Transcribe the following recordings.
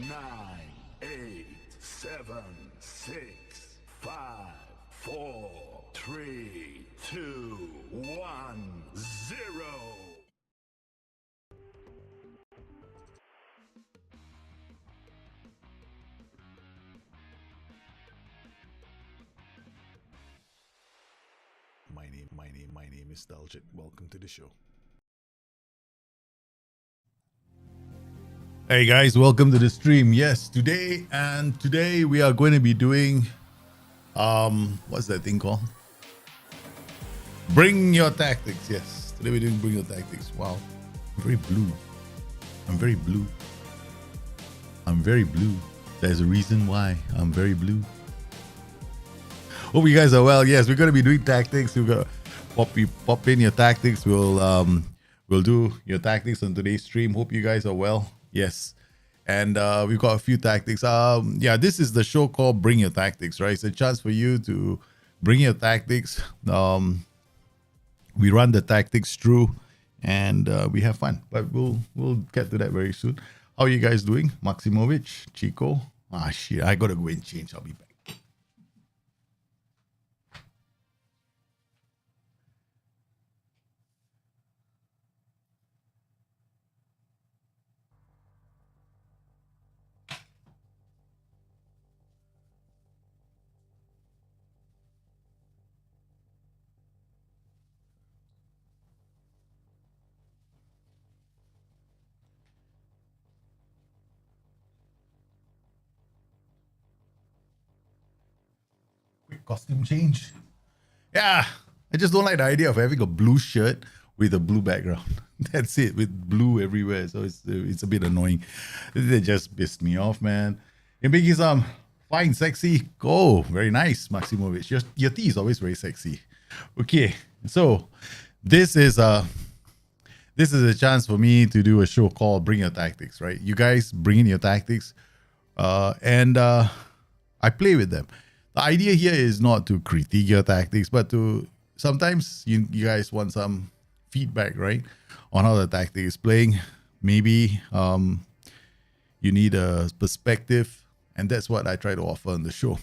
Nine, 8, 7, 6, 5, 4, 3, 2, 1, 0. My name is Daljit. Welcome to the show. Hey guys, welcome to the stream. Yes, today we are going to be doing what's that thing called? Bring your tactics. Yes, today we're doing bring your tactics. Wow, I'm very blue. I'm very blue. I'm very blue. There's a reason why I'm very blue. Hope you guys are well. Yes, we're going to be doing tactics. We're going to pop in your tactics. We'll do your tactics on today's stream. Hope you guys are well. Yes. And we've got a few tactics. Yeah, this is the show called Bring Your Tactics, right? It's a chance for you to bring your tactics. We run the tactics through and we have fun. But we'll get to that very soon. How are you guys doing? Maximovic, Chico? Ah, shit. I got to go and change. I'll be back. Costume change. Yeah, I just don't like the idea of having a blue shirt with a blue background. That's it, with blue everywhere. So it's a bit annoying. They just pissed me off, man. And Biggie some fine, sexy. Oh, very nice, Maximovic. Your tea is always very sexy. Okay, so this is a chance for me to do a show called Bring Your Tactics, right? You guys bring in your tactics, and I play with them. The idea here is not to critique your tactics, but to sometimes you guys want some feedback, right, on how the tactic is playing. Maybe you need a perspective, and that's what I try to offer on the show.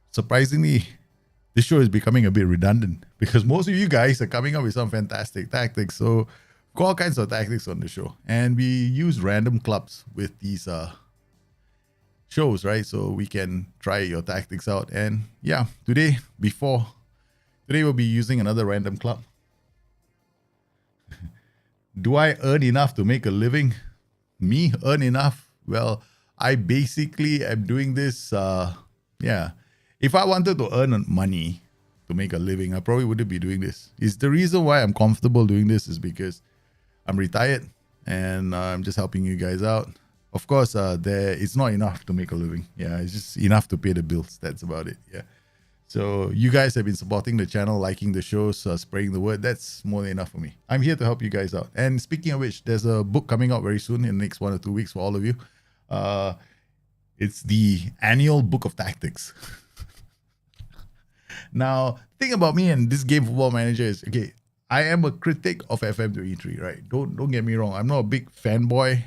Surprisingly, this show is becoming a bit redundant because most of you guys are coming up with some fantastic tactics. So we've got all kinds of tactics on the show, and we use random clubs with these shows, right? So we can try your tactics out. And yeah, today we'll be using another random club. Do I earn enough to make a living? Me earn enough? Well, I basically am doing this. Yeah, if I wanted to earn money to make a living, I probably wouldn't be doing this. It's the reason why I'm comfortable doing this is because I'm retired and I'm just helping you guys out. Of course, it's not enough to make a living. Yeah, it's just enough to pay the bills. That's about it. Yeah. So you guys have been supporting the channel, liking the shows, spreading the word. That's more than enough for me. I'm here to help you guys out. And speaking of which, there's a book coming out very soon in the next 1 or 2 weeks for all of you. It's the annual book of tactics. Now, the thing about me and this game Football Manager is, okay, I am a critic of FM23, right? Don't get me wrong. I'm not a big fanboy.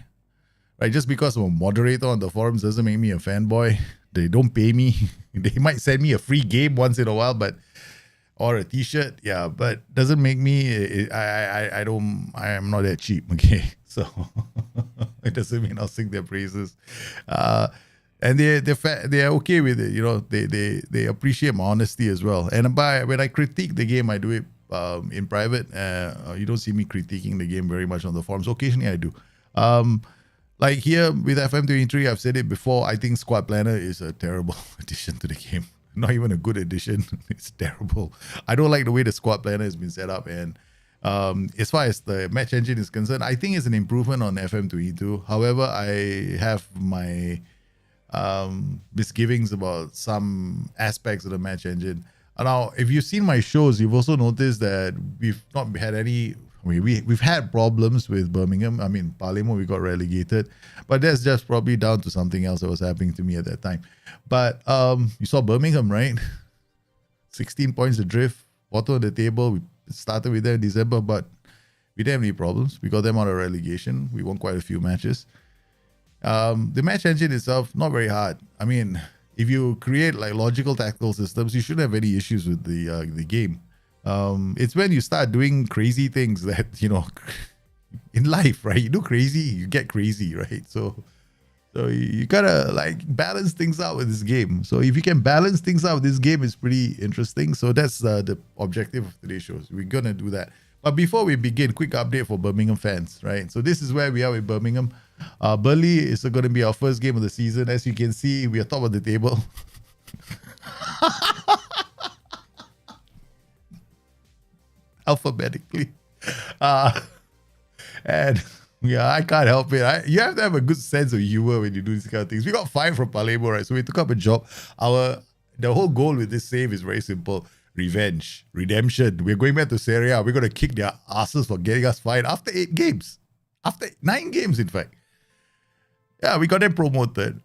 Right, just because I'm a moderator on the forums doesn't make me a fanboy. They don't pay me. They might send me a free game once in a while, or a t-shirt. Yeah, but doesn't make me. I am not that cheap. Okay, so it doesn't mean I'll sing their praises. And they're okay with it. You know, they appreciate my honesty as well. And when I critique the game, I do it in private. You don't see me critiquing the game very much on the forums. Occasionally I do. Like here with FM23, I've said it before, I think Squad Planner is a terrible addition to the game. Not even a good addition. It's terrible. I don't like the way the Squad Planner has been set up. And as far as the match engine is concerned, I think it's an improvement on FM22. However, I have my misgivings about some aspects of the match engine. Now, if you've seen my shows, you've also noticed that we've not had any... we've had problems with Birmingham. I mean, Palemo, we got relegated. But that's just probably down to something else that was happening to me at that time. But you saw Birmingham, right? 16 points adrift, bottom of the table. We started with them in December, but we didn't have any problems. We got them out of relegation. We won quite a few matches. The match engine itself, not very hard. I mean, if you create like logical tactical systems, you shouldn't have any issues with the game. It's when you start doing crazy things that, you know, in life, right? You do crazy, you get crazy, right? So you gotta like balance things out with this game. So if you can balance things out with this game, it's pretty interesting. So that's the objective of today's show. We're gonna do that. But before we begin, quick update for Birmingham fans, right? So this is where we are with Birmingham. Burnley is going to be our first game of the season. As you can see, we are top of the table. Alphabetically. And yeah, I can't help it. You have to have a good sense of humor when you do these kind of things. We got 5 from Palemo, right? So we took up a job. The whole goal with this save is very simple. Revenge, redemption. We're going back to Serie A. We're going to kick their asses for getting us fined after 8 games. After 9 games, in fact. Yeah, we got them promoted.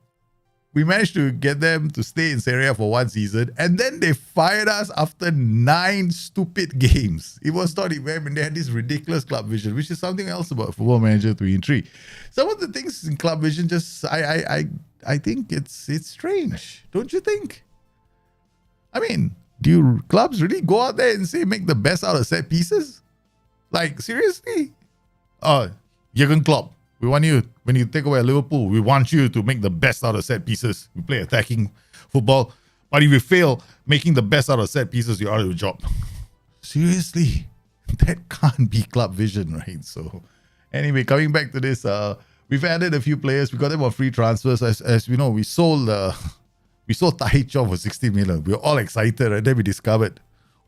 We managed to get them to stay in Serie A for 1 season. And then they fired us after 9 stupid games. It was not even, they had this ridiculous club vision, which is something else about Football Manager 3 and 3. Some of the things in club vision just, I think it's strange. Don't you think? I mean, do clubs really go out there and say, make the best out of set pieces? Like, seriously? Jurgen Klopp, we want you, when you take away Liverpool, we want you to make the best out of set pieces. We play attacking football. But if you fail making the best out of set pieces, you're out of your job. Seriously? That can't be club vision, right? So, anyway, coming back to this, we've added a few players. We got them on free transfers. As we know, we sold Tai Chong for 60 million. We were all excited, and then we discovered,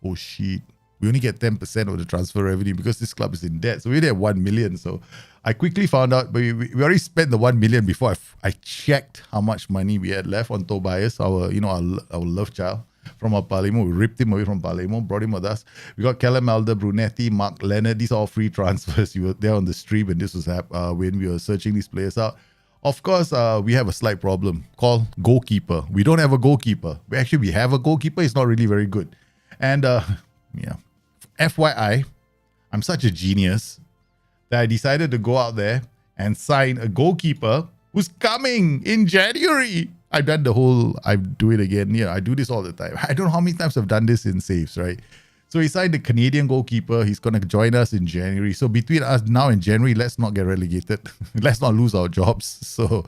oh shit, we only get 10% of the transfer revenue because this club is in debt. So we only have 1 million. So I quickly found out, but we already spent the 1 million before I checked how much money we had left on Tobias, our love child from our Palemo. We ripped him away from Palemo, brought him with us. We got Callum Elder, Brunetti, Mark Leonard. These are all free transfers. You were there on the stream and this was when we were searching these players out. Of course, we have a slight problem called goalkeeper. We don't have a goalkeeper. We have a goalkeeper. He's not really very good. And yeah, FYI, I'm such a genius that I decided to go out there and sign a goalkeeper who's coming in January. I do it again. Yeah, I do this all the time. I don't know how many times I've done this in saves, right? So he signed the Canadian goalkeeper. He's going to join us in January. So between us now and January, let's not get relegated. Let's not lose our jobs. So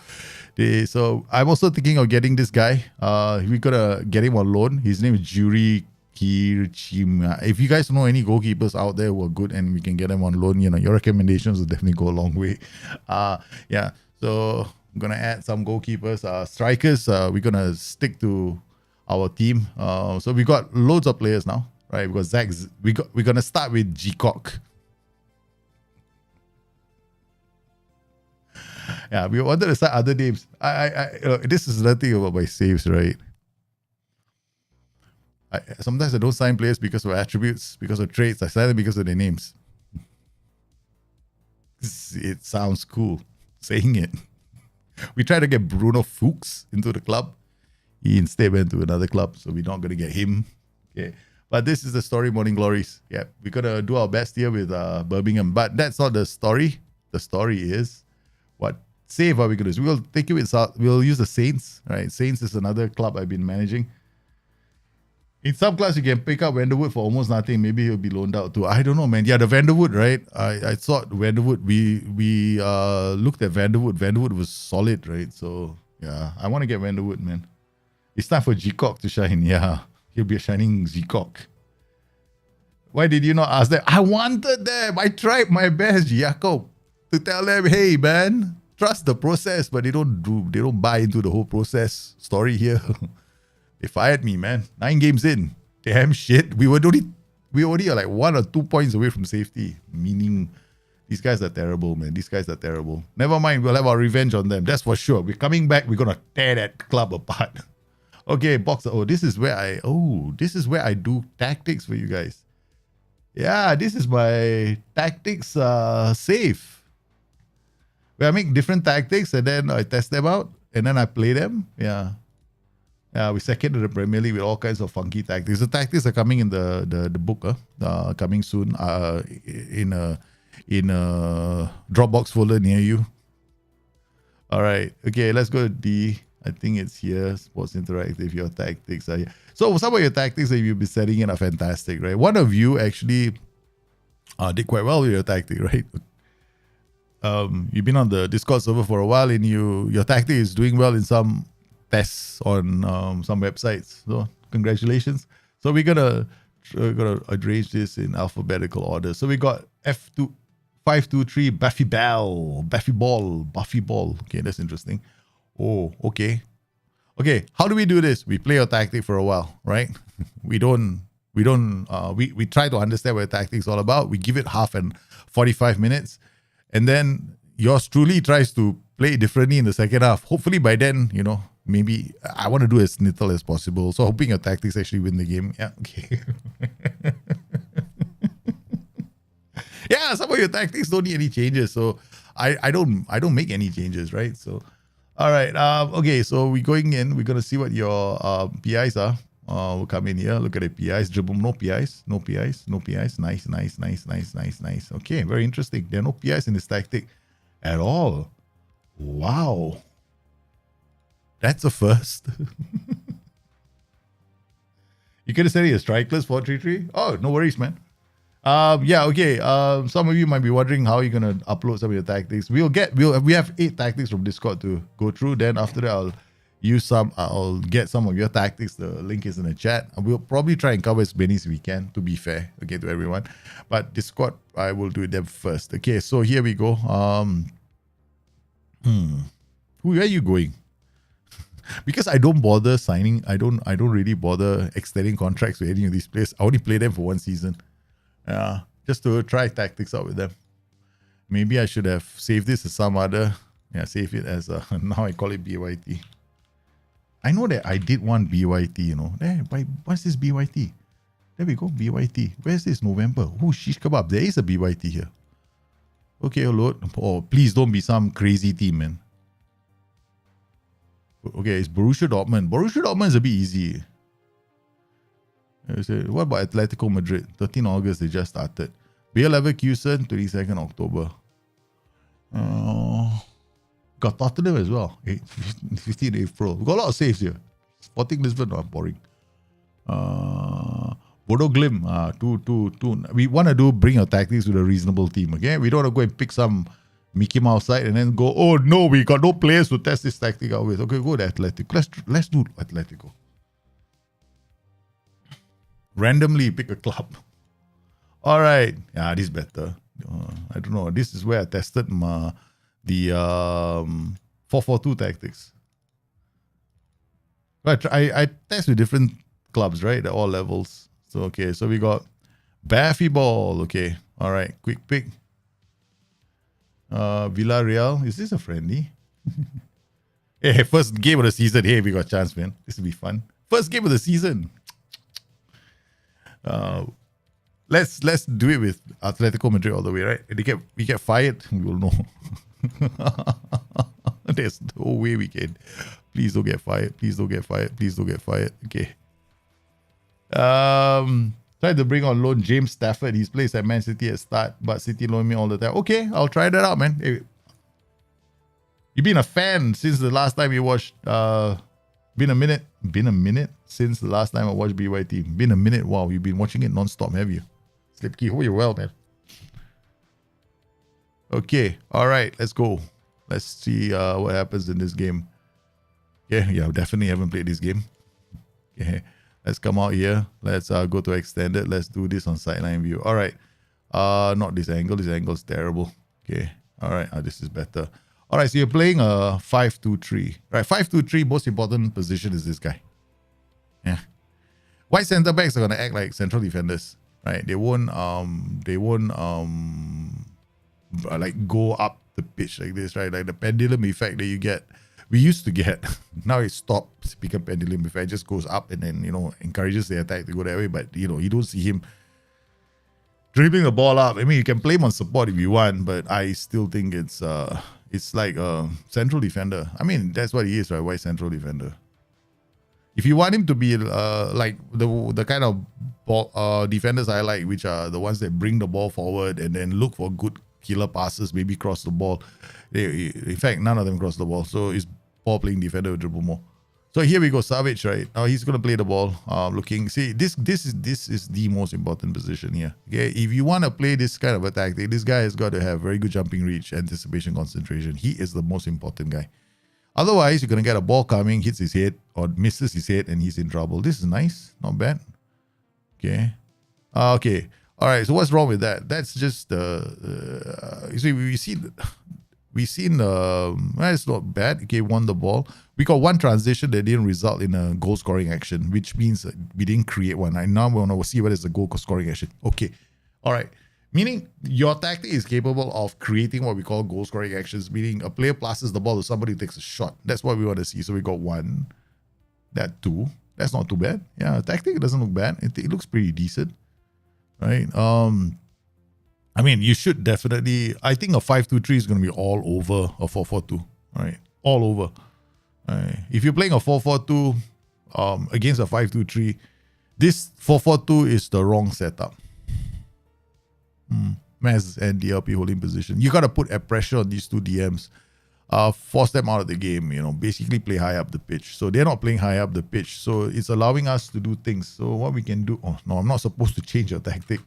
I'm also thinking of getting this guy. We're going to get him on loan. His name is Juri Kirchima. If you guys know any goalkeepers out there who are good and we can get them on loan, your recommendations will definitely go a long way. Yeah, so I'm going to add some goalkeepers. Strikers, we're going to stick to our team. So we got loads of players now. Right, because Zach, we're gonna start with G-Cock. Yeah, we wanted to start other names. This is nothing about my saves, right? Sometimes I don't sign players because of attributes, because of traits. I sign them because of their names. It sounds cool saying it. We tried to get Bruno Fuchs into the club. He instead went to another club, so we're not gonna get him. Okay. But this is the story, Morning Glories. Yeah, we're going to do our best here with Birmingham. But that's not the story. The story is, what save are we going to do? We'll take it with we'll use the Saints. Right? Saints is another club I've been managing. In some clubs, you can pick up Vanderwood for almost nothing. Maybe he'll be loaned out too. I don't know, man. Yeah, the Vanderwood, right? I thought Vanderwood, we looked at Vanderwood. Vanderwood was solid, right? So, yeah, I want to get Vanderwood, man. It's time for G-Cock to shine. Yeah. He'll be a shining G-Cock. Why did you not ask them? I wanted them. I tried my best, Jacob, to tell them, hey man, trust the process, but they don't buy into the whole process story here. They fired me, man. 9 games in. Damn shit. We only are like 1 or 2 points away from safety. Meaning these guys are terrible, man. These guys are terrible. Never mind, we'll have our revenge on them. That's for sure. We're coming back, we're gonna tear that club apart. Okay, Boxer. This is where I do tactics for you guys. Yeah, this is my tactics save. Where I make different tactics and then I test them out and then I play them. Yeah. Yeah, we second to the Premier League with all kinds of funky tactics. The tactics are coming in the book, coming soon. In a Dropbox folder near you. All right. Okay, let's go to D. I think it's here. Sports Interactive. Your tactics are here. So some of your tactics that you've been setting in are fantastic, right? One of you actually did quite well with your tactic, right? You've been on the Discord server for a while, and your tactic is doing well in some tests on some websites. So congratulations. So we're gonna arrange this in alphabetical order. So we got F2 523 Buffy Ball. Okay, that's interesting. Oh, okay. Okay, how do we do this? We play your tactic for a while, right? We try to understand what your tactic is all about. We give it half and 45 minutes. And then yours truly tries to play differently in the second half. Hopefully by then, maybe I want to do as little as possible. So hoping your tactics actually win the game. Yeah, okay. Yeah, some of your tactics don't need any changes. So I don't make any changes, right? So all right. Okay, so we're going in. We're gonna see what your PIs are. We'll come in here. Look at the PIs. Dribble, no PIs. Nice. Okay, very interesting. There are no PIs in this tactic at all. Wow. That's a first. You could have said it as strikeless 4-3-3. Oh, no worries, man. Yeah, okay. Some of you might be wondering how you're gonna upload some of your tactics. We have 8 tactics from Discord to go through. Then after that, I'll get some of your tactics. The link is in the chat. We'll probably try and cover as many as we can, to be fair, okay, to everyone. But Discord, I will do them first. Okay, so here we go. Where are you going? Because I don't bother signing. I don't really bother extending contracts with any of these players. I only play them for 1 season. Just to try tactics out with them. Maybe I should have saved this as some other. Yeah, save it as now I call it BYT. I know that I did one BYT, what's this BYT? There we go, BYT. Where's this November? Oh, shish kebab. There is a BYT here. Okay, load. Oh, please don't be some crazy team, man. Okay, it's Borussia Dortmund. Borussia Dortmund is a bit easy. What about Atletico Madrid? 13 August, they just started. Bayer Leverkusen, 22nd October. Got Tottenham as well. 15 April. We got a lot of saves here. Sporting Lisbon, boring. Bodo Glim, 2. We want to bring your tactics with a reasonable team, okay? We don't want to go and pick some Mickey Mouse side and then go, oh no, we got no players to test this tactic out with. Okay, go to Atletico. Let's do Atletico. Randomly pick a club. All right. Yeah, this is better. I don't know. This is where I tested the 4-4-2 tactics. But I test with different clubs, right? At all levels. So, okay. So we got Baffy Ball. Okay. All right. Quick pick. Villarreal. Is this a friendly? Hey, first game of the season. Hey, we got a chance, man. This will be fun. First game of the season. Let's do it with Atletico Madrid all the way, right? We get fired, we will know. There's no way we can. Please don't get fired. Okay. Tried to bring on loan James Stafford. He's plays at Man City at start, but City loan me all the time. Okay, I'll try that out, man. Hey, you've been a fan since the last time you watched. Been a minute since the last time I watched BYT. Been a minute. Wow, you've been watching it non-stop, have you? Slipkey, hope you're well, man. Okay, all right, let's go. Let's see what happens in this game. Yeah, definitely haven't played this game. Okay, Let's come out here. Let's go to extended. Let's do this on sideline view. All right. Not this angle. This angle is terrible. Okay. All right. This is better. All right. So you're playing a 5-2-3. Right. 5-2-3. Most important position is this guy. Yeah. White center backs are gonna act like central defenders. Right. They won't like go up the pitch like this, right? Like the pendulum effect that you get, we used to get. Now it stops becoming pendulum effect. It just goes up and then, encourages the attack to go that way. But, you don't see him dribbling the ball up. I mean, you can play him on support if you want, but I still think it's like a central defender. I mean, that's what he is, right? White central defender. If you want him to be like the kind of ball, defenders I like, which are the ones that bring the ball forward and then look for good killer passes, maybe cross the ball. In fact, none of them cross the ball. So it's ball playing defender with dribble more. So here we go, Savage, right? Now he's gonna play the ball. Looking, see, this is the most important position here. Okay, if you want to play this kind of a tactic, this guy has got to have very good jumping reach, anticipation, concentration. He is the most important guy. Otherwise, you're gonna get a ball coming, hits his head or misses his head, and he's in trouble. This is nice, not bad. Okay, okay. All right, so what's wrong with that? That's just you see, we've seen it's not bad. Okay, won the ball. We got one transition that didn't result in a goal scoring action, which means we didn't create one. I now want to see what is the goal scoring action. Okay, all right. Meaning your tactic is capable of creating what we call goal scoring actions. Meaning a player passes the ball to somebody who takes a shot. That's what we want to see. So we got one, that two. That's not too bad. Yeah, tactic doesn't look bad. It looks pretty decent. Right. I mean, you should definitely. I think a 5-2-3 is going to be all over a 4-4-2. Right, all over. Right. If you're playing a 4-4-2, against a 5-2-3, this 4-4-2 is the wrong setup. Mez and DLP holding position. You got to put a pressure on these two DMs. Force them out of the game, basically play high up the pitch. So they're not playing high up the pitch. So it's allowing us to do things. So what we can do, oh no, I'm not supposed to change your tactic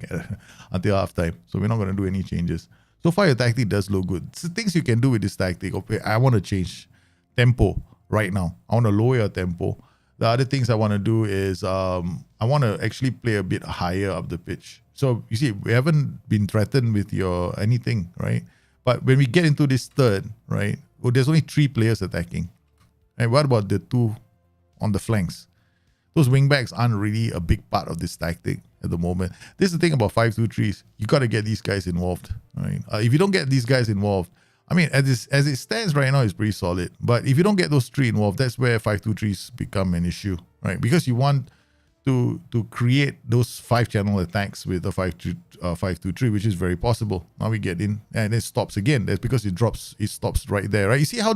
until halftime. So we're not going to do any changes. So far your tactic does look good. So things you can do with this tactic. Okay, I want to change tempo right now. I want to lower your tempo. The other things I want to do is I want to actually play a bit higher up the pitch. So you see, we haven't been threatened with your anything, right? But when we get into this third, right, well, there's only 3 players attacking. And what about the 2 on the flanks? Those wingbacks aren't really a big part of this tactic at the moment. This is the thing about 5-2-3s. You got to get these guys involved, right? If you don't get these guys involved, I mean, as it stands right now, it's pretty solid. But if you don't get those 3 involved, that's where 5-2-3s become an issue, right? Because you want to create those 5-channel attacks with a 5-2-3, which is very possible. Now we get in and it stops again. That's because it stops right there, right? You see how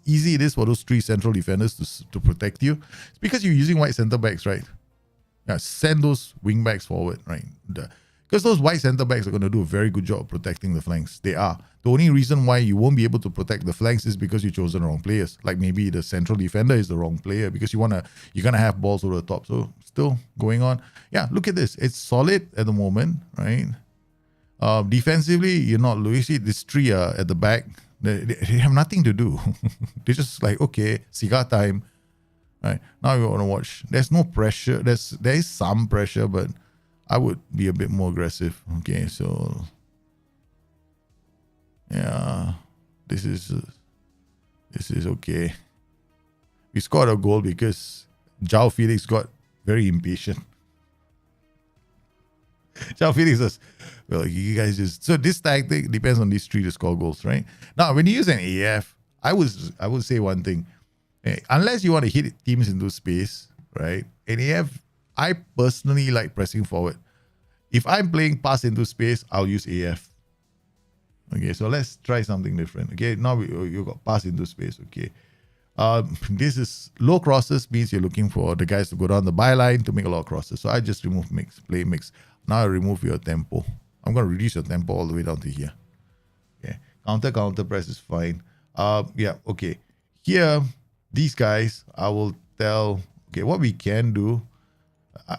easy it is for those 3 central defenders to protect you? It's because you're using white center backs, right? Yeah, send those wing backs forward, right? Because those white center backs are going to do a very good job of protecting the flanks. They are. The only reason why you won't be able to protect the flanks is because you chose the wrong players. Like maybe the central defender is the wrong player because you're gonna have balls over the top. So still going on. Yeah, look at this. It's solid at the moment, right? Defensively, you're not. You see, these 3 are at the back. They have nothing to do. They're just like, okay, cigar time. Right now we want to watch. There's no pressure. There is some pressure, but I would be a bit more aggressive. Okay, so yeah, this is okay. We scored a goal because João Felix got very impatient. João Felix says, well, you guys just... So this tactic depends on these 3 to score goals, right? Now, when you use an AF, I would say one thing. Unless you want to hit teams into space, right? An AF, I personally like pressing forward. If I'm playing pass into space, I'll use AF. Okay, so let's try something different. Okay, now you got pass into space. Okay, this is low crosses means you're looking for the guys to go down the byline to make a lot of crosses. So I just remove mix, play mix. Now I remove your tempo. I'm going to reduce your tempo all the way down to here. Okay, counter press is fine. Yeah, okay. Here, these guys, I will tell. Okay, what we can do.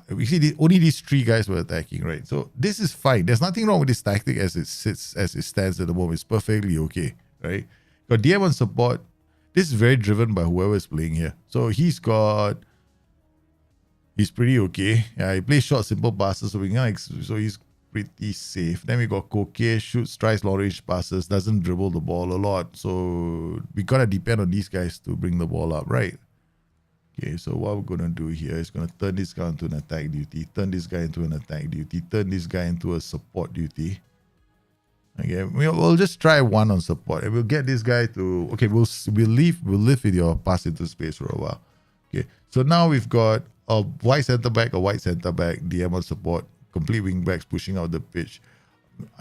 We see only these 3 guys were attacking, right? So this is fine. There's nothing wrong with this tactic as it stands at the moment. It's perfectly okay, right? Got DM on support. This is very driven by whoever is playing here. So he's got He's pretty okay. Yeah, he plays short, simple passes, so so he's pretty safe. Then we got Koke, shoots, tries long range passes, doesn't dribble the ball a lot. So we gotta depend on these guys to bring the ball up, right? Okay, so what we're gonna do here is gonna turn this guy into an attack duty, turn this guy into an attack duty, turn this guy into a support duty. Okay, we'll just try one on support, and we'll get this guy to. Okay, we'll live with your pass into space for a while. Okay, so now we've got a white center back, DM on support, complete wing backs pushing out the pitch.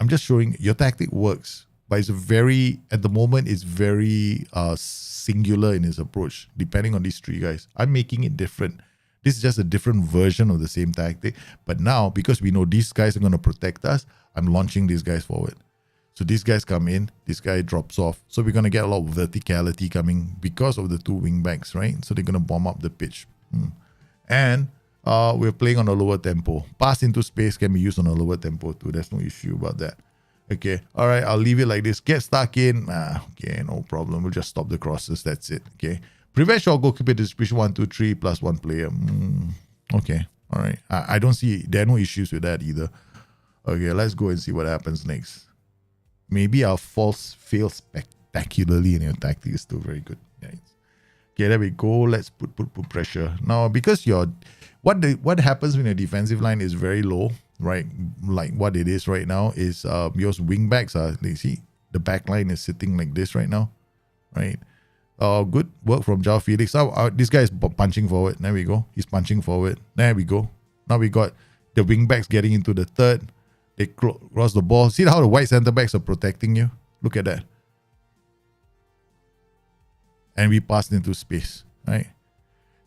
I'm just showing your tactic works, but it's at the moment it's very singular in his approach. Depending on these three guys, I'm making it different. This is just a different version of the same tactic, but now because we know these guys are going to protect us, I'm launching these guys forward. So these guys come in, this guy drops off. So we're going to get a lot of verticality coming because of the two wing backs, right? So they're going to bomb up the pitch. And we're playing on a lower tempo. Pass into space can be used on a lower tempo too. There's no issue about that. Okay, all right, I'll leave it like this. Get stuck in. Okay, no problem. We'll just stop the crosses. That's it. Okay. Prevent short goalkeeper distribution 1, 2, 3 plus 1 player. Okay, all right. I don't see, there are no issues with that either. Okay, let's go and see what happens next. Maybe our fail spectacularly and your tactic is still very good. Right? Okay, there we go. Let's put pressure. Now, because what happens when your defensive line is very low, right? Like what it is right now is your wing backs are, you see, the back line is sitting like this right now, right? Good work from João Felix. This guy is punching forward. There we go. He's punching forward. There we go. Now we got the wing backs getting into the third. They cross the ball. See how the white center backs are protecting you? Look at that. And we passed into space, right?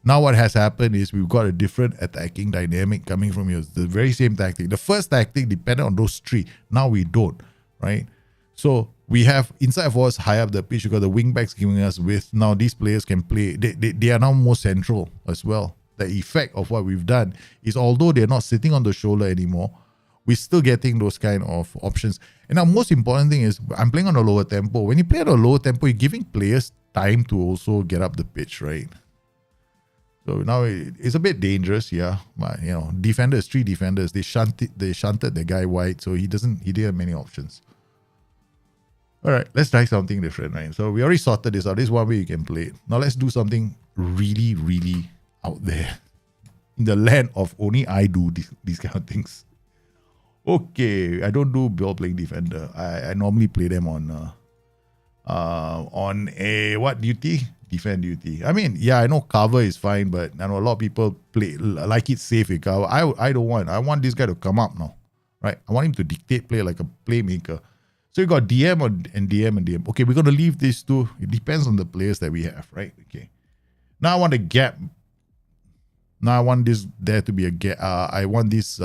Now what has happened is we've got a different attacking dynamic coming from you. The very same tactic. The first tactic depended on those three. Now we don't, right? So we have inside forwards high up the pitch. We've got the wing backs giving us width. Now these players can play. They are now more central as well. The effect of what we've done is although they're not sitting on the shoulder anymore, we're still getting those kind of options. And now most important thing is I'm playing on a lower tempo. When you play at a lower tempo, you're giving players time to also get up the pitch, right? So now it's a bit dangerous, yeah. But three defenders, they shunted the guy wide, so he didn't have many options. All right, let's try something different, right? So we already sorted this out. This is one way you can play it. Now let's do something really, really out there. In the land of only I do these kind of things. Okay, I don't do ball playing defender. I normally play them on a what duty? Defend duty. I mean, yeah, I know cover is fine, but I know a lot of people like it safe with cover. I don't want. I want this guy to come up now, right? I want him to dictate play like a playmaker. So you got DM and DM. Okay, we're gonna leave these two. It depends on the players that we have, right? Okay. Now I want a gap. Now I want there to be a gap. I want these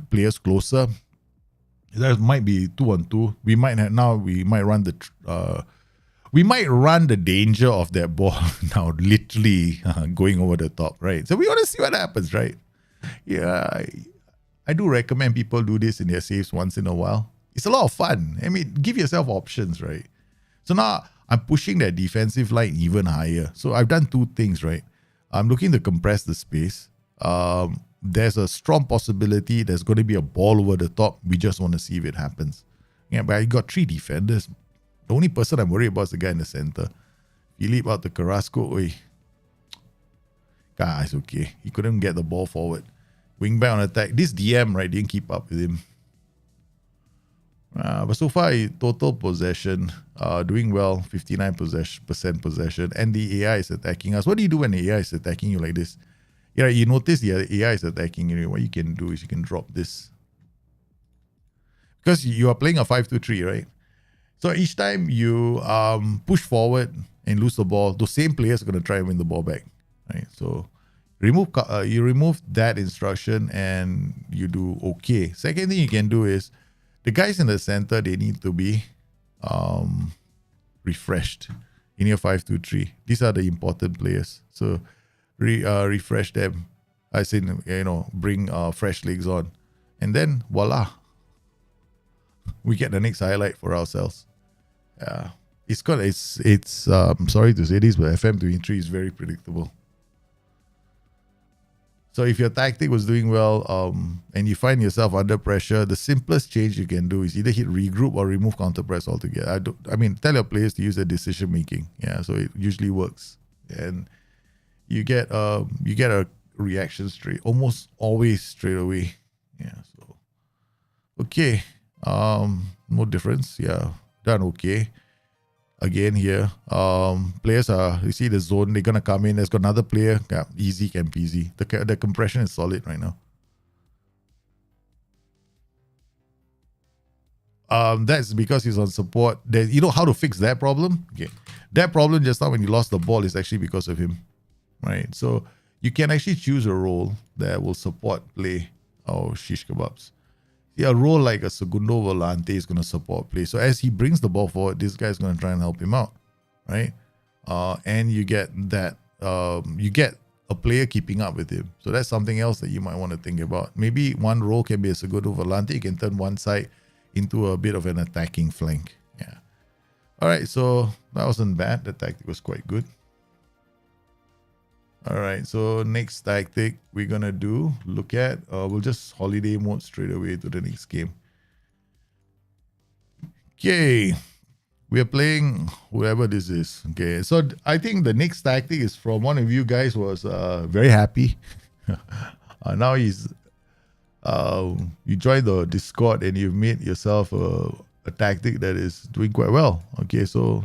players closer. There might be 2-on-2. We might run the danger of that ball now, literally going over the top, right? So we want to see what happens, right? Yeah, I do recommend people do this in their saves once in a while. It's a lot of fun. I mean, give yourself options, right? So now I'm pushing that defensive line even higher. So I've done two things, right? I'm looking to compress the space. There's a strong possibility there's going to be a ball over the top. We just want to see if it happens. Yeah, but I got three defenders. The only person I'm worried about is the guy in the center. Philip out to Carrasco. Oi. It's okay. He couldn't get the ball forward. Wing back on attack. This DM, right, didn't keep up with him. But so far, total possession, doing well, 59% possession, and the AI is attacking us. What do you do when the AI is attacking you like this? Yeah, you notice the AI is attacking you. What you can do is you can drop this. Because you are playing a 5-2-3, right? So each time you push forward and lose the ball, those same players are going to try and win the ball back, right? So you remove that instruction and you do okay. Second thing you can do is the guys in the center, they need to be refreshed in your 5-2-3. These are the important players. So refresh them. I say, bring fresh legs on. And then voila. We get the next highlight for ourselves. Yeah. It's sorry to say this, but FM23 is very predictable. So if your tactic was doing well, and you find yourself under pressure, the simplest change you can do is either hit regroup or remove counter press altogether. Tell your players to use their decision making. Yeah, so it usually works, and you get a reaction almost always straight away. Yeah. So okay, no difference. Yeah, done okay. Again here, players you see the zone, they're gonna come in. There's got another player. Yeah, easy can peasy. The compression is solid right now. That's because he's on support. You know how to fix that problem? Okay. That problem just now when you lost the ball is actually because of him. Right? So you can actually choose a role that will support play. Oh, shish kebabs. Yeah, a role like a Segundo Volante is going to support play. So as he brings the ball forward, this guy's going to try and help him out, right? And you get that, you get a player keeping up with him. So that's something else that you might want to think about. Maybe one role can be a Segundo Volante. You can turn one side into a bit of an attacking flank. Yeah. All right, so that wasn't bad. The tactic was quite good. All right, so next tactic we're gonna look at, we'll just holiday mode straight away to the next game. Okay, we are playing whoever this is. Okay, so I think the next tactic is from one of you guys was very happy. Now he's you joined the Discord and you've made yourself a tactic that is doing quite well. Okay, so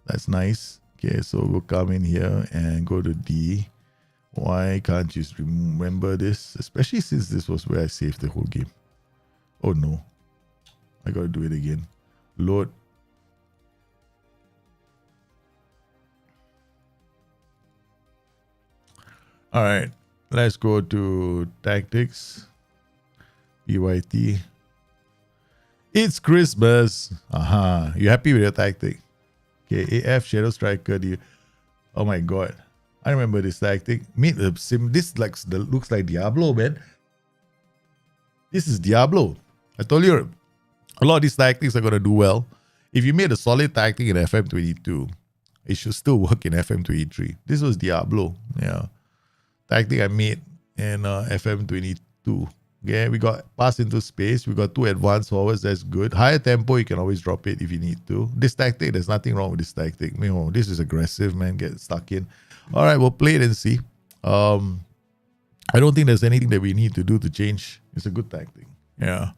that's nice. Okay, so we'll come in here and go to D. Why can't you remember this? Especially since this was where I saved the whole game. Oh no. I gotta do it again. Load. Alright. Let's go to tactics. PYT. It's Christmas. Aha. You happy with your tactic? Okay, AF Shadow Striker. Oh my god, I remember this tactic. This looks like Diablo, man. This is Diablo. I told you a lot of these tactics are gonna do well. If you made a solid tactic in FM22, it should still work in FM23. This was Diablo. Yeah, tactic I made in FM22. Okay, we got pass into space. We got 2 advanced forwards. That's good. Higher tempo, you can always drop it if you need to. This tactic, there's nothing wrong with this tactic. This is aggressive, man. Get stuck in. All right, we'll play it and see. I don't think there's anything that we need to do to change. It's a good tactic. Yeah.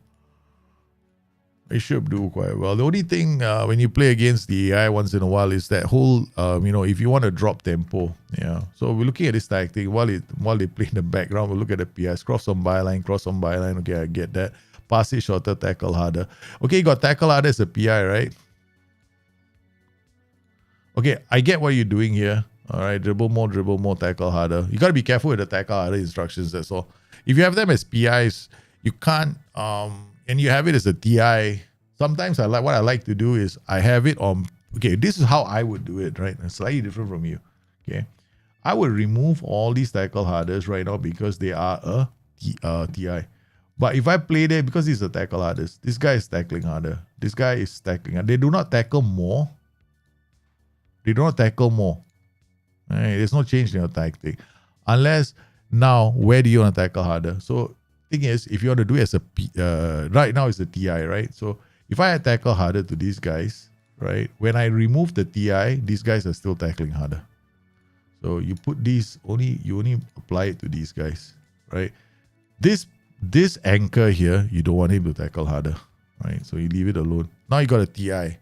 It should do quite well. The only thing when you play against the AI once in a while is that whole, if you want to drop tempo. Yeah. So we're looking at this tactic while they play in the background. We'll look at the PIs. Cross on byline. Okay, I get that. Pass it shorter, tackle harder. Okay, you got tackle harder as a PI, right? Okay, I get what you're doing here. All right, dribble more, tackle harder. You got to be careful with the tackle harder instructions, that's all. If you have them as PIs, you can't, and you have it as a TI. Sometimes what I like to do is I have it on, okay, this is how I would do it, right? It's slightly different from you, okay? I would remove all these tackle harders right now because they are a TI. But if I play there, because these are tackle harders, this guy is tackling harder. This guy is tackling harder. They do not tackle more. Right? There's no change in your tactic. Unless now, where do you want to tackle harder? So thing is, if you want to do it as a right now it's a TI, right? So if I tackle harder to these guys, right? When I remove the TI, these guys are still tackling harder. So you put these you only apply it to these guys, right? This anchor here, you don't want him to tackle harder, right? So you leave it alone. Now you got a TI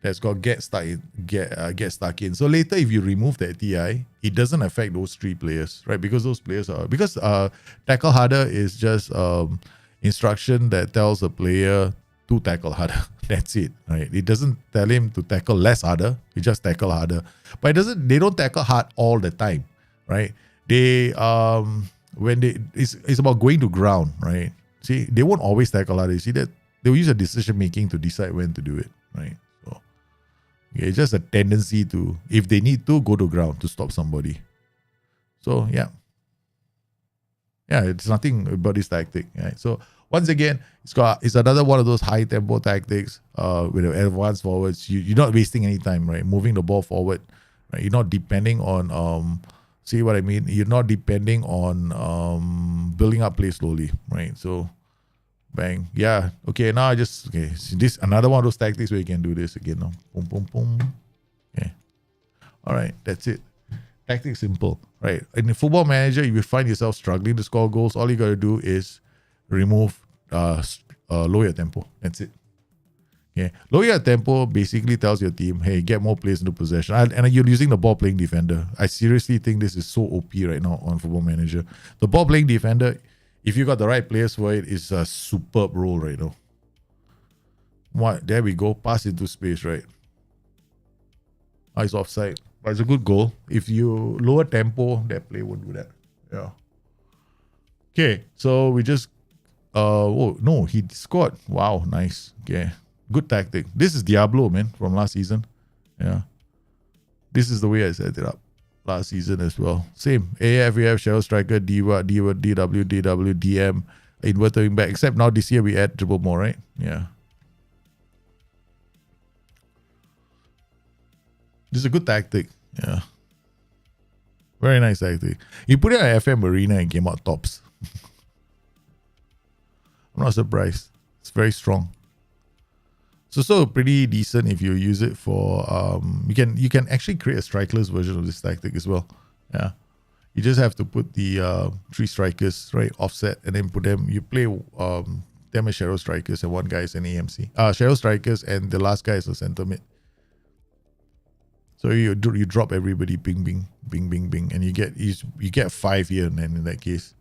that's got get stuck in. So later, if you remove that TI, it doesn't affect those 3 players, right? Because those players tackle harder is just instruction that tells a player to tackle harder. That's it, right? It doesn't tell him to tackle less harder. You just tackle harder, but they don't tackle hard all the time, right? They it's about going to ground, right? See, they won't always tackle harder. You see that they'll use a decision making to decide when to do it, right? So yeah, it's just a tendency to, if they need to, go to ground to stop somebody. So yeah, it's nothing about this tactic, right? So once again, it's another one of those high tempo tactics with advanced forwards. You're not wasting any time, right? Moving the ball forward, right? You're not depending on See what I mean? You're not depending on building up play slowly, right? So, bang. Yeah. Okay, now so this another one of those tactics where you can do this again. No? Boom, boom, boom. Okay. All right, that's it. Tactics simple, right? In the Football Manager, if you find yourself struggling to score goals, all you got to do is remove, lower your tempo. That's it. Okay. Lower your tempo basically tells your team, hey, get more players into possession. And you're using the ball playing defender. I seriously think this is so OP right now on Football Manager. The ball playing defender, if you got the right players for it, is a superb role right now. What? There we go. Pass into space, right? It's offside. But it's a good goal. If you lower tempo, that play won't do that. Yeah. Okay, so we just oh no, he scored. Wow, nice. Okay. Good tactic. This is Diablo, man, from last season. Yeah. This is the way I set it up last season as well. Same. AF, Shadow Striker, DW, DM, inverter wing back. Except now this year we add dribble more, right? Yeah. This is a good tactic. Yeah. Very nice tactic. You put it on FM Arena and came out tops. I'm not surprised. It's very strong. So pretty decent if you use it for you can actually create a strikerless version of this tactic as well. Yeah. You just have to put the 3 strikers, right, offset, and then put them, you play them as shadow strikers and one guy is an AMC. Shadow strikers and the last guy is a center mid. So you drop everybody, bing, bing, bing, bing, bing, and you get 5 here, and then in that case.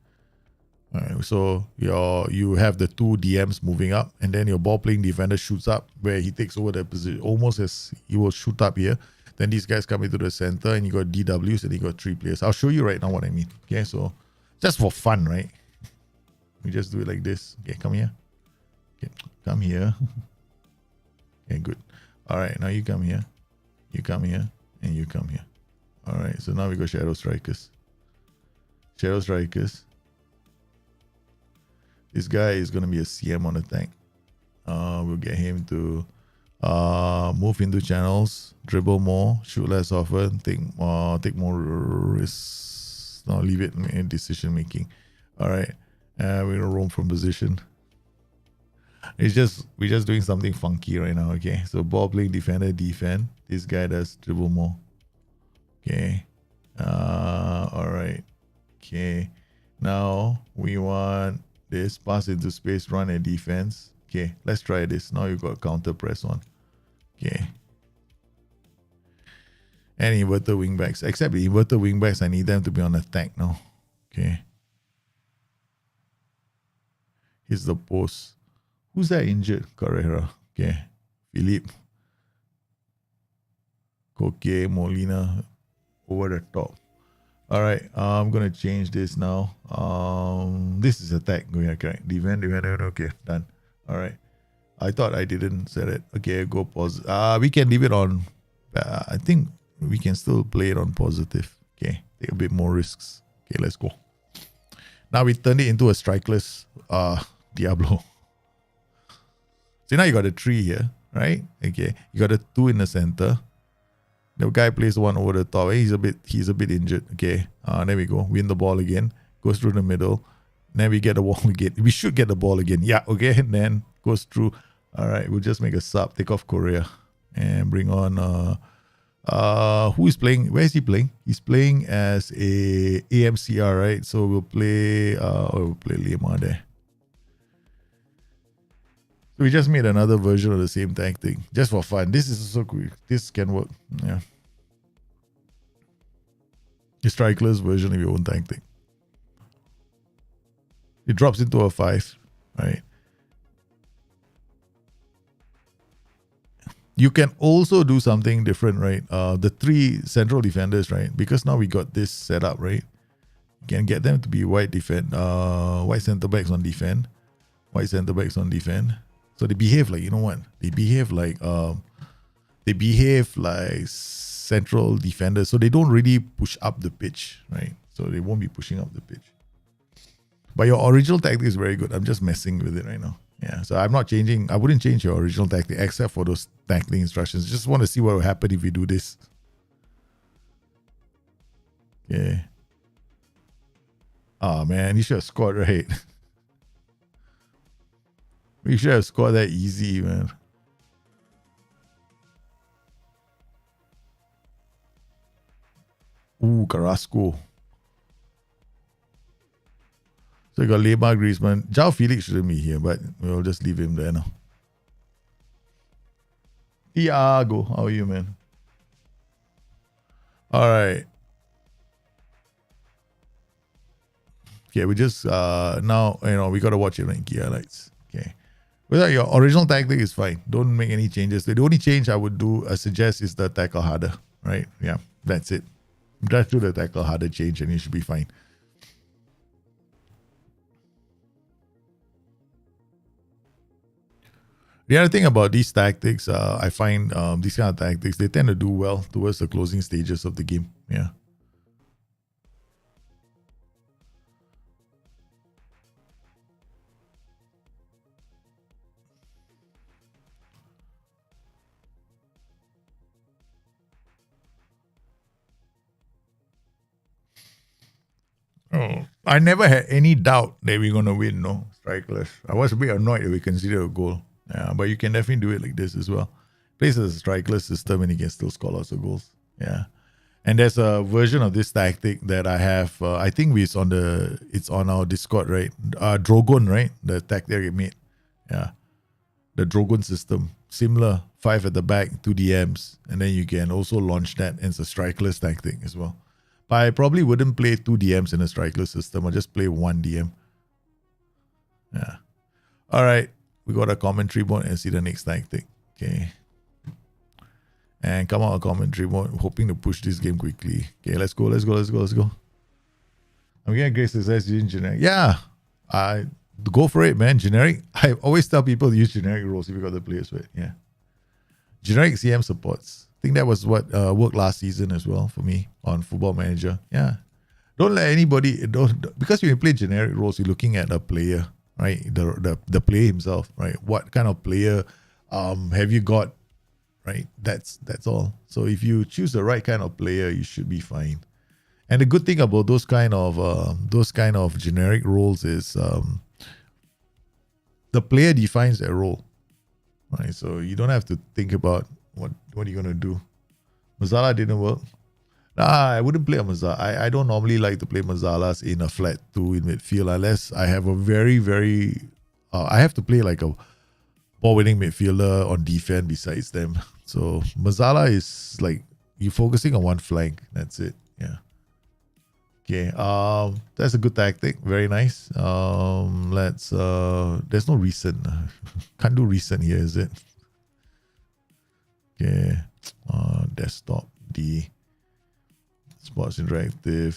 All right, so you have the 2 DMs moving up, and then your ball playing defender shoots up where he takes over the position, almost as he will shoot up here. Then these guys come into the center, and you got DWs, and you got 3 players. I'll show you right now what I mean. Okay, so just for fun, right? We just do it like this. Okay, come here. Okay, come here. Okay, good. All right, now you come here. You come here, and you come here. All right, so now we got shadow strikers. Shadow strikers. This guy is going to be a CM on the tank. We'll get him to move into channels, dribble more, shoot less often, take more risks. No, leave it in decision making. All right, we're going to roam from position. We're just doing something funky right now. Okay, so ball playing defender, defend. This guy does dribble more. Okay, all right. Okay, now we want this pass into space, run and defense. Okay, let's try this. Now you got counter press on. Okay, and inverter wingbacks. Except the inverter wingbacks, I need them to be on attack now. Okay, here's the post. Who's that injured? Carrera. Okay, Philippe. Koke, Molina, over the top. All right, I'm gonna change this now. This is attack going correct. Defend. Okay, done. All right. I thought I didn't set it. Okay, go pause. We can leave it on. I think we can still play it on positive. Okay, take a bit more risks. Okay, let's go. Now we turn it into a strikeless Diablo. So now you got a 3 here, right? Okay, you got a 2 in the center. The guy plays the one over the top. He's a bit injured. Okay, there we go. Win the ball again. Goes through the middle. Then we get the ball again. We should get the ball again. Yeah, okay. And then goes through. All right, we'll just make a sub. Take off Korea and bring on. Who is playing? Where is he playing? He's playing as a AMCR, right? So we'll play. We'll play Lima there. So we just made another version of the same tactic just for fun. This is so cool. This can work. Yeah. The strikeless version of your own tactic. It drops into a 5, right? You can also do something different, right? The 3 central defenders, right? Because now we got this set up, right? You can get them to be white center backs on defend. White center backs on defend. So they behave like, you know what? They behave like central defenders. So they don't really push up the pitch, right? So they won't be pushing up the pitch. But your original tactic is very good. I'm just messing with it right now. Yeah. So I'm not changing. I wouldn't change your original tactic except for those tackling instructions. Just want to see what will happen if we do this. Okay. Oh man, you should have scored, right? We should have scored that easy, man. Ooh, Carrasco. So you got Lema, Griezmann. João Felix shouldn't be here, but we'll just leave him there now. Thiago, how are you, man? All right. Okay, we just now we gotta watch your ranking highlights. Okay. Without your original tactic is fine. Don't make any changes. The only change I would suggest is the tackle harder. Right? Yeah, that's it. Just do the tackle harder change and you should be fine. The other thing about these tactics, I find these kind of tactics, they tend to do well towards the closing stages of the game. Yeah. Oh, I never had any doubt that we're going to win, no, strikeless. I was a bit annoyed that we considered a goal. Yeah, but you can definitely do it like this as well. Plays a strikeless system and you can still score lots of goals. Yeah. And there's a version of this tactic that I have. I think it's on our Discord, right? Drogon, right? The tactic we made. Yeah. The Drogon system. Similar, 5 at the back, 2 DMs. And then you can also launch that as a strikeless tactic as well. But I probably wouldn't play 2 DMs in a strikeless system. I'll just play 1 DM. Yeah. All right. We got a commentary board and see the next tactic. Okay. And come out a commentary mode, hoping to push this game quickly. Okay, let's go. I'm getting great success using generic. Yeah, go for it, man. Generic. I always tell people to use generic roles if you got the players with. Yeah. Generic CM supports. I think that was what worked last season as well for me on Football Manager. Yeah. Don't let anybody, because when you play generic roles, you're looking at a player, right? The player himself, right? What kind of player have you got? Right, that's all. So if you choose the right kind of player, you should be fine. And the good thing about those kind of generic roles is the player defines their role, right? So you don't have to think about what are you gonna do. Mazzala didn't work. I wouldn't play a Mazzala. I don't normally like to play Mazzalas in a flat 2 in midfield unless I have a very, very I have to play like a ball-winning midfielder on defense besides them. So Mazzala is like you focusing on one flank. That's it. Yeah. Okay. That's a good tactic. Very nice. Let's. There's no recent. Can't do recent here, is it? Okay. Desktop D. Sports Interactive.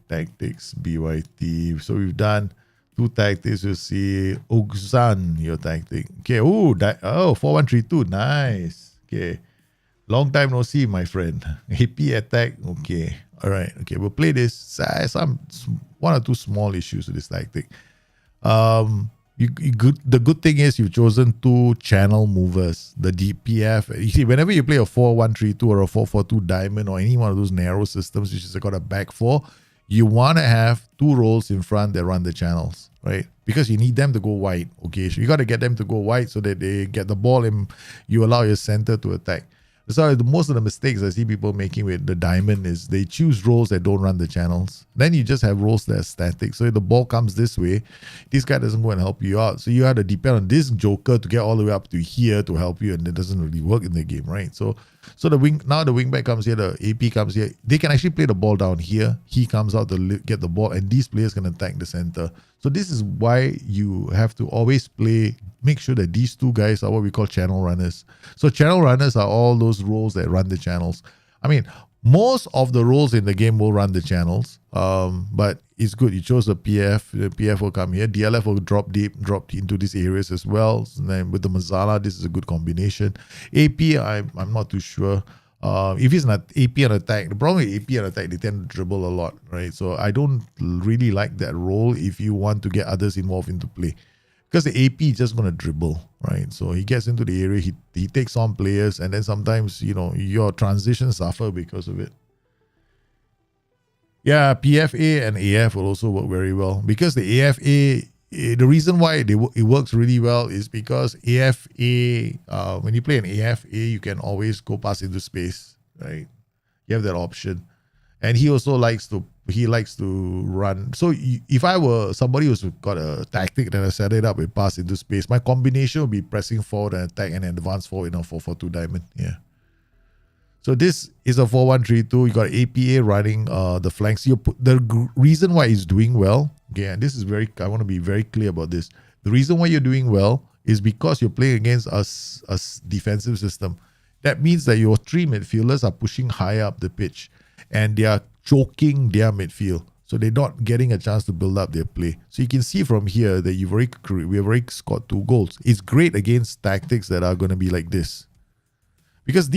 Tactics BYT. So we've done 2 tactics. You'll see Ogzan, your tactic. Okay. 4132. Nice. Okay. Long time no see, my friend. AP attack. Okay. All right. Okay. We'll play this. Some 1 or 2 small issues with this tactic. The good thing is you've chosen 2 channel movers. The DPF. You see, whenever you play a 4132 or a 442 diamond or any one of those narrow systems, which has got a back 4, you want to have 2 roles in front that run the channels, right? Because you need them to go wide. Okay, so you got to get them to go wide so that they get the ball and you allow your center to attack. So most of the mistakes I see people making with the diamond is they choose roles that don't run the channels. Then you just have roles that are static. So if the ball comes this way, this guy doesn't go and help you out. So you have to depend on this joker to get all the way up to here to help you, and it doesn't really work in the game, right? So the wingback comes here, the AP comes here. They can actually play the ball down here. He comes out to get the ball, and these players can attack the center. So this is why you have to always make sure that these 2 guys are what we call channel runners. So channel runners are all those roles that run the channels. I mean, most of the roles in the game will run the channels, but it's good. You chose a PF. The PF will come here. DLF will drop into these areas as well. And then with the Mazzala, this is a good combination. AP, I'm not too sure. If it's not AP and attack, the problem with AP and attack, they tend to dribble a lot, right? So I don't really like that role if you want to get others involved into play. Because the AP is just going to dribble, right? So he gets into the area, he takes on players, and then sometimes, your transitions suffer because of it. Yeah, PFA and AF will also work very well because the AFA, the reason why it works really well is because AFA, when you play an AFA, you can always go pass into space, right? You have that option. And he also likes to run. So if I were somebody who's got a tactic that I set it up with pass into space, my combination would be pressing forward and attack and advance forward in a 4-4-2 diamond. Yeah. So this is a 4-1-3-2. You got APA running the flanks. You put the reason why he's doing well. Okay, and this is I want to be very clear about this. The reason why you're doing well is because you're playing against a defensive system. That means that your three midfielders are pushing high up the pitch and they are choking their midfield. So they're not getting a chance to build up their play. So you can see from here that we have already scored 2 goals. It's great against tactics that are going to be like this. Because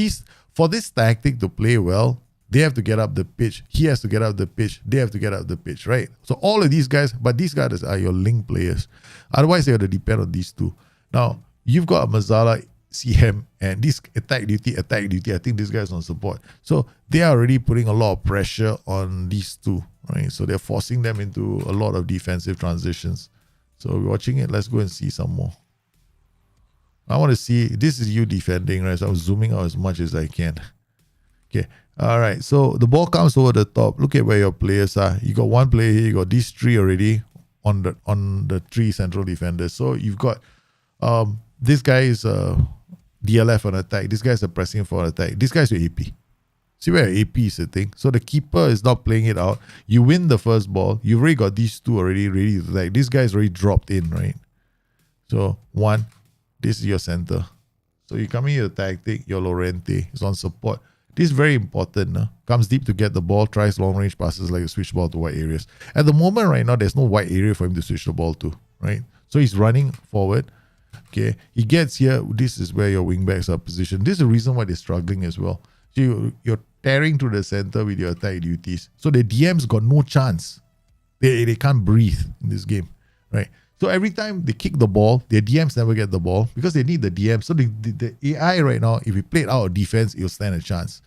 for this tactic to play well, they have to get up the pitch. He has to get up the pitch. They have to get up the pitch, right? So all of these guys, but these guys are your link players. Otherwise, they have to depend on these two. Now, you've got a Mazzala, CM, and this attack duty. I think this guy's on support. So they are already putting a lot of pressure on these two, right? So they're forcing them into a lot of defensive transitions. So we're watching it. Let's go and see some more. I want to see, this is you defending, right? So I'm zooming out as much as I can. Okay. All right. So the ball comes over the top. Look at where your players are. You got one player here. You got these 3 already on the 3 central defenders. So you've got this guy is DLF on attack. This guy is a pressing for attack. This guy's your AP. See where AP is sitting. So the keeper is not playing it out. You win the first ball. You've already got these 2 already ready to attack. This guy's already dropped in, right? So 1. This is your center. So you come in your tactic, your Lorente is on support. This is very important. Comes deep to get the ball, tries long range passes like a switch ball to wide areas. At the moment right now, there's no wide area for him to switch the ball to, right? So he's running forward. Okay, he gets here. This is where your wingbacks are positioned. This is the reason why they're struggling as well. So you're tearing through the center with your attack duties. So the DMs got no chance. They can't breathe in this game, right? So every time they kick the ball, their DMs never get the ball because they need the DM. So the AI right now, if we play it out of defense, it'll stand a chance.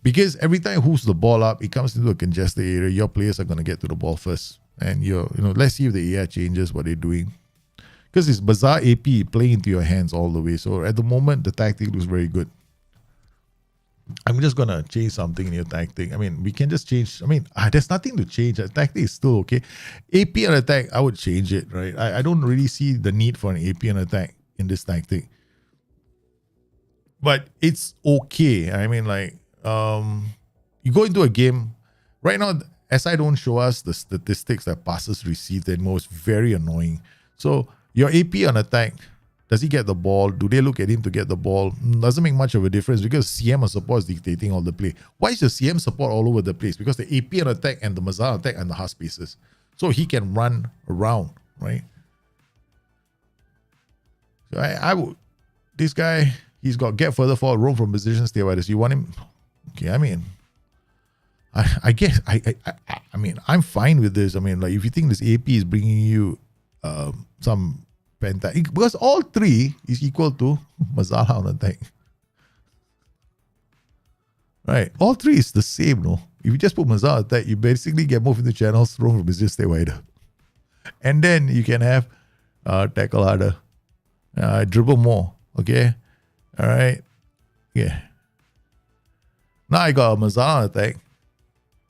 Because every time it hooves the ball up, it comes into a congested area, your players are going to get to the ball first. And let's see if the AI changes what they're doing. Because it's Bazaar AP playing into your hands all the way. So at the moment, the tactic looks very good. I'm just going to change something in your tactic. I mean, we can just change. I mean, there's nothing to change. The tactic is still okay. AP and attack, I would change it, right? I don't really see the need for an AP and attack in this tactic. But it's okay. I mean, like, you go into a game. Right now, SI don't show us the statistics that passes received anymore. It's very annoying. So your AP on attack, does he get the ball? Do they look at him to get the ball? Doesn't make much of a difference because CM on support is dictating all the play. Why is your CM support all over the place? Because the AP on attack and the Mazar attack and the half spaces. So he can run around, right? So I would, this guy, he's got get further forward, roam from position, stay wide. You want him? Okay, I mean, I guess, I mean, I'm fine with this. I mean, like if you think this AP is bringing you some because all 3 is equal to Mazala on attack. Right. All 3 is the same, no? If you just put Mazala attack, you basically get move into channels, roam from business, stay wider. And then you can have tackle harder. Dribble more. Okay. Alright. Yeah. Now I got a Mazala attack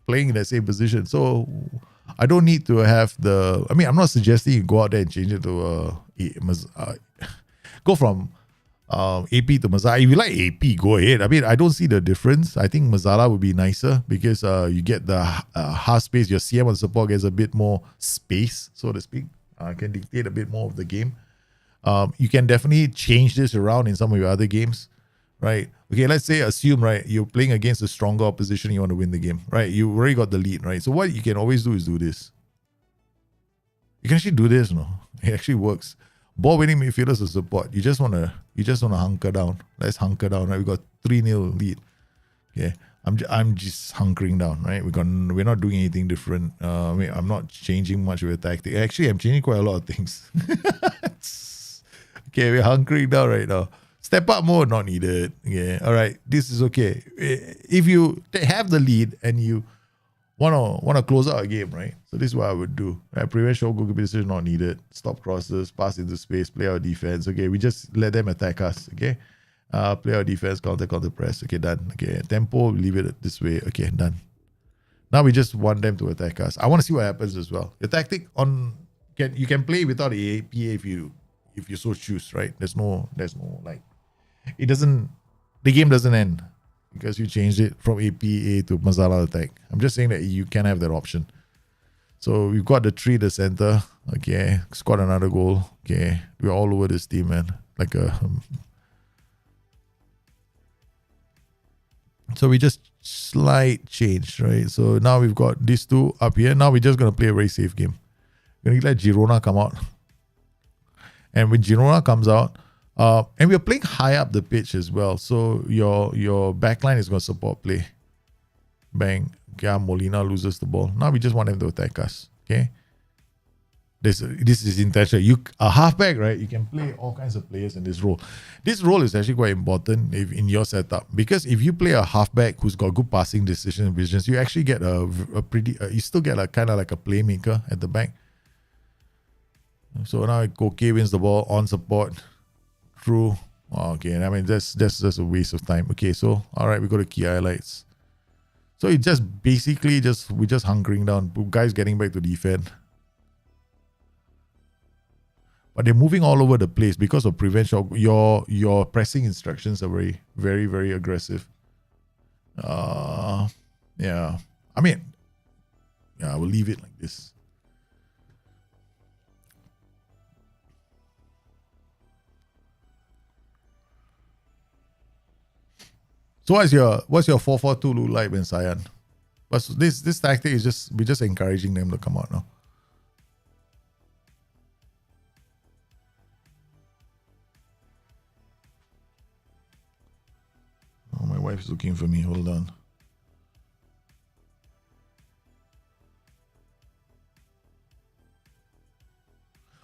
playing in that same position. So I don't need to have I'm not suggesting you go out there and change it to go from AP to Mazala. If you like AP, go ahead. I mean, I don't see the difference. I think Mazala would be nicer because you get the half space. Your CM on support gets a bit more space, so to speak. Can dictate a bit more of the game. You can definitely change this around in some of your other games, right? Okay, let's say, assume, right, you're playing against a stronger opposition, you want to win the game, right? You already got the lead, right? So what you can always do is do this. You can actually do this, no? It actually works. Ball winning midfielders to support. You just wanna hunker down. Let's hunker down, right? We got 3-0 lead. Okay. I'm just hunkering down, right? We're not doing anything different. I'm not changing much with the tactic. Actually, I'm changing quite a lot of things. Okay, we're hunkering down right now. Step up mode, not needed. Okay, all right, this is okay. If you have the lead and you wanna close out a game, right? So this is what I would do. Right? Prevent short goal decision not needed. Stop crosses, pass into space, play our defense. Okay, we just let them attack us. Okay, play our defense, counter press. Okay, done. Okay, tempo, leave it this way. Okay, done. Now we just want them to attack us. I want to see what happens as well. The tactic you can play without APA if you so choose, right? There's no like the game doesn't end because you changed it from APA to Masala attack. I'm just saying that you can have that option. So we've got the 3 the center. Okay, scored another goal. Okay, we're all over this team, man. Like a so we just slight change, right? So now we've got these 2 up here. Now we're just gonna play a very safe game. We're gonna let Girona come out. And when Girona comes out, and we're playing high up the pitch as well. So your backline is going to support play. Bang. Okay, Molina loses the ball. Now we just want them to attack us. Okay. This is intentional. A halfback, right? You can play all kinds of players in this role. This role is actually quite important in your setup because if you play a halfback who's got good passing decision visions, you actually get a pretty. You still get a kind of like a playmaker at the back. So now Koke wins the ball on support. True. Okay, I mean that's just a waste of time. Okay, so all right, we go to key highlights. So it just basically we're just hunkering down. Guys getting back to defend. But they're moving all over the place because of prevention. Your pressing instructions are very, very, very aggressive. Yeah. I mean, yeah, I will leave it like this. So what's your 4-4-2 look like, Ben Sayan? But this tactic is we're just encouraging them to come out now. Oh, my wife's looking for me. Hold on.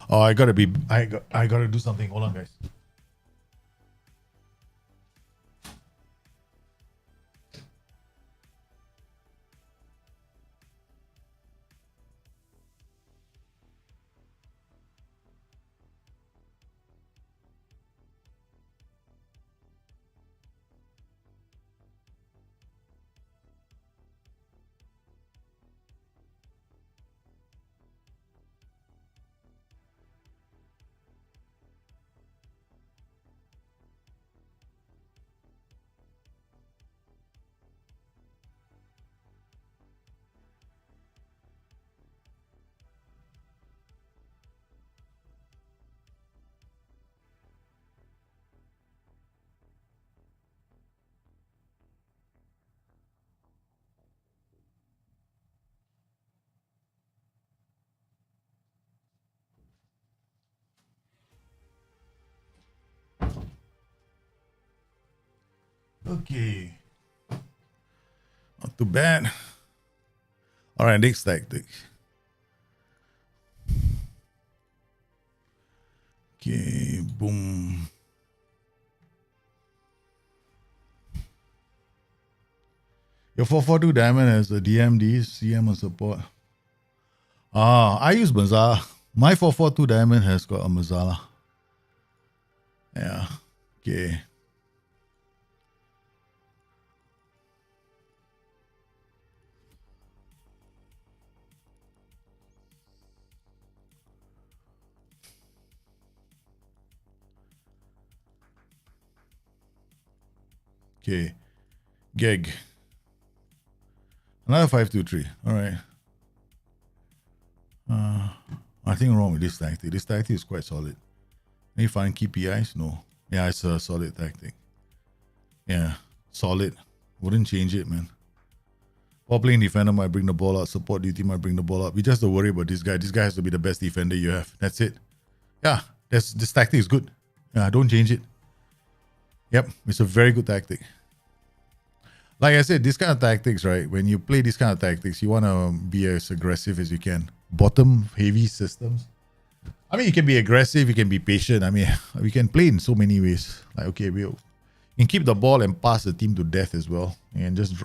Oh, I gotta do something. Hold on, guys. Okay. Not too bad. All right, next tactic. Okay, boom. Your 442 diamond has a DMD, CM and support. I use Mazala. My 442 diamond has got a Mazala. Yeah. Okay. Okay. Geg. Another 5-2-3. All right. I think wrong with this tactic. This tactic is quite solid. Any find key PIs? No. Yeah, it's a solid tactic. Yeah, solid. Wouldn't change it, man. While playing defender might bring the ball out. Support duty might bring the ball out. We just don't worry about this guy. This guy has to be the best defender you have. That's it. Yeah, this tactic is good. Yeah, don't change it. Yep, it's a very good tactic. Like I said, this kind of tactics, right? When you play this kind of tactics, you want to be as aggressive as you can. Bottom heavy systems. I mean, you can be aggressive, you can be patient. I mean, we can play in so many ways. Like, okay, You can keep the ball and pass the team to death as well. And just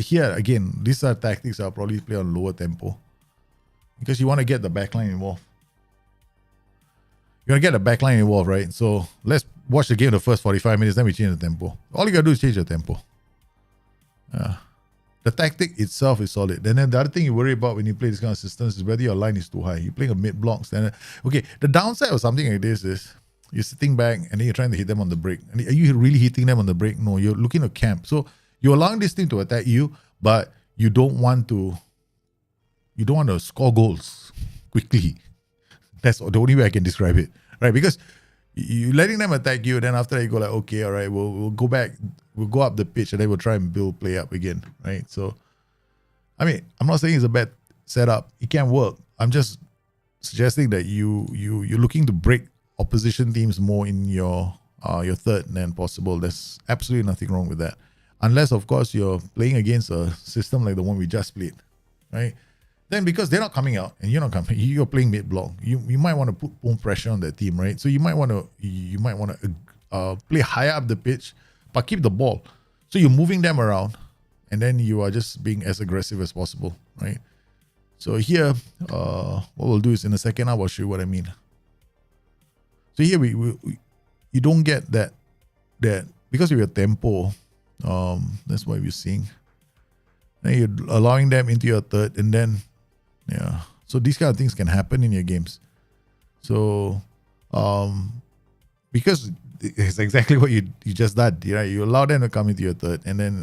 here again, these are tactics I'll probably play on lower tempo. Because you want to get the backline involved. You want to get the backline involved, right? So let's watch the game the first 45 minutes, then we change the tempo. All you gotta do is change the tempo. The tactic itself is solid. And then the other thing you worry about when you play this kind of systems is whether your line is too high. You're playing a mid-block standard. Okay, the downside of something like this is you're sitting back and then you're trying to hit them on the break. And are you really hitting them on the break? No, you're looking to camp. So you're allowing this team to attack you, but you don't want to score goals quickly. That's the only way I can describe it, right? Because you letting them attack you, and then after that you go like, okay, all right, we'll go back, we'll go up the pitch, and then we'll try and build play up again, right? So, I mean, I'm not saying it's a bad setup. It can work. I'm just suggesting that you're looking to break opposition teams more in your third than possible. There's absolutely nothing wrong with that, unless of course you're playing against a system like the one we just played, right? Then because they're not coming out and you're not coming, you're playing mid block. You might want to put more pressure on that team, right? So you might want to play higher up the pitch, but keep the ball. So you're moving them around, and then you are just being as aggressive as possible, right? So here, what we'll do is in the second half, I'll show you what I mean. So here you don't get that because of your tempo. That's what we're seeing. Then you're allowing them into your third, and then so these kind of things can happen in your games. So because it's exactly what you just did, right? You allow them to come into your third, and then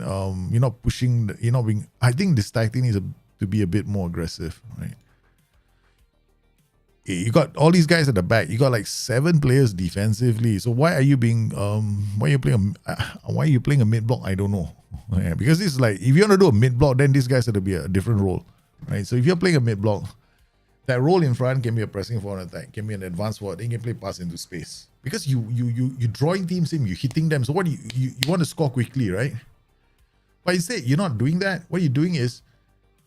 you're not pushing. You're not being. I think this tactic needs to be a bit more aggressive, right? You got all these guys at the back. You got like 7 players defensively. So why are you playing a mid block? I don't know. Yeah, because this is like, if you want to do a mid block, then these guys have to be a different role, right? So if you're playing a mid block, that role in front can be a pressing forward attack, can be an advanced forward, then you can play pass into space. Because you drawing teams in, you're hitting them. So what do you want to score quickly, right? But instead, you're not doing that. What you're doing is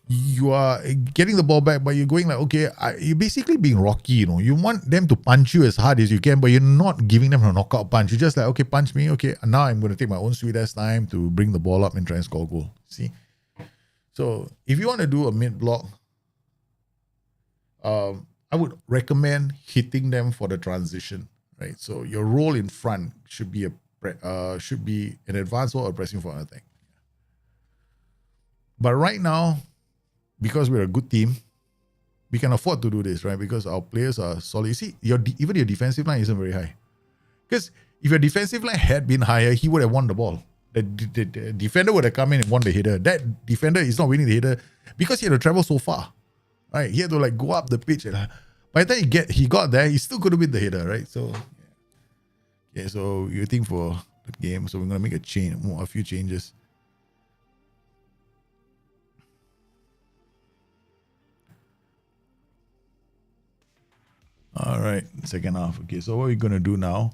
you are getting the ball back, but you're going like, okay, you're basically being Rocky, you know. You want them to punch you as hard as you can, but you're not giving them a knockout punch. You're just like, okay, punch me. Okay, now I'm going to take my own sweet ass time to bring the ball up and try and score a goal. See? So if you want to do a mid block, I would recommend hitting them for the transition, right? So your role in front should be an advanced or a pressing for an attack. But right now, because we're a good team, we can afford to do this, right? Because our players are solid. You see, even your defensive line isn't very high. Because if your defensive line had been higher, he would have won the ball. The defender would have come in and won the header. That defender is not winning the header because he had to travel so far, right? He had to like go up the pitch. And by the time he got there, he still could have been the header, right? So, yeah. So you think for the game. So we're gonna make a few changes. All right, second half. Okay, so what we're going to do now,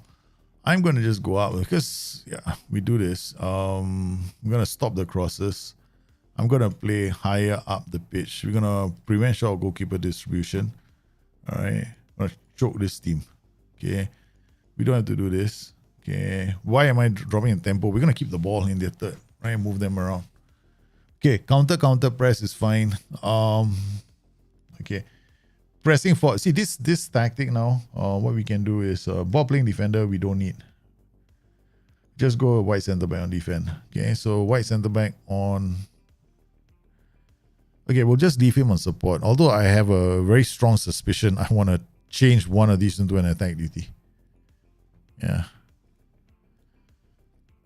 I'm going to just go out because, we do this. I'm going to stop the crosses. I'm going to play higher up the pitch. We're going to prevent short goalkeeper distribution. All right, I'm going to choke this team. Okay, we don't have to do this. Okay, why am I dropping in tempo? We're going to keep the ball in their third, right? Move them around. Okay, counter press is fine. Okay. Pressing forward. See this tactic now. What we can do is ball playing defender. We don't need. Just go wide centre back on defend. Okay, so wide centre back on. Okay, we'll just leave him on support. Although I have a very strong suspicion, I want to change one of these into an attack DT. Yeah.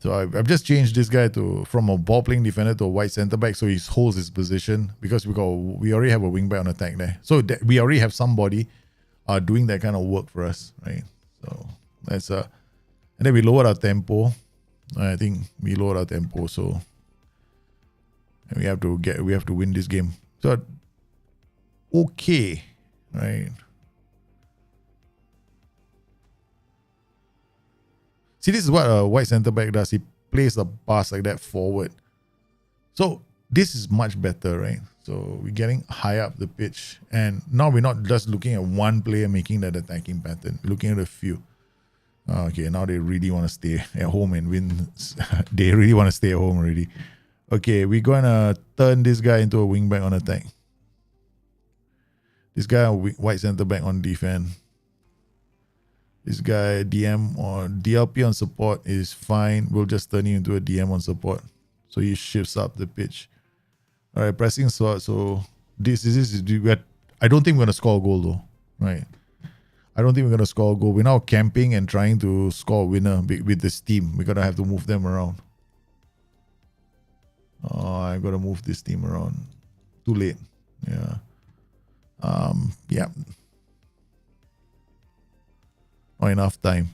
So I've just changed this guy from a ball playing defender to a wide centre back, so he holds his position because we already have a wing back on attack there. So we already have somebody doing that kind of work for us, right? So that's and then we lowered our tempo. I think we lowered our tempo, so we have to win this game. So okay, right? See, this is what a wide centre back does. He plays the pass like that forward. So this is much better, right? So we're getting high up the pitch. And now we're not just looking at one player making that attacking pattern. We're looking at a few. Okay, now they really want to stay at home and win. They really want to stay at home already. Okay, we're going to turn this guy into a wingback on attack. This guy, white centre back on defense. This guy, DM or DLP on support is fine. We'll just turn him into a DM on support. So he shifts up the pitch. All right, pressing slot. So this is I don't think we're going to score a goal though. Right. I don't think we're going to score a goal. We're now camping and trying to score a winner with this team. We're going to have to move them around. Oh, I got to move this team around. Too late. Yeah. Yeah. Not enough time.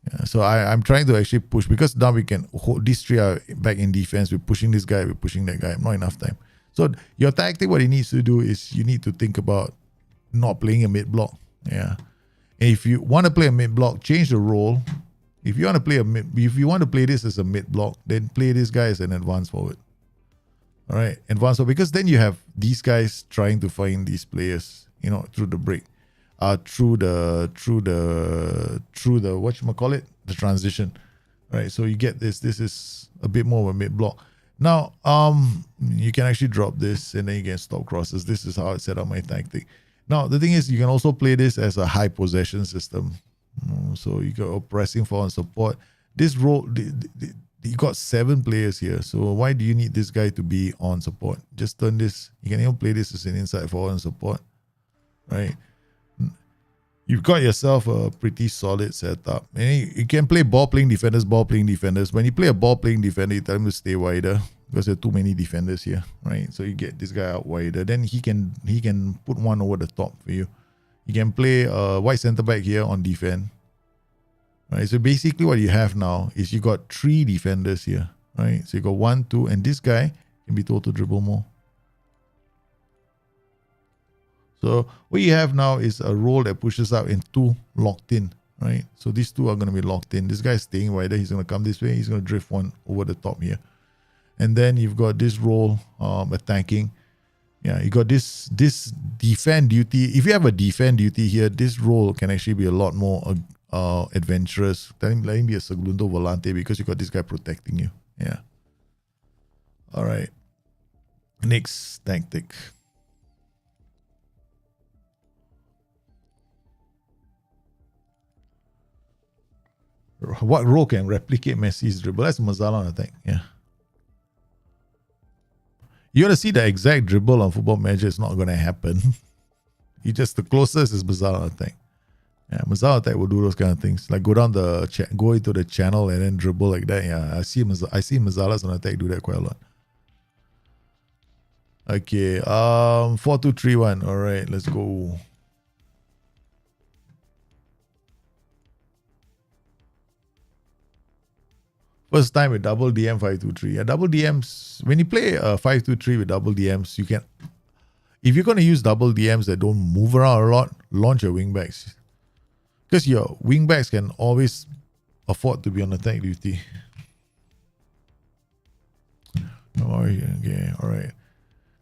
Yeah, so I'm trying to actually push because now we can hold these three are back in defense. We're pushing this guy, we're pushing that guy. Not enough time. So your tactic, what it needs to do is you need to think about not playing a mid block. Yeah. And if you want to play a mid block, change the role. If you want to play this as a mid block, then play this guy as an advanced forward. All right, advanced forward, because then you have these guys trying to find these players, through the break. Through the whatchamacallit, the transition, right? So you get this is a bit more of a mid block. Now you can actually drop this and then you can stop crosses. This is how I set up my tactic. Now the thing is, you can also play this as a high possession system. So you got pressing for and support. This role, you got 7 players here, so why do you need this guy to be on support? Just turn this. You can even play this as an inside forward and support, right? You've got yourself a pretty solid setup. And you can play ball-playing defenders. When you play a ball-playing defender, you tell him to stay wider because there are too many defenders here, right? So you get this guy out wider. Then he can put one over the top for you. You can play a white centre-back here on defense. Right? So basically what you have now is you got 3 defenders here, right? So you got 1, 2, and this guy can be total dribble more. So what you have now is a role that pushes up and 2 locked in, right? So these 2 are going to be locked in. This guy is staying wider. He's going to come this way. He's going to drift one over the top here. And then you've got this role attacking. Yeah, you got this defend duty. If you have a defend duty here, this role can actually be a lot more adventurous. Let him be a segundo volante because you got this guy protecting you. Yeah. All right. Next tactic. What role can replicate Messi's dribble? That's Mazzala on attack. Yeah. You want to see the exact dribble on Football Manager? It's not going to happen. The closest is Mazzala on attack. Yeah, Mazzala attack will do those kind of things, like go into the channel and then dribble like that. Yeah, I see Mazzalas on attack do that quite a lot. Okay, 4-2-3-1. All right, let's go. First time with double DM 5-2-3. Yeah, double DMs. When you play 5-2-3 with double DMs, you can. If you're going to use double DMs that don't move around a lot, launch your wingbacks. Because your wingbacks can always afford to be on attack duty. Okay, all right.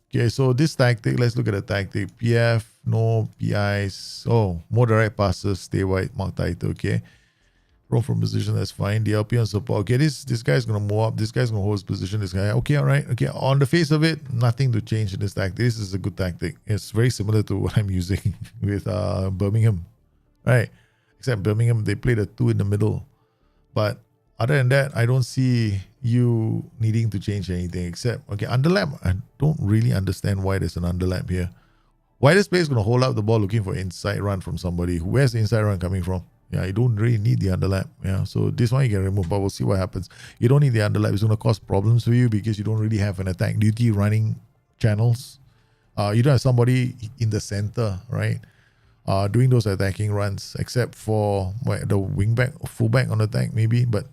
Okay, so this tactic, let's look at the tactic. PF, no PIs. Oh, more direct passes, stay wide, mark title, okay. Roll from position, that's fine. DLP on support. Okay, this guy's going to move up. This guy's going to hold his position. This guy, okay, all right. Okay, on the face of it, nothing to change in this tactic. This is a good tactic. It's very similar to what I'm using with Birmingham, right? Except Birmingham, they play the 2 in the middle. But other than that, I don't see you needing to change anything except, okay, underlap. I don't really understand why there's an underlap here. Why this player is going to hold up the ball looking for inside run from somebody? Where's the inside run coming from? Yeah, you don't really need the underlap. Yeah, so this one you can remove, but we'll see what happens. You don't need the underlap. It's going to cause problems for you because you don't really have an attack duty running channels. You don't have somebody in the center, right? Doing those attacking runs, except for the wingback, fullback on attack maybe, but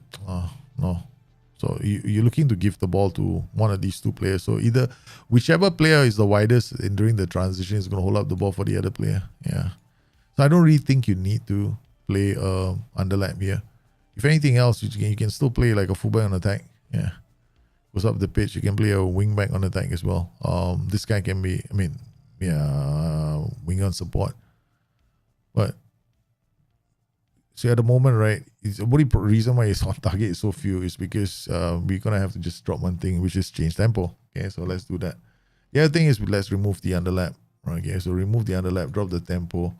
no. So you're looking to give the ball to one of these 2 players. So either whichever player is the widest during the transition is going to hold up the ball for the other player. Yeah. So I don't really think you need to play underlap here. If anything else, you can still play like a fullback on attack. Yeah. Goes up the pitch. You can play a wingback on attack as well. This guy can be, wing on support. But So at the moment, right, it's the only reason why it's on target is so few is because we're gonna have to just drop one thing, which is change tempo. Okay, so let's do that. The other thing is let's remove the underlap. Okay, so remove the underlap, drop the tempo.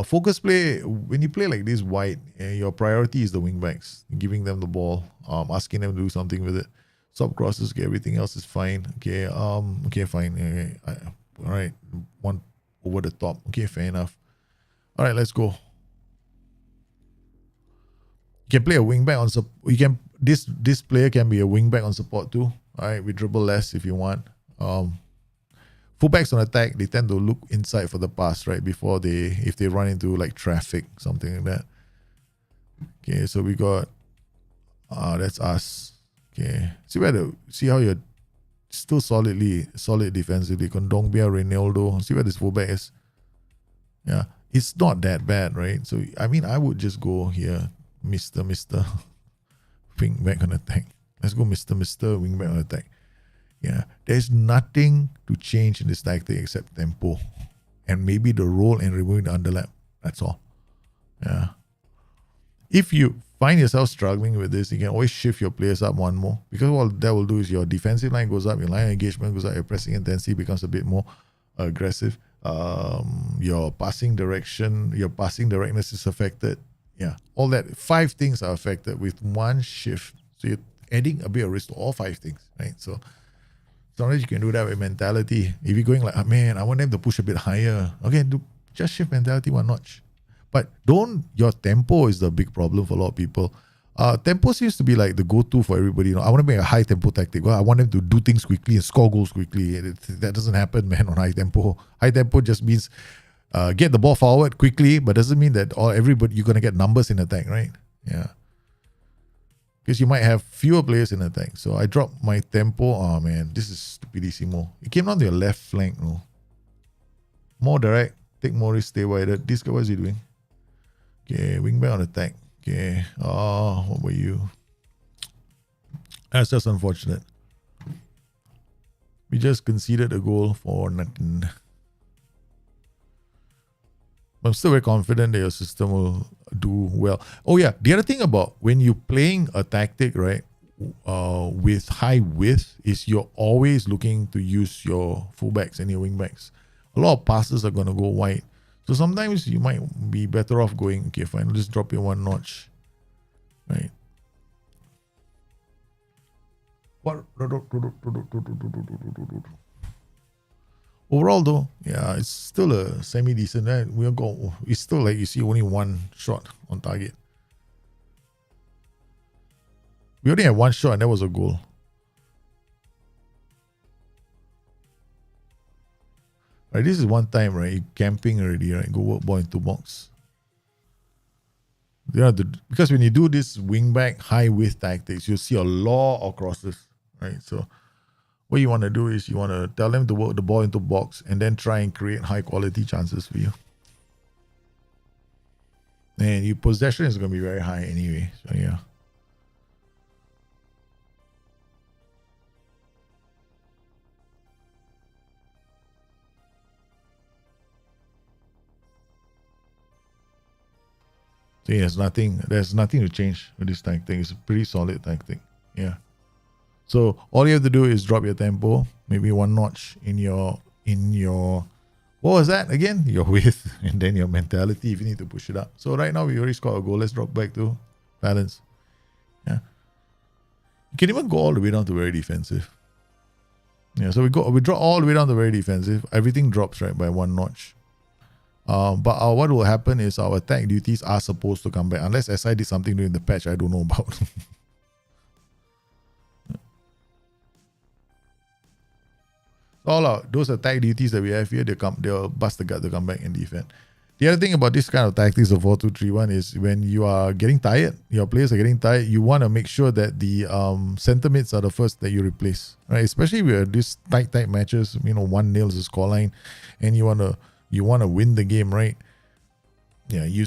Focus play, when you play like this wide, your priority is the wingbacks, giving them the ball, asking them to do something with it. Stop crosses, okay, everything else is fine. Okay, okay, fine. Okay, all right, one over the top. Okay, fair enough. All right, let's go. You can play a wingback on support. You can this player can be a wingback on support too. All right, we dribble less if you want. Fullbacks on attack, they tend to look inside for the pass, right? Before if they run into like traffic, something like that. Okay, so we got that's us. Okay. See how you're still solid defensively. Kondogbia, Ronaldo. See where this fullback is. Yeah. It's not that bad, right? So I mean I would just go here, Mr. Wingback on attack. Let's go Mr. Wingback on attack. Yeah, there's nothing to change in this tactic except tempo and maybe the roll and removing the underlap. That's all. Yeah. If you find yourself struggling with this, you can always shift your players up one more, because what that will do is your defensive line goes up, your line engagement goes up, your pressing intensity becomes a bit more aggressive. Your passing directness is affected. Yeah, all that 5 things are affected with one shift. So you're adding a bit of risk to all 5 things, right? So sometimes you can do that with mentality. If you're going like, oh, man, I want them to push a bit higher. Okay, just shift mentality one notch. But your tempo is the big problem for a lot of people. Tempo seems to be like the go-to for everybody. You know, I want to make a high tempo tactic. Well, I want them to do things quickly and score goals quickly. That doesn't happen, man, on high tempo. High tempo just means get the ball forward quickly, but doesn't mean that everybody you're gonna get numbers in attack, right? Yeah. Because you might have fewer players in attack. So I dropped my tempo. Oh man, this is stupidissimo. It came down to your left flank, no? More direct, take more risk, stay wider. This guy, what is he doing? Okay, wingback on attack. Okay. Oh, what were you? That's just unfortunate. We just conceded a goal for nothing. I'm still very confident that your system will do well. Oh yeah, the other thing about when you're playing a tactic, right, with high width is you're always looking to use your fullbacks and your wingbacks. A lot of passes are going to go wide. So sometimes you might be better off going, okay, fine, I'll just drop you one notch. Right. What? Overall, though, yeah, it's still a semi-decent. Right? It's still like you see only one shot on target. We only had one shot and that was a goal. Right, this is one time, right? You're camping already, right? Go work ball into box. Because when you do this wingback high width tactics, you'll see a lot of crosses, right? So what you want to do is you want to tell them to work the ball into box and then try and create high quality chances for you. And your possession is going to be very high anyway. So yeah. So there's nothing to change with this tactic. It's a pretty solid tactic. Yeah. So all you have to do is drop your tempo, maybe one notch in your what was that again? Your width and then your mentality if you need to push it up. So right now we already scored a goal. Let's drop back to balance. Yeah. You can even go all the way down to very defensive. Yeah, so we drop all the way down to very defensive. Everything drops right by one notch. But what will happen is our attack duties are supposed to come back. Unless SI did something during the patch I don't know about. Those attack duties that we have here, they'll bust the gut to come back and defend. The other thing about this kind of tactics of 4-2-3-1 is when you are getting tired, your players are getting tired, you want to make sure that the center mids are the first that you replace, right? Especially with these tight matches, 1-0 is the scoreline, and you want to win the game, right? Yeah, you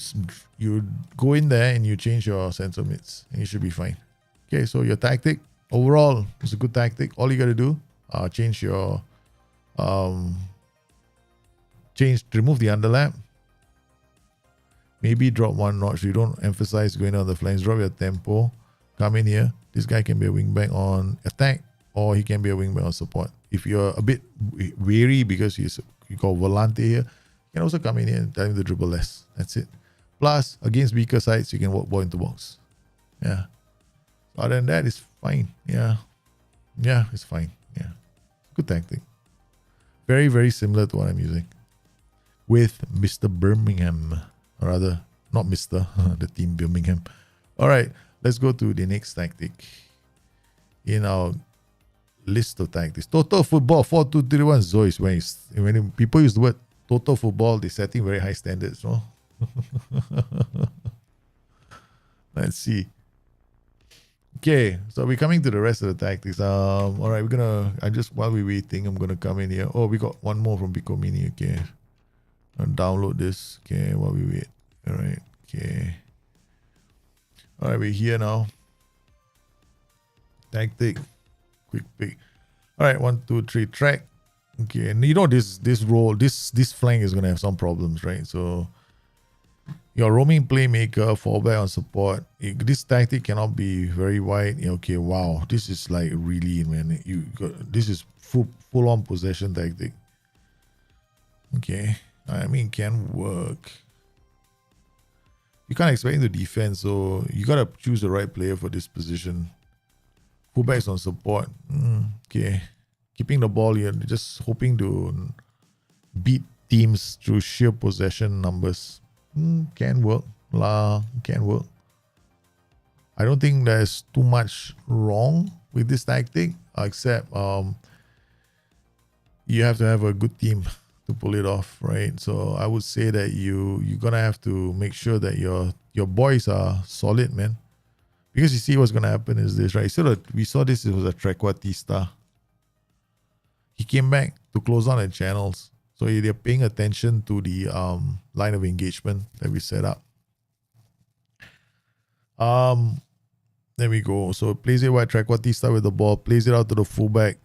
go in there and you change your center mids, and you should be fine. Okay, so your tactic overall is a good tactic. All you got to do, change your remove the underlap. maybe drop one notch. You don't emphasize going on the flanks. Drop your tempo. Come in here. This guy can be a wingback on attack, or he can be a wingback on support. If you're a bit wary because you got Volante here, you can also come in here and tell him to dribble less. That's it. Plus, against weaker sides, you can walk ball into box. Yeah. Other than that, it's fine. Yeah. Yeah, it's fine. Yeah. Good tactic. Very, very similar to what I'm using with Mr. Birmingham. Or rather, not Mr. the team Birmingham. All right. Let's go to the next tactic in our list of tactics. Total football 4-2-3-1. Zois. When people use the word total football, they're setting very high standards, no? Let's see. Okay, so we're coming to the rest of the tactics. All right, while we're waiting, I'm gonna come in here. Oh, we got one more from Pico Mini. Okay, I'll download this. Okay, while we wait. All right. Okay. All right, we're here now. Tactic, quick pick. All right, 1, 2, 3, track. Okay, and you know this flank is gonna have some problems, right? So your roaming playmaker, fallback on support. This tactic cannot be very wide. Okay, wow, this is like really, man. This is full on possession tactic. Okay, I mean, can work. You can't expect him to defend, so you gotta choose the right player for this position. Fullbacks on support. Okay, keeping the ball here, just hoping to beat teams through sheer possession numbers. Can work. Can work. I don't think there's too much wrong with this tactic, except you have to have a good team to pull it off, right? So I would say that you're gonna have to make sure that your boys are solid, man. Because you see what's gonna happen is this, right? So we saw this, it was a Trequartista. He came back to close down the channels. So they're paying attention to the line of engagement that we set up. There we go. So plays it wide, Trequartista with the ball, plays it out to the fullback.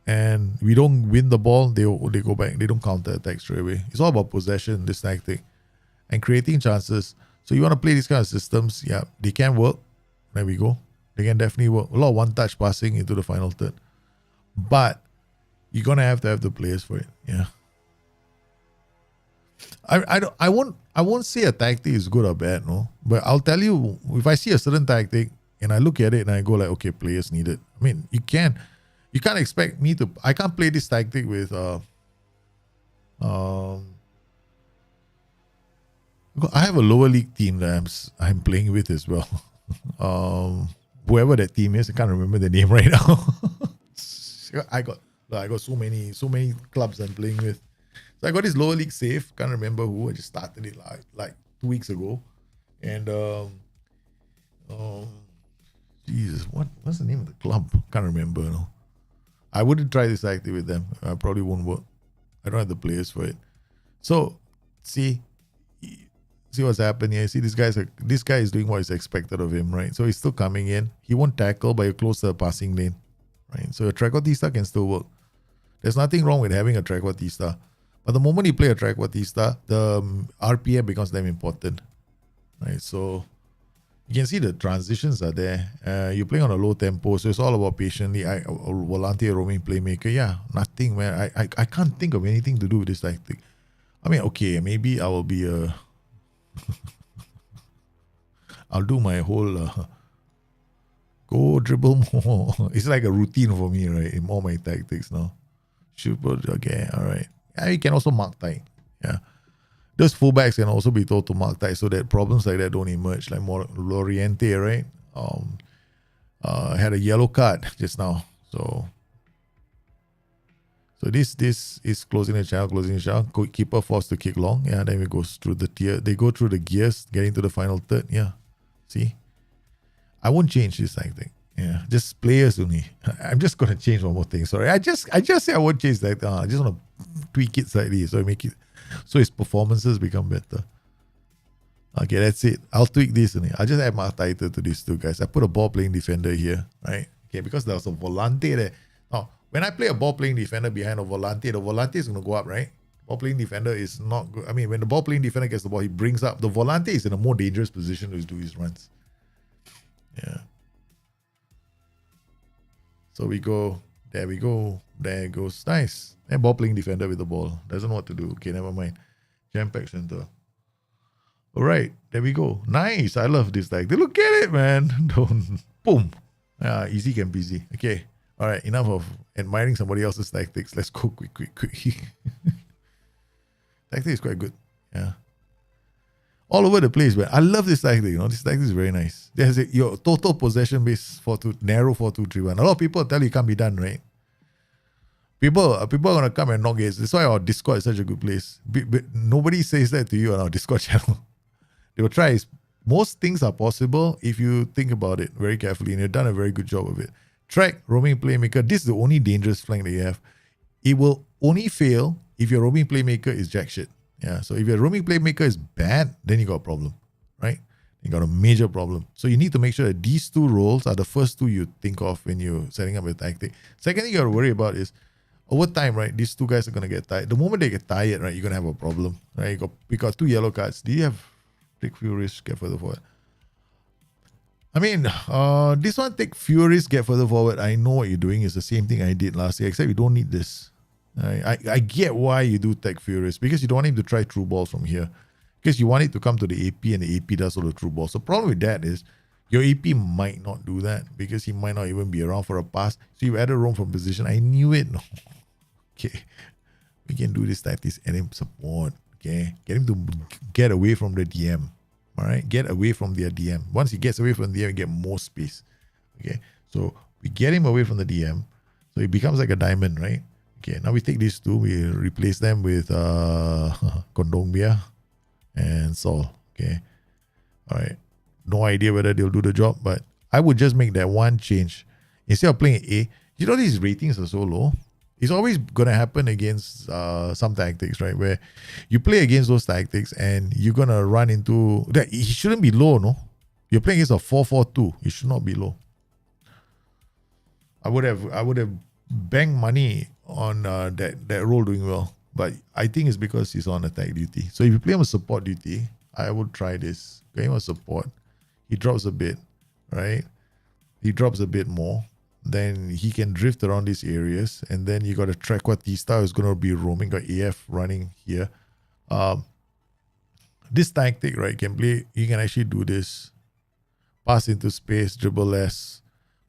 And we don't win the ball, they go back. They don't counter attack straight away. It's all about possession, this tactic. And creating chances. So you want to play these kind of systems, yeah, they can work. There we go. They can definitely work. A lot of one-touch passing into the final third. But you're gonna have to have the players for it. Yeah. I won't say a tactic is good or bad, no. But I'll tell you, if I see a certain tactic and I look at it and I go like, okay, players needed. I mean, you can't expect me to. I can't play this tactic with I have a lower league team that I'm playing with as well. Whoever that team is, I can't remember the name right now. I got so many clubs I'm playing with. So I got this lower league save. Can't remember who. I just started it like 2 weeks ago, and Jesus, what's the name of the club? Can't remember. No, I wouldn't try this tactic with them. I probably won't work. I don't have the players for it. So see what's happening here. See, this guy is doing what is expected of him, right? So he's still coming in. He won't tackle, but you're close to the passing lane, right? So a Trequartista can still work. There's nothing wrong with having a Trequartista. But the moment you play a Trequartista, the RPM becomes damn important, right? So you can see the transitions are there. You're playing on a low tempo, so it's all about patiently. Volante, roaming playmaker, yeah, nothing, man. I can't think of anything to do with this tactic. I mean, okay, maybe I will be a... I'll do my whole go dribble more. It's like a routine for me, right? In all my tactics now. Okay, all right. Yeah, you can also mark tight. Yeah. Those fullbacks can also be told to mark tight so that problems like that don't emerge. Like more Loriente, right? Had a yellow card just now. So this is closing the channel. Keeper forced to kick long. Yeah, then it goes through the tier. They go through the gears, getting to the final third. Yeah. See? I won't change this tactic. Yeah. Just players only. I'm just gonna change one more thing. Sorry. I just say I won't change that. I just wanna tweak it slightly so his performances become better. Okay, that's it. I'll tweak this only. I'll just add my title to these two guys. I put a ball playing defender here, right? Okay, because there was a volante there. Now, when I play a ball playing defender behind a volante, the volante is gonna go up, right? Ball playing defender is not good. I mean, when the ball playing defender gets the ball, he brings up. The volante is in a more dangerous position to do his runs. Yeah. So we go. There we go. There goes. Nice. And ball playing defender with the ball. Doesn't know what to do. Okay, never mind. Jam pack center. All right. There we go. Nice. I love this tactic. Look at it, man. Don't. Boom. Easy can busy. Okay. All right. Enough of admiring somebody else's tactics. Let's go quick. Tactic is quite good. Yeah. All over the place, but I love this tactic. This tactic is very nice. There's your total possession base 4-2, narrow 4-2-3-1. A lot of people tell you it can't be done, right? People are gonna come and knock gates. That's why our Discord is such a good place. But nobody says that to you on our Discord channel. They will try. Most things are possible if you think about it very carefully, and you've done a very good job of it. Track, roaming playmaker. This is the only dangerous flank that you have. It will only fail if your roaming playmaker is jack shit. Yeah. So if your roaming playmaker is bad, then you got a problem, right? You got a major problem. So you need to make sure that these two roles are the first two you think of when you're setting up a tactic. Second thing you got to worry about is over time, right? These two guys are gonna get tired. The moment they get tired, right, you're gonna have a problem, right? We got 2 yellow cards. Do you have take few risks, get further forward? I mean, this one, take few risks, get further forward. I know what you're doing is the same thing I did last year, except you don't need this. I get why you do Tech Furious, because you don't want him to try true balls from here, because you want it to come to the AP and the AP does all the true balls. The problem with that is your AP might not do that because he might not even be around for a pass. So you added roam from position. I knew it. No. Okay, we can do this tactics and him support. Okay, get him to get away from the DM. All right, get away from their DM. Once he gets away from the DM, you get more space. Okay, so we get him away from the DM, so he becomes like a diamond, right? Okay, now we take these two, we replace them with Kondogbia and Sol. Okay, all right. No idea whether they'll do the job, but I would just make that one change. Instead of playing A, you know these ratings are so low. It's always going to happen against some tactics, right? Where you play against those tactics and you're going to run into that. It shouldn't be low, no? You're playing against a 4-4-2. It should not be low. I would have banked money on that role doing well, but I think it's because he's on attack duty. So if you play him on support duty, I would try this. Play him on support. He drops a bit, right? He drops a bit more. Then he can drift around these areas, and then you got a Trequartista who's going to be roaming. Got AF running here. This tactic, right, can play. You can actually do this: pass into space, dribble less,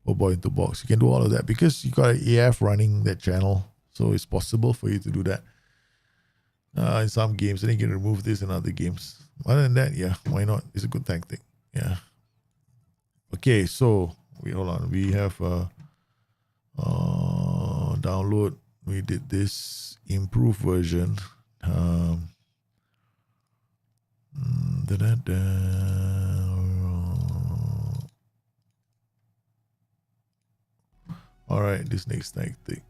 or ball into box. You can do all of that because you got an AF running that channel, so it's possible for you to do that in some games. And you can remove this in other games. Other than that, yeah, why not? It's a good tactic. Yeah. Okay, so hold on. We have download. We did this improved version. All right, this next tactic.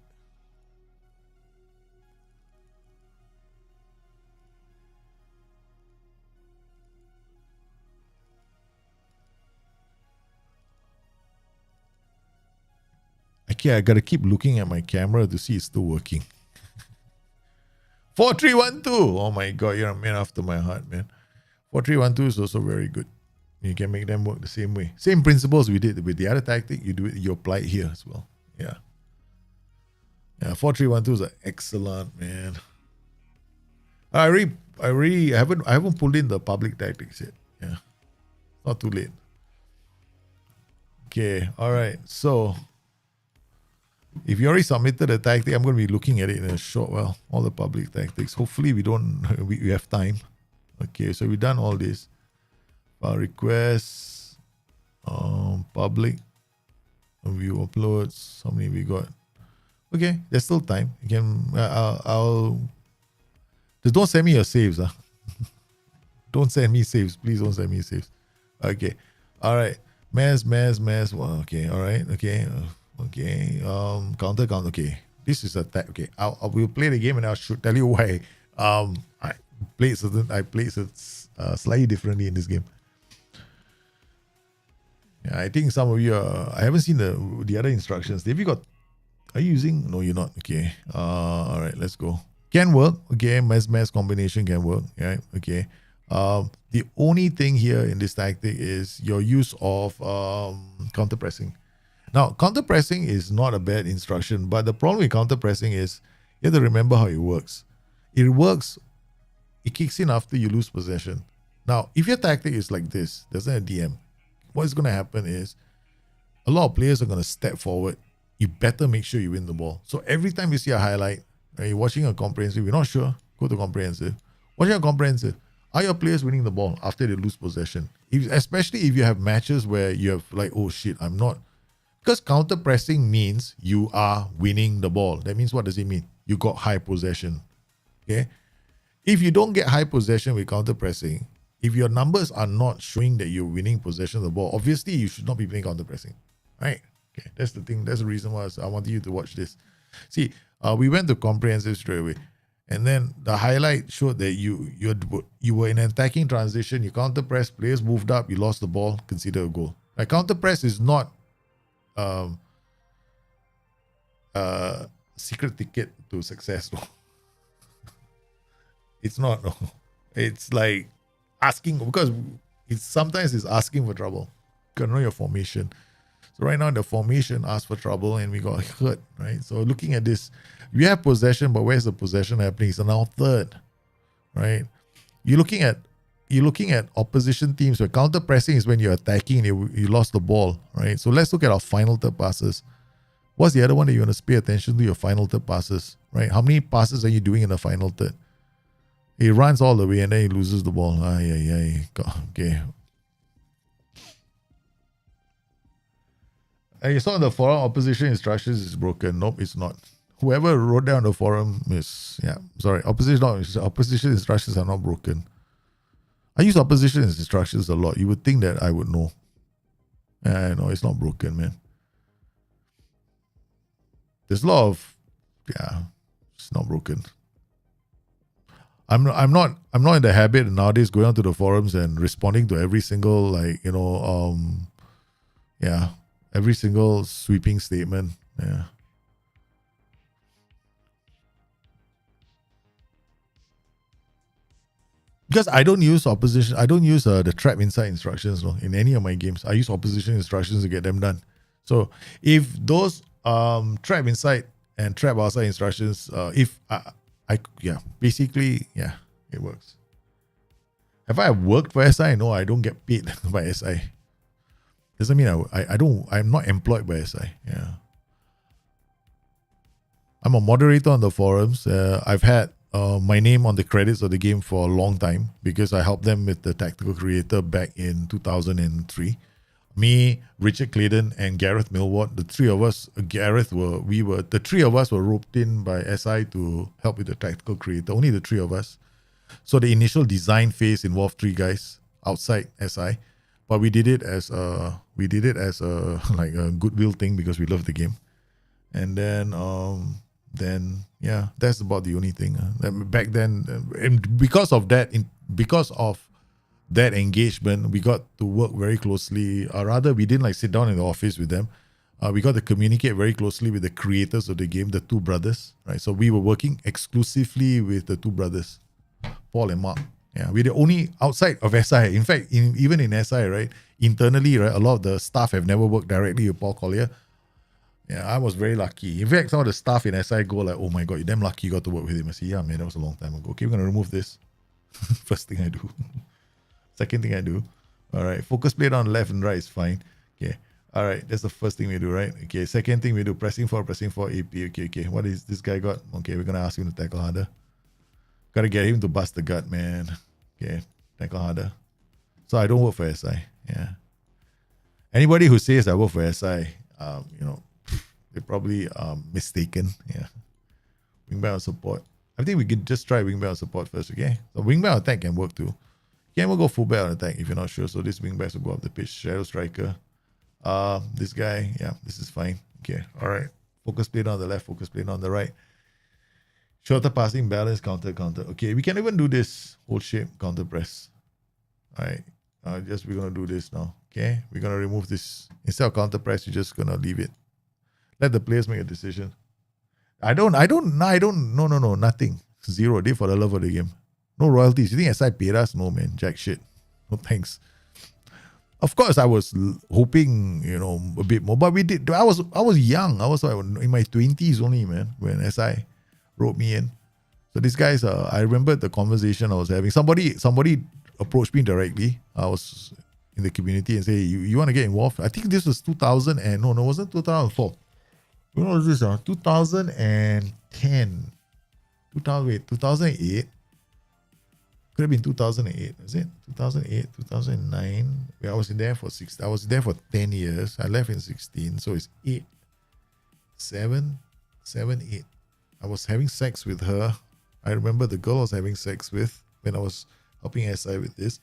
Okay, I gotta keep looking at my camera to see it's still working. 4312. Oh my god, you're a man after my heart, man. 4312 is also very good. You can make them work the same way. Same principles we did with the other tactic. You do it, you apply it here as well. Yeah. Yeah, 4312 is excellent, man. I haven't pulled in the public tactics yet. Yeah. Not too late. Okay, alright. So if you already submitted a tactic, I'm going to be looking at it in a short while. All the public tactics. Hopefully we have time. Okay, so we've done all this. File requests, public, view uploads. How many we got? Okay, there's still time. You can. Just don't send me your saves. Don't send me saves. Please don't send me saves. Okay. All right. Mass. Well, okay. All right. Okay. Okay. Counter. Okay. This is a okay. I will play the game and I'll tell you why. I played slightly differently in this game. Yeah, I think some of you I haven't seen the other instructions. Have you got? Are you using? No, you're not. Okay. All right. Let's go. Can work. Okay, mass combination can work. Right. Okay. The only thing here in this tactic is your use of counter pressing. Now, counter pressing is not a bad instruction, but the problem with counter pressing is you have to remember how it works. It works, it kicks in after you lose possession. Now, if your tactic is like this, there's a DM, what is going to happen is a lot of players are going to step forward. You better make sure you win the ball. So every time you see a highlight, right, you're watching a comprehensive, you're not sure, go to comprehensive. Watching a comprehensive, are your players winning the ball after they lose possession? Especially if you have matches where you have like, oh shit, I'm not. Because counter pressing means you are winning the ball. That means what does it mean? You got high possession. Okay? If you don't get high possession with counter pressing, if your numbers are not showing that you're winning possession of the ball, obviously you should not be playing counter pressing. Right? Okay, that's the thing. That's the reason why I wanted you to watch this. See, we went to comprehensive straight away. And then the highlight showed that you were in an attacking transition, you counter press, players moved up, you lost the ball, consider a goal. Like counter press is not secret ticket to success. No. It's not. No. It's like asking, because sometimes it's asking for trouble. You gotta know your formation. So right now the formation asked for trouble and we got hurt, right? So looking at this, we have possession, but where's the possession happening? It's now third, right? You're looking at opposition teams where counter pressing is when you're attacking and you lost the ball, right? So let's look at our final third passes. What's the other one that you want to pay attention to? Your final third passes, right? How many passes are you doing in the final third? He runs all the way and then he loses the ball. Okay. You saw in the forum, opposition instructions is broken. Nope, it's not. Whoever wrote down the forum is, opposition instructions are not broken. I use opposition instructions a lot. You would think that I would know. No, it's not broken, man. There's a lot of, it's not broken. I'm not in the habit nowadays going onto the forums and responding to every single every single sweeping statement. Yeah. Because I don't use opposition, I don't use the trap inside instructions in any of my games. I use opposition instructions to get them done. So if those trap inside and trap outside instructions, basically, it works. Have I worked for SI? No, I don't get paid by SI. Doesn't mean I'm not employed by SI. Yeah. I'm a moderator on the forums. I've had my name on the credits of the game for a long time because I helped them with the tactical creator back in 2003. Me, Richard Clayton, and Gareth Millward, the three of us, the three of us were roped in by SI to help with the tactical creator. Only the three of us. So the initial design phase involved three guys outside SI, but we did it as a like a goodwill thing because we love the game. And then that's about the only thing. Back then, and because of that engagement, we got to work very closely. Or rather, we didn't sit down in the office with them. We got to communicate very closely with the creators of the game, the two brothers, right? So we were working exclusively with the two brothers, Paul and Mark. Yeah, we're the only outside of SI. In fact, even in SI, right, internally, right, a lot of the staff have never worked directly with Paul Collier. Yeah, I was very lucky. In fact, some of the staff in SI go like, oh my God, you're damn lucky you got to work with him. I say, yeah, man, that was a long time ago. Okay, we're going to remove this. First thing I do. Second thing I do. All right, focus plate on left and right is fine. Okay. All right, that's the first thing we do, right? Okay, second thing we do, pressing for AP. Okay. What is this guy got? Okay, we're going to ask him to tackle harder. Got to get him to bust the gut, man. Okay, tackle harder. So I don't work for SI. Yeah. Anybody who says I work for SI, they're probably mistaken. Yeah. Wingback on support. I think we could just try wingback on support first, okay? So wingback on attack can work too. Can we go fullback on attack if you're not sure? So this wingbacks will go up the pitch. Shadow striker. This guy, this is fine. Okay, all right. Focus plate on the left, focus plate on the right. Shorter passing, balance, counter. Okay, we can even do this whole shape, counter press. All right, we're going to do this now. Okay, we're going to remove this. Instead of counter press, you're just going to leave it. Let the players make a decision. No, nothing. Zero. Did for the love of the game. No royalties. You think SI paid us? No, man. Jack shit. No thanks. Of course, I was hoping, a bit more, but we did. I was young. I was in my 20s only, man, when SI wrote me in. So these guys, I remember the conversation I was having. Somebody approached me directly. I was in the community and say, you want to get involved? I think this was 2000 and no, it wasn't 2004. When was this? 2010. 2008. Could have been 2008. Is it 2008, 2009? I was there for 10 years. I left in 16, so it's 7, 8. I was having sex with her. I remember the girl I was having sex with when I was helping SI with this.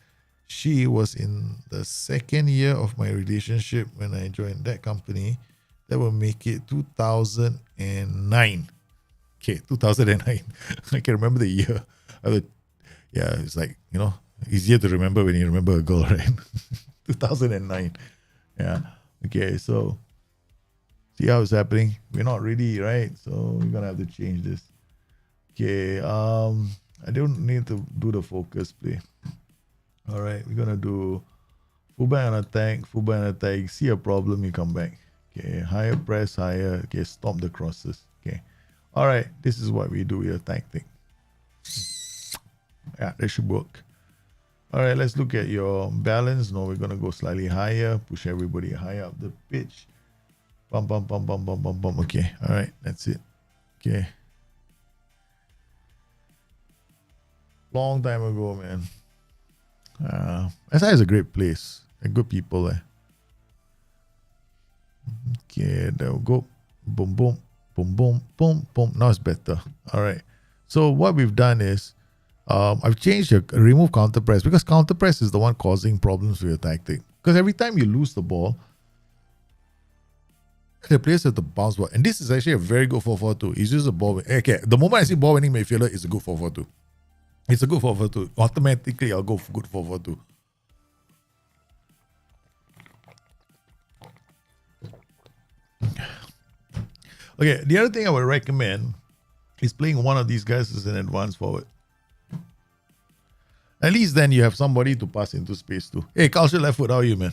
She was in the second year of my relationship when I joined that company. That will make it 2009. Okay, 2009. I can remember the year. It's like, easier to remember when you remember a girl, right? 2009. Yeah. Okay, so see how it's happening. We're not ready, right? So we're going to have to change this. Okay, I don't need to do the focus play. All right, we're going to do fullback and attack, See a problem, you come back. Okay, higher press, higher. Okay, stop the crosses. Okay. All right, this is what we do with a tactic. Yeah, that should work. All right, let's look at your balance. No, we're going to go slightly higher. Push everybody higher up the pitch. Bum, bum, bum, bum, bum, bum, bum. Okay, all right, that's it. Okay. Long time ago, man. SI is a great place. Good people there. Okay, there we go. Boom, boom, boom, boom, boom, boom. Now it's better. All right. So what we've done is, I've changed remove counter press because counter press is the one causing problems with your tactic. Because every time you lose the ball, the players have to bounce ball. And this is actually a very good 4-4-2. It's just a ball. Okay, the moment I see ball winning midfielder, it's a good 4-4-2. It's a good 4-4-2. Automatically, I'll go for good 4-4-2. Okay, the other thing I would recommend is playing one of these guys as an advanced forward. At least then you have somebody to pass into space to. Hey, Culture Left Foot, how are you, man?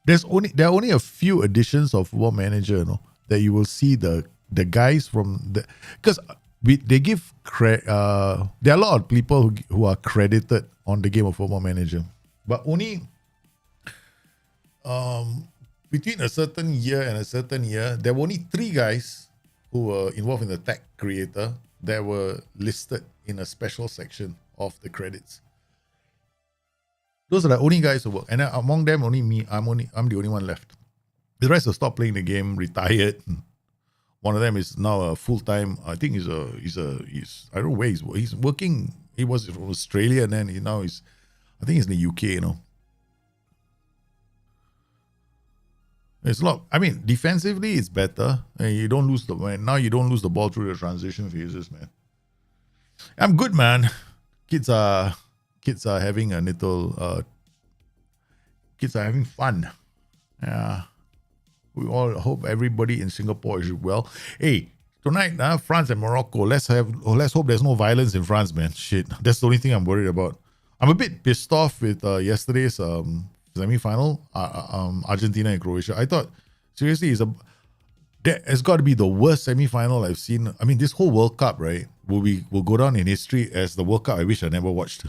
There are only a few editions of Football Manager, that you will see the guys from the, because they give there are a lot of people who are credited on the game of Football Manager, but only between a certain year and a certain year, there were only 3 guys who were involved in the tag creator that were listed in a special section of the credits. Those are the only guys who work, and among them, only me. I'm the only one left. The rest have stopped playing the game, retired. One of them is now a full-time. I think he's I don't know where he's working. He was from Australia, and then I think he's in the UK. It's a lot. I mean, defensively, it's better, and you don't lose the ball through the transition phases, man. I'm good, man. Kids are having a little. Kids are having fun. Yeah. We all hope everybody in Singapore is well. Hey, tonight, France and Morocco. Let's hope there's no violence in France, man. Shit, that's the only thing I'm worried about. I'm a bit pissed off with yesterday's semi-final, Argentina and Croatia. I thought seriously, it's got to be the worst semi-final I've seen. I mean, this whole World Cup, right, will go down in history as the World Cup I wish I never watched.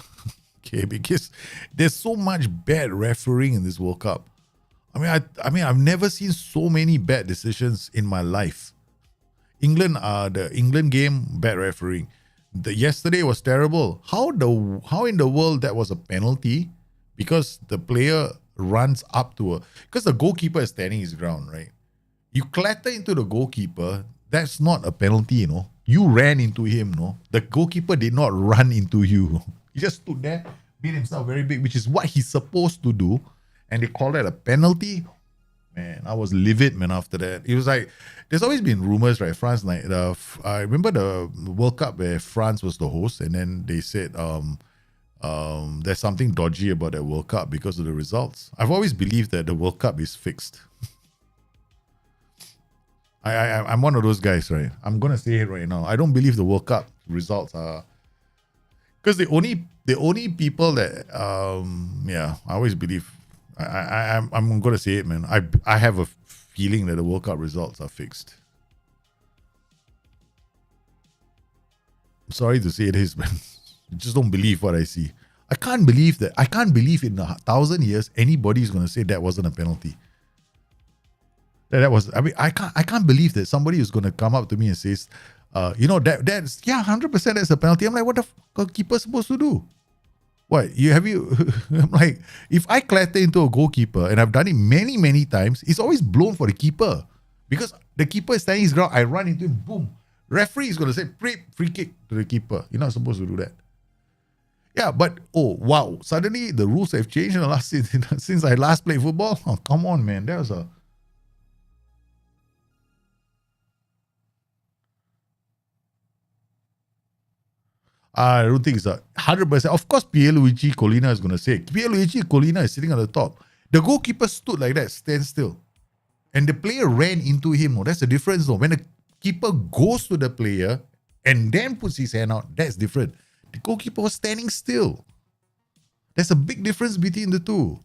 Okay, because there's so much bad refereeing in this World Cup. I mean, I've never seen so many bad decisions in my life. The England game, bad refereeing. Yesterday was terrible. How in the world that was a penalty? Because the player runs up to because the goalkeeper is standing his ground, right? You clatter into the goalkeeper, that's not a penalty, You ran into him, The goalkeeper did not run into you. He just stood there, made himself very big, which is what he's supposed to do. And they called that a penalty. Man, I was livid, man, after that. It was like, there's always been rumors, right? France, I remember the World Cup where France was the host, and then they said there's something dodgy about that World Cup because of the results. I've always believed that the World Cup is fixed. I'm one of those guys, right? I'm gonna say it right now. I don't believe the World Cup results are, because the only people that I always believe. I'm gonna say it, man. I have a feeling that the World Cup results are fixed. I'm sorry to say it is, man. I just don't believe what I see. I can't believe that. I can't believe in 1,000 years anybody is gonna say that wasn't a penalty. That was. I mean, I can't believe that somebody is gonna come up to me and says, that's 100% that's a penalty. I'm like, what the fuck are keeper supposed to do? What I'm like, if I clatter into a goalkeeper, and I've done it many, many times, it's always blown for the keeper. Because the keeper is standing his ground, I run into him, boom. Referee is gonna say free kick to the keeper. You're not supposed to do that. Yeah, but wow, suddenly the rules have changed in the last since I last played football. Oh, come on, man. That was a I don't think it's 100%. Of course, Pierluigi Collina is going to say, Pierluigi Collina is sitting on the top. The goalkeeper stood like that, stand still. And the player ran into him. Oh, that's the difference though. When the keeper goes to the player and then puts his hand out, that's different. The goalkeeper was standing still. There's a big difference between the two.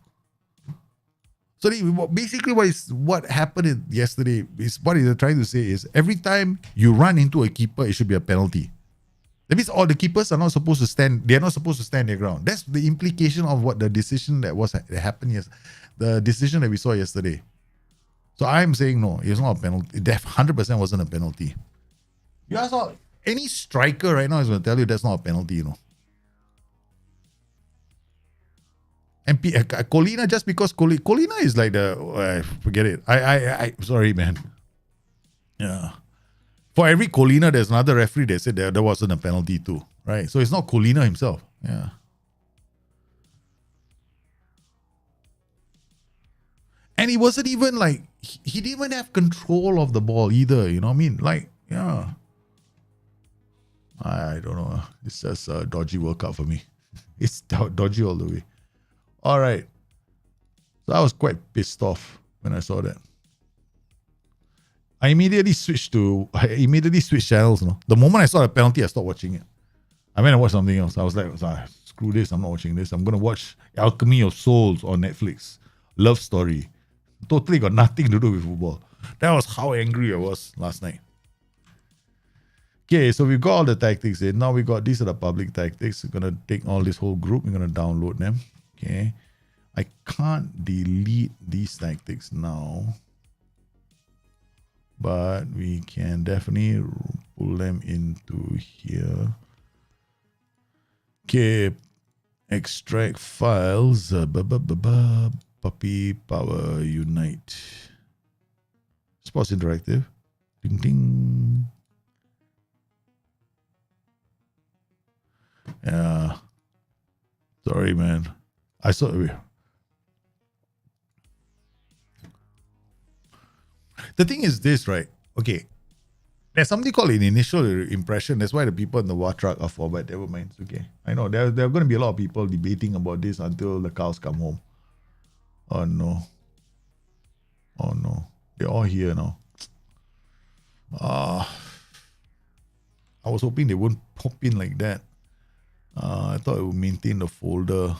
So basically what happened yesterday is what they're trying to say is every time you run into a keeper, it should be a penalty. That means all the keepers are not supposed to stand. They are not supposed to stand their ground. That's the implication of what the decision that happened the decision that we saw yesterday. So I'm saying no, it's not a penalty. That 100% wasn't a penalty. You ask any striker right now is going to tell you that's not a penalty, you know. And Collina, just because Collina is like forget it. I sorry, man. Yeah. For every Collina, there's another referee that said there wasn't a penalty too, right? So it's not Collina himself. Yeah. And he wasn't even like, he didn't even have control of the ball either, you know what I mean? Like, yeah. I don't know. It's just a dodgy World Cup for me. It's dodgy all the way. All right. So I was quite pissed off when I saw that. I immediately switched channels. No? The moment I saw the penalty, I stopped watching it. I went and watched something else. I was like, screw this, I'm not watching this. I'm going to watch Alchemy of Souls on Netflix. Love story. Totally got nothing to do with football. That was how angry I was last night. Okay, so we've got all the tactics in. Now these are the public tactics. We're going to take all this whole group. We're going to download them. Okay. I can't delete these tactics now. But we can definitely pull them into here. Okay, extract files. Puppy Power Unite. Sports Interactive. Ding ding. Yeah. Sorry, man. I saw. The thing is this, right? Okay. There's something called an initial impression. That's why the people in the war truck are for, but never mind. It's okay. I know there are going to be a lot of people debating about this until the cows come home. Oh no. Oh no. They're all here now. I was hoping they wouldn't pop in like that. I thought it would maintain the folder.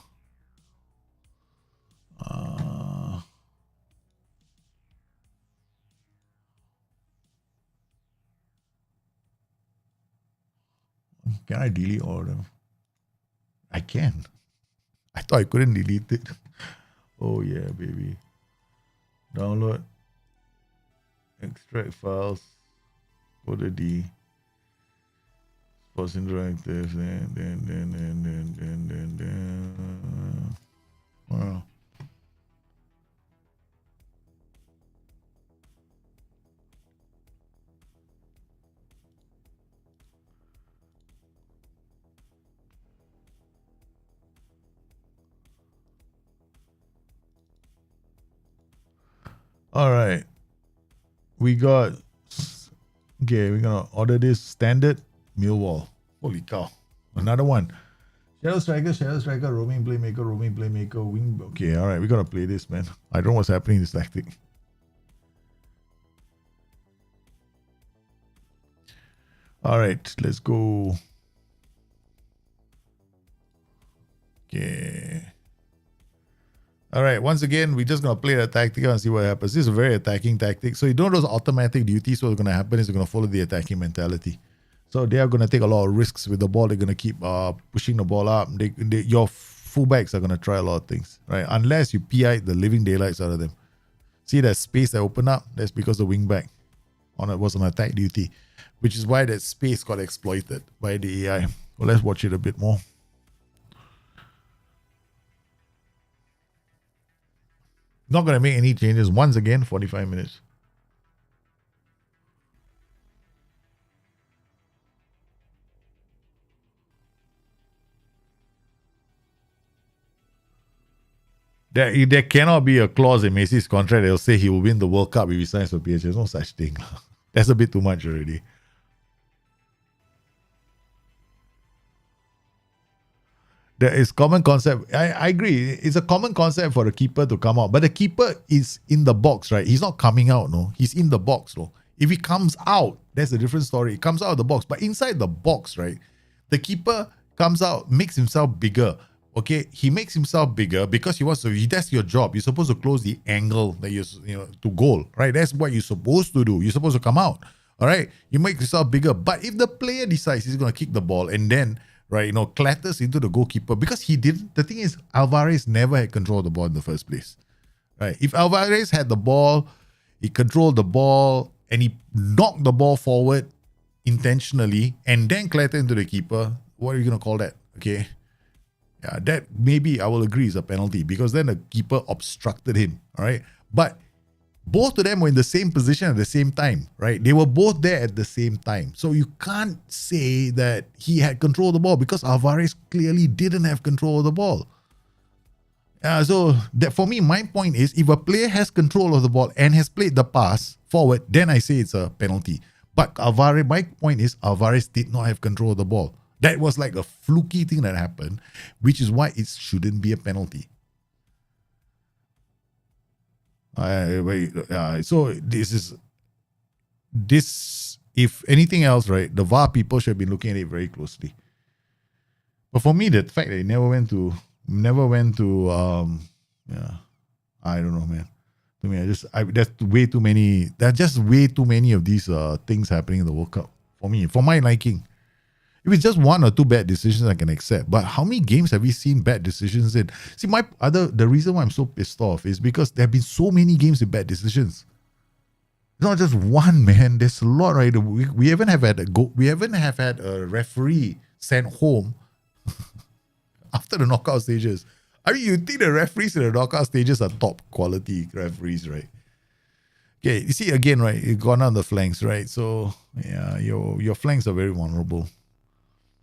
Can I delete all of them? I can. I thought I couldn't delete it. Oh yeah, baby. Download. Extract files. Go to D. Sports Interactive. Then. Wow. All right. We're going to order this standard Millwall. Holy cow. Another one. Shadow Striker, roaming playmaker, wing. Okay, all right, we gotta play this, man. I don't know what's happening in this tactic. All right, let's go. Okay. All right, once again, we're just going to play the tactic and see what happens. This is a very attacking tactic. So you know those automatic duties, what's going to happen is they're going to follow the attacking mentality. So they are going to take a lot of risks with the ball. They're going to keep pushing the ball up. Your fullbacks are going to try a lot of things, right? Unless you PI the living daylights out of them. See that space that opened up? That's because the wingback was on attack duty, which is why that space got exploited by the AI. Well, let's watch it a bit more. Not going to make any changes. Once again, 45 minutes. There cannot be a clause in Messi's contract that will say he will win the World Cup if he signs for PSG. There's no such thing. That's a bit too much already. There is common concept. I agree. It's a common concept for the keeper to come out. But the keeper is in the box, right? He's not coming out, no. He's in the box, no. If he comes out, that's a different story. He comes out of the box. But inside the box, right, the keeper comes out, makes himself bigger. Okay, he makes himself bigger because he wants to. That's your job. You're supposed to close the angle that you to goal, right? That's what you're supposed to do. You're supposed to come out. All right, you make yourself bigger. But if the player decides he's going to kick the ball and then clatters into the goalkeeper because he didn't. The thing is, Alvarez never had control of the ball in the first place, right? If Alvarez had the ball, he controlled the ball and he knocked the ball forward intentionally and then clattered into the keeper. What are you going to call that? Okay. Yeah, that maybe I will agree is a penalty because then the keeper obstructed him. All right. But both of them were in the same position at the same time, right? They were both there at the same time. So you can't say that he had control of the ball because Alvarez clearly didn't have control of the ball. So that for me, my point is if a player has control of the ball and has played the pass forward, then I say it's a penalty. But Alvarez, my point is Alvarez did not have control of the ball. That was like a fluky thing that happened, which is why it shouldn't be a penalty. So this, if anything else, right, the VAR people should have been looking at it very closely. But for me, the fact that it never went to, I don't know, man. To me, there's way too many. There's just way too many of these things happening in the World Cup for me, for my liking. If it's just one or two bad decisions, I can accept. But how many games have we seen bad decisions in? See, the reason why I'm so pissed off is because there have been so many games with bad decisions. It's not just one, man. There's a lot, right? We haven't have had a referee sent home after the knockout stages. I mean, you think the referees in the knockout stages are top quality referees, right? Okay, you see again, right? You've gone on the flanks, right? So yeah, your flanks are very vulnerable.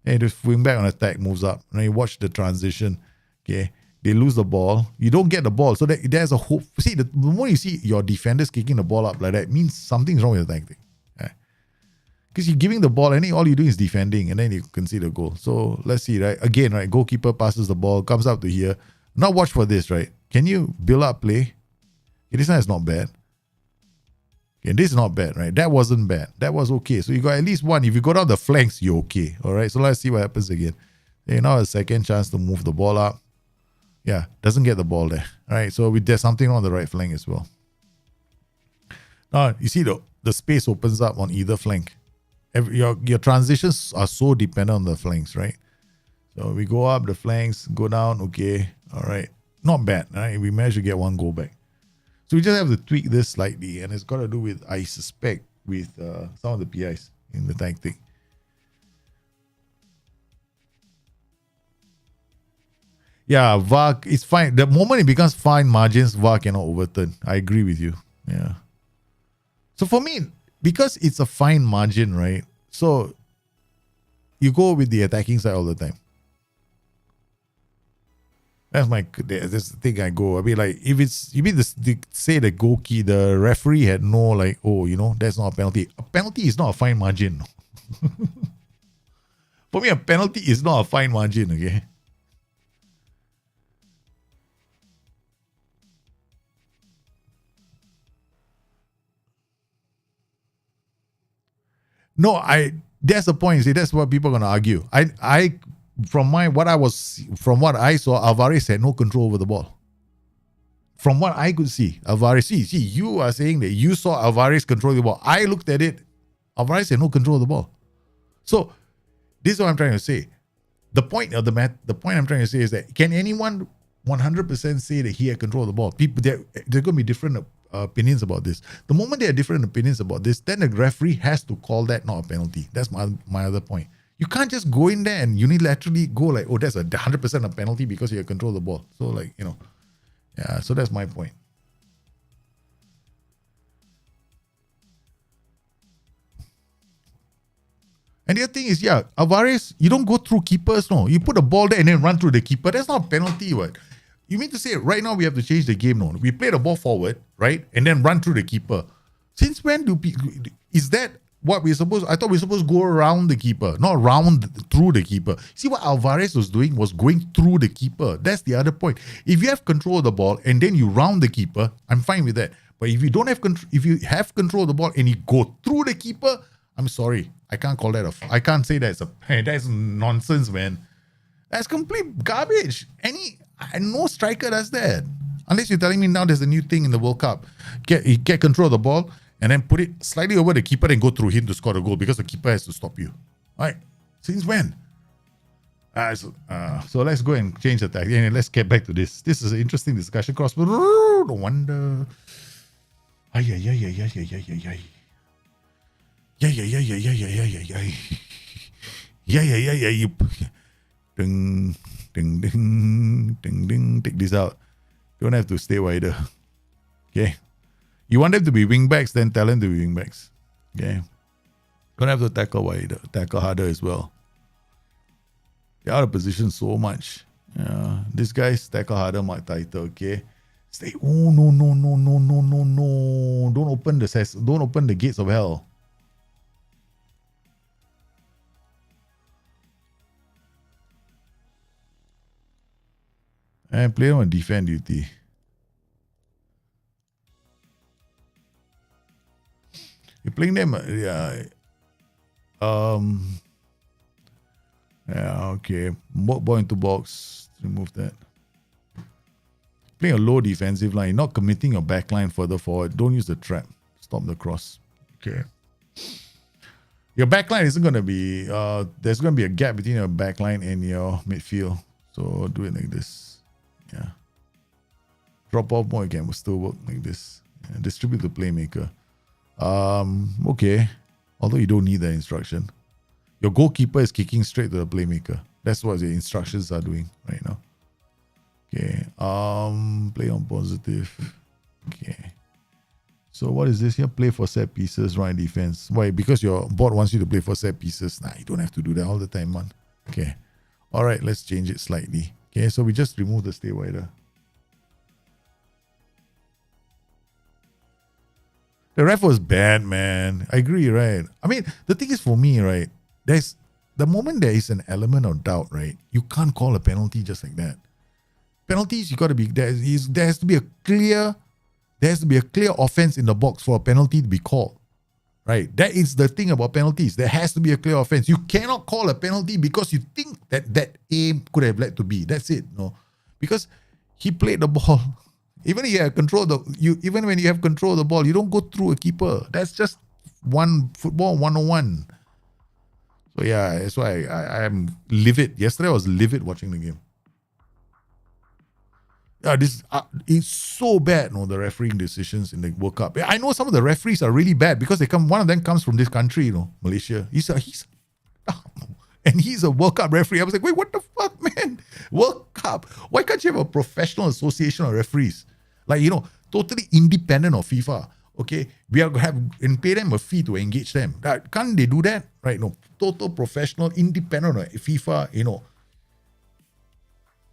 And the wingback on attack moves up. And you watch the transition. Okay. They lose the ball. You don't get the ball. So there's a hope. See, the moment you see your defenders kicking the ball up like that, it means something's wrong with the tactic. Because you're giving the ball and then all you're doing is defending and then you concede a goal. So let's see, right? Again, right? Goalkeeper passes the ball, comes up to here. Now watch for this, right? Can you build up play? Okay, this one is not bad. Okay, this is not bad, right? That wasn't bad. That was okay. So you got at least one. If you go down the flanks, you're okay. All right. So let's see what happens again. Okay, now a second chance to move the ball up. Yeah, doesn't get the ball there. All right. So there's something on the right flank as well. Now you see the space opens up on either flank. Your transitions are so dependent on the flanks, right? So we go up the flanks, go down. Okay. All right. Not bad. All right. We managed to get one goal back. So we just have to tweak this slightly, and it's got to do with, I suspect, with some of the PIs in the tactic. Yeah, VAR, it's fine. The moment it becomes fine margins, VAR cannot overturn. I agree with you. Yeah. So for me, because it's a fine margin, right? So you go with the attacking side all the time. That's the thing I go. I mean, like, if it's, you mean say the referee had no, like, that's not a penalty. A penalty is not a fine margin. For me, a penalty is not a fine margin, okay? No, that's the point. See, that's what people are gonna argue. From what I saw, Alvarez had no control over the ball. From what I could see, Alvarez, see, you are saying that you saw Alvarez control the ball. I looked at it, Alvarez had no control of the ball. So this is what I'm trying to say. The point I'm trying to say is that can anyone 100% say that he had control of the ball? People, there are going to be different opinions about this. The moment there are different opinions about this, then the referee has to call that not a penalty. That's my other point. You can't just go in there and unilaterally go like, oh, that's 100% a penalty because you had control of the ball. So like, yeah, so that's my point. And the other thing is, yeah, Alvarez, you don't go through keepers, no. You put the ball there and then run through the keeper. That's not a penalty, what? You mean to say right now we have to change the game, no? We play the ball forward, right? And then run through the keeper. Since when is that what we're supposed, I thought we're supposed to go around the keeper, not round through the keeper. See what Alvarez was doing was going through the keeper. That's the other point. If you have control of the ball and then you round the keeper, I'm fine with that. But if you don't have control, if you have control of the ball and you go through the keeper, I'm sorry. I can't call that I can't say that's that's nonsense, man. That's complete garbage. No striker does that. Unless you're telling me now there's a new thing in the World Cup. Get control of the ball and then put it slightly over the keeper and go through him to score the goal because the keeper has to stop you. All right. Since when? So let's go and change the tag. And let's get back to this. This is an interesting discussion. No wonder. Yeah. You ding. Take this out. Don't have to stay wider. Okay. You want them to be wingbacks, then tell them to be wingbacks. Okay. Don't have to tackle wider, tackle harder as well. They're out of position so much. Yeah. This guy's tackle harder, Mark tighter. Okay. Stay. Oh no. Don't open the gates of hell. And play on defend duty. You're playing them, yeah. Yeah, okay. Ball into box. Remove that. Playing a low defensive line, not committing your back line further forward. Don't use the trap. Stop the cross. Okay. Your back line isn't going to be, there's going to be a gap between your back line and your midfield. So do it like this. Yeah. Drop off more again will still work like this. Yeah. Distribute the playmaker. Okay. Although you don't need that instruction. Your goalkeeper is kicking straight to the playmaker. That's what the instructions are doing right now. Okay. Play on positive. Okay. So what is this here? Play for set pieces, right defense. Why? Because your board wants you to play for set pieces. Nah, you don't have to do that all the time, man. Okay. All right, let's change it slightly. Okay, so we just remove the stay wider. The ref was bad, man. I agree, right? I mean, the thing is for me, right? There's the moment there is an element of doubt, right? You can't call a penalty just like that. Penalties, you got to be there has to be a clear offense in the box for a penalty to be called. Right? That is the thing about penalties. There has to be a clear offense. You cannot call a penalty because you think that A could have led to B. That's it. No. Because he played the ball. Even when you have control of the ball, you don't go through a keeper. That's just football 101. So yeah, that's why I am livid. Yesterday I was livid watching the game. This it's so bad, the refereeing decisions in the World Cup. I know some of the referees are really bad because one of them comes from this country, Malaysia. He's a World Cup referee. I was like, wait, what the fuck, man? World Cup. Why can't you have a professional association of referees? Like, totally independent of FIFA. Okay, we are and pay them a fee to engage them. Can't they do that? Right? No, total professional, independent of FIFA.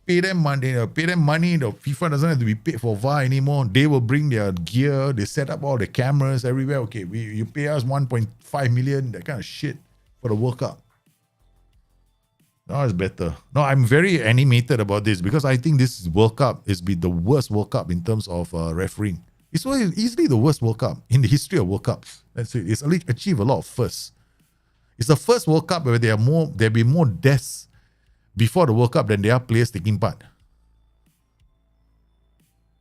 Pay them money. The FIFA doesn't have to be paid for VAR anymore. They will bring their gear. They set up all the cameras everywhere. Okay, you pay us 1.5 million, that kind of shit for the World Cup. No, it's better. No, I'm very animated about this because I think this World Cup has been the worst World Cup in terms of refereeing. It's easily the worst World Cup in the history of World Cups. That's it. It's achieved a lot of firsts. It's the first World Cup where there'll be more deaths before the World Cup than there are players taking part.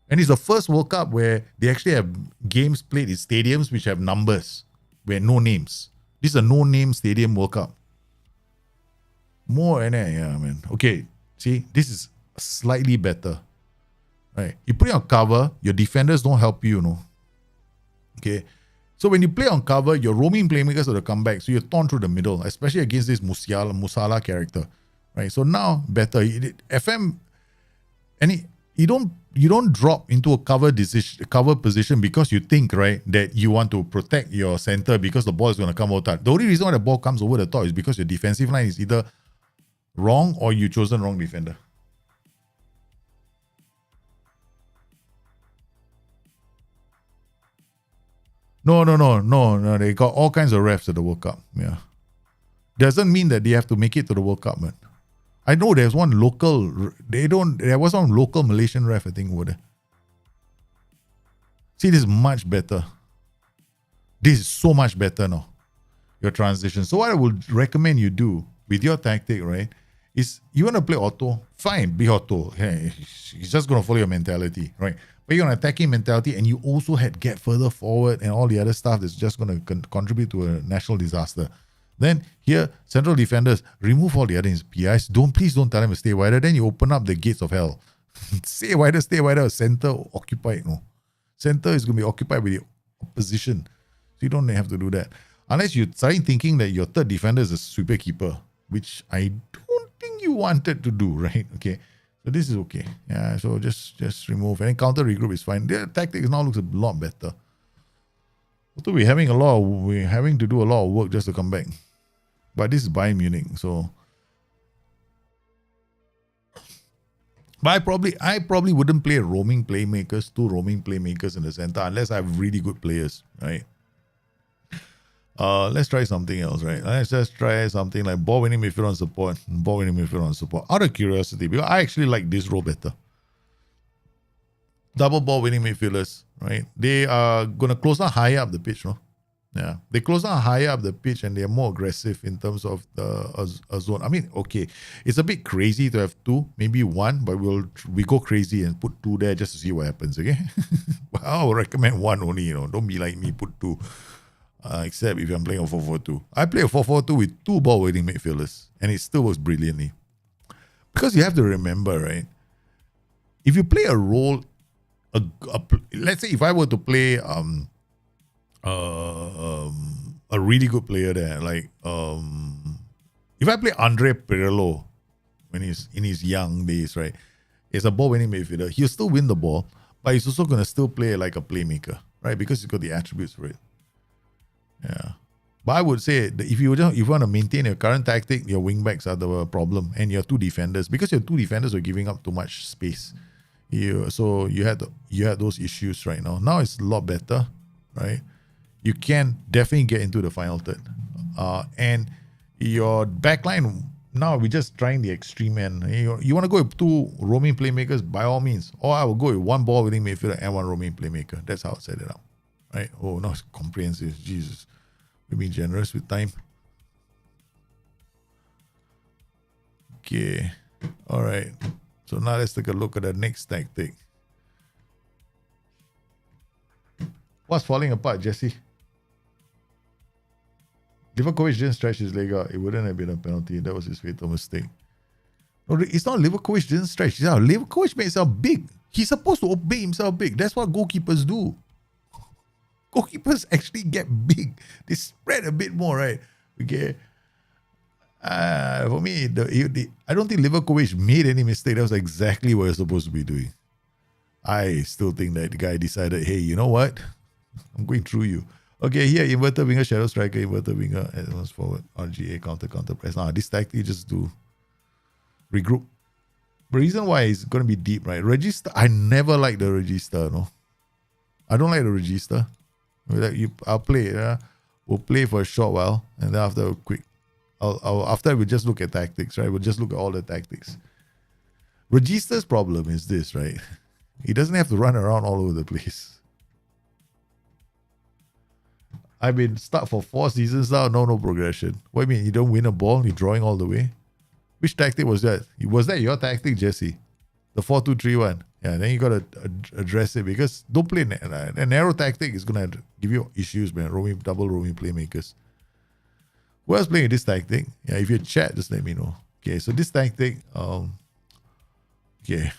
And it's the first World Cup where they actually have games played in stadiums which have numbers, where no names. This is a no-name stadium World Cup. More, yeah, man. Okay, see, this is slightly better. Right? You put it on cover, your defenders don't help you, Okay. So when you play on cover, your roaming playmakers will come back. So you're torn through the middle, especially against this Musala character. Right? So now better. FM, you don't drop into a cover position because you think, right, that you want to protect your center because the ball is going to come over top. The only reason why the ball comes over the top is because your defensive line is either wrong or you chosen wrong defender. No. They got all kinds of refs at the World Cup. Yeah. Doesn't mean that they have to make it to the World Cup, man. I know there was one local Malaysian ref, I think, over there. See, this is much better. This is so much better now. Your transition. So what I would recommend you do with your tactic, right, is you want to play auto, fine, be auto. Hey, he's just going to follow your mentality, right? But you're on attacking mentality and you also had get further forward and all the other stuff that's just going to contribute to a national disaster. Then here, central defenders, remove all the other PIs. Please don't tell them to stay wider. Then you open up the gates of hell. Stay wider. Center occupied. No. Center is going to be occupied with the opposition. So you don't have to do that. Unless you're starting thinking that your third defender is a sweeper keeper, which I don't think you wanted to do, right? Okay. So this is okay. Yeah, so just remove. And counter regroup is fine. Their tactics now looks a lot better. So we're having to do a lot of work just to come back. But this is Bayern Munich, so. But I probably wouldn't play two roaming playmakers in the center unless I have really good players, right? Let's try something else, right? Let's just try something like ball winning midfield on support. Out of curiosity, because I actually like this role better. Double ball winning midfielders, right? They are gonna close down higher up the pitch, no? Yeah, they close down higher up the pitch and they're more aggressive in terms of a zone. I mean, okay, it's a bit crazy to have two, maybe one, but we go crazy and put two there just to see what happens. Okay, well, I would recommend one only. Don't be like me, put two. Except if I'm playing a 4-4-2. I play a 4-4-2 with two ball-winning midfielders, and it still works brilliantly. Because you have to remember, right? If you play a role, let's say if I were to play a really good player there, like if I play Andre Pirlo when he's in his young days, right? He's a ball-winning midfielder. He'll still win the ball, but he's also going to still play like a playmaker, right? Because he's got the attributes for it. Yeah. But I would say that if you want to maintain your current tactic, your wingbacks are the problem, and your two defenders, because your two defenders were giving up too much space. So you had those issues right now. Now it's a lot better, right? You can definitely get into the final third. And your backline, now we're just trying the extreme end. You want to go with two roaming playmakers, by all means. Or I will go with one ball winning midfielder and one roaming playmaker. That's how I set it up. Right? Oh, no, it's comprehensive. Jesus. We're being generous with time. Okay. All right. So now let's take a look at the next tactic. What's falling apart, Jesse? Livakovic didn't stretch his leg out. It wouldn't have been a penalty. That was his fatal mistake. No, it's not Livakovic didn't stretch. It's not. Livakovic made himself big. He's supposed to obey himself big. That's what goalkeepers do. Goalkeepers actually get big. They spread a bit more, right? Okay. For me, I don't think Livakovic made any mistake. That was exactly what he was supposed to be doing. I still think that the guy decided, hey, you know what? I'm going through you. Okay, here, inverted winger, shadow striker, inverted winger, advance forward, RGA, counter press. Now, this tactic just do regroup. The reason why it's going to be deep, right? Register, I never like the register, no? I don't like the register. I'll play. We'll play for a short while, and then after after we just look at tactics, right? We'll just look at all the tactics. Register's problem is this, right? He doesn't have to run around all over the place. I've been stuck for 4 seasons now, no progression. What do you mean? You don't win a ball, you're drawing all the way? Which tactic was that? Was that your tactic, Jesse? The 4-2-3-1. Yeah, then you got to address it because don't play a narrow tactic is going to give you issues, man. Double roaming playmakers. Who else playing this tactic? Yeah, if you chat, just let me know. Okay, so this tactic, okay,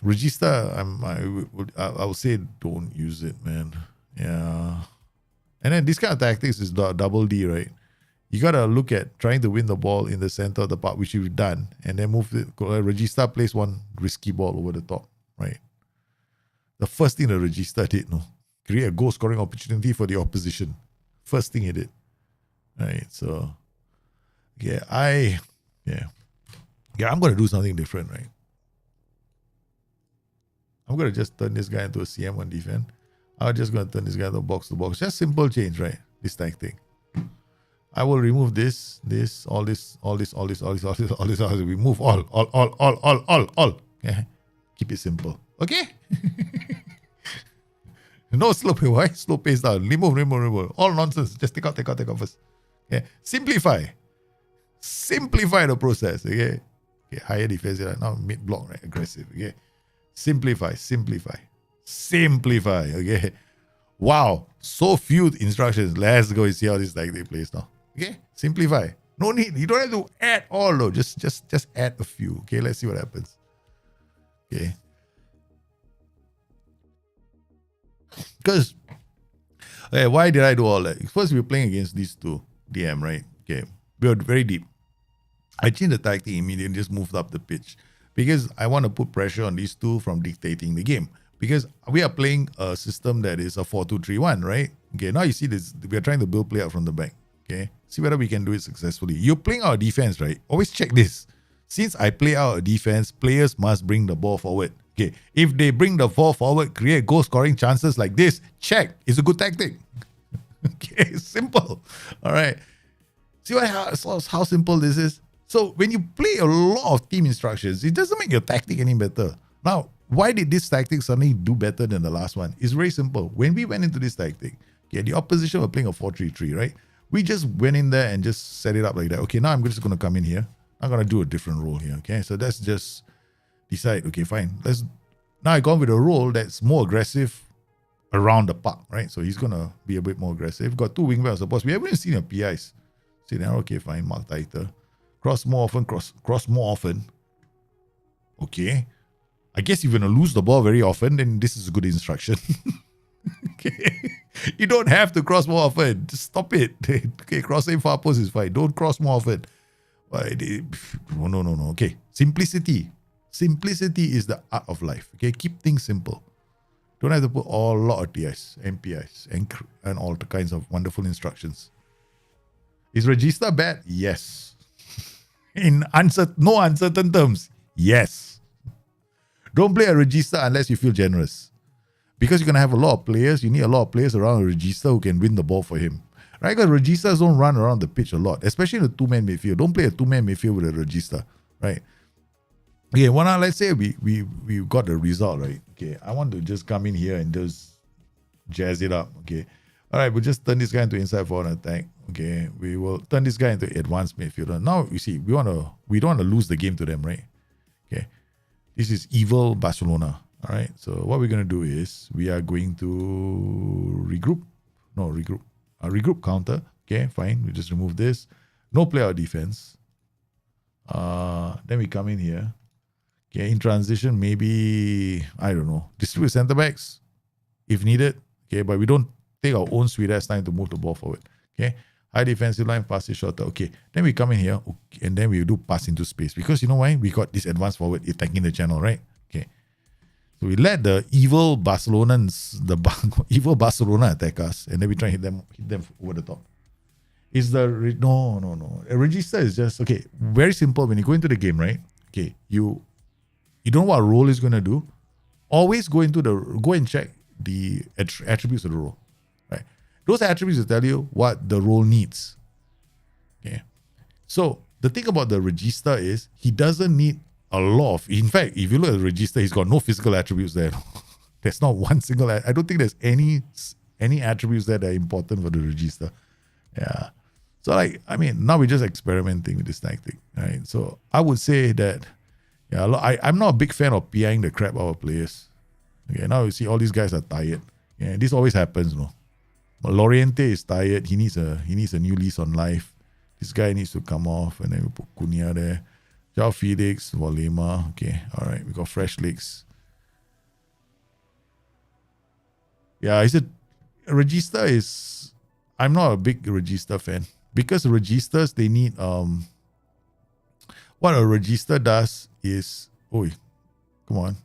Regista, I would say don't use it, man. Yeah. And then this kind of tactics is double D, right? You got to look at trying to win the ball in the center of the park, which you've done, and then move it. Regista plays one risky ball over the top, right? The first thing the Regista did, create a goal scoring opportunity for the opposition. First thing he did, right? So, yeah, I'm going to do something different, right? I'm going to just turn this guy into a CM1 defense. I'm just going to turn this guy into a box-to-box. Just simple change, right? This tactic. I will remove this, all this. We move all. Okay? Keep it simple. Okay? No slow pace. Why? Slow pace down. Remove. All nonsense. Just take out first. Okay? Simplify the process. Okay? Higher defense. Now mid block, right? Aggressive. Okay? Simplify. Okay? Wow. So few instructions. Let's go and see how this tactic plays now. Okay? Simplify. No need. You don't have to add all though. Just add a few. Okay? Let's see what happens. Okay? Because why did I do all that? First, we were playing against these two DM, right? Okay, we were very deep. I changed the tactic immediately and just moved up the pitch because I want to put pressure on these two from dictating the game. Because we are playing a system that is a 4-2-3-1, right? Okay, now you see this. We are trying to build play out from the back. Okay, see whether we can do it successfully. You're playing our defense, right? Always check this. Since I play out a defense, players must bring the ball forward. Okay, if they bring the ball forward, create goal scoring chances like this, check. It's a good tactic. Okay, simple. All right. See how simple this is? So when you play a lot of team instructions, it doesn't make your tactic any better. Now, why did this tactic suddenly do better than the last one? It's very simple. When we went into this tactic, okay, the opposition were playing a 4-3-3, right? We just went in there and just set it up like that. Okay, now I'm just going to come in here. I'm going to do a different role here, okay? So that's just decide, okay, fine. Now I gone with a role that's more aggressive around the park, right? So he's going to be a bit more aggressive. Got two wing backs support. We haven't even seen a PIs. See now, okay, fine, mark tighter. Cross more often. Okay. I guess if you're going to lose the ball very often, then this is a good instruction. Okay. You don't have to cross more often. Just stop it. Okay, crossing far post is fine. Don't cross more often. No. Okay. Simplicity is the art of life. Okay, keep things simple. Don't have to put a lot of TIs, MPIs, and all the kinds of wonderful instructions. Is Regista bad? Yes. In no uncertain terms, yes. Don't play a Regista unless you feel generous. Because you're going to have a lot of players. You need a lot of players around a Regista who can win the ball for him. Right? Because Registas don't run around the pitch a lot, especially in a two-man midfield. Don't play a two-man midfield with a Regista. Right? Okay, let's say we got the result, right? Okay, I want to just come in here and just jazz it up. Okay. All right, we'll just turn this guy into inside forward attack. Okay, we will turn this guy into advanced midfielder. Now, you see, we don't want to lose the game to them, right? Okay. This is evil Barcelona. All right, so what we're going to do is we are going to regroup. Regroup counter. Okay, fine. We just remove this. No player defense. Then we come in here. Okay, in transition, maybe, I don't know, distribute center backs if needed. Okay, but we don't take our own sweet ass time to move the ball forward. Okay, high defensive line, pass it shorter. Okay, then we come in here and then we do pass into space because you know why? We got this advanced forward attacking the channel, right? Okay, so we let the evil Barcelona attack us, and then we try and hit them over the top. No. A register is just okay. Very simple. When you go into the game, right? Okay, you don't know what role is going to do. Always go and check the attributes of the role, right? Those attributes will tell you what the role needs. Okay, so the thing about the register is he doesn't need a lot of. In fact, if you look at the register, he's got no physical attributes there. There's not one single. I don't think there's any attributes that are important for the register. Yeah. So like, I mean, now we're just experimenting with this tactic, right? So I would say that, yeah, I'm not a big fan of PIing the crap out of players. Okay, now you see all these guys are tired. Yeah, this always happens, no. But Loriente is tired. He needs a new lease on life. This guy needs to come off, and then we put Cunha there. João Felix, Volema. Okay, all right. We got fresh legs. Yeah, is it Regista is? I'm not a big Regista fan because Registas they need What a Regista does is come on.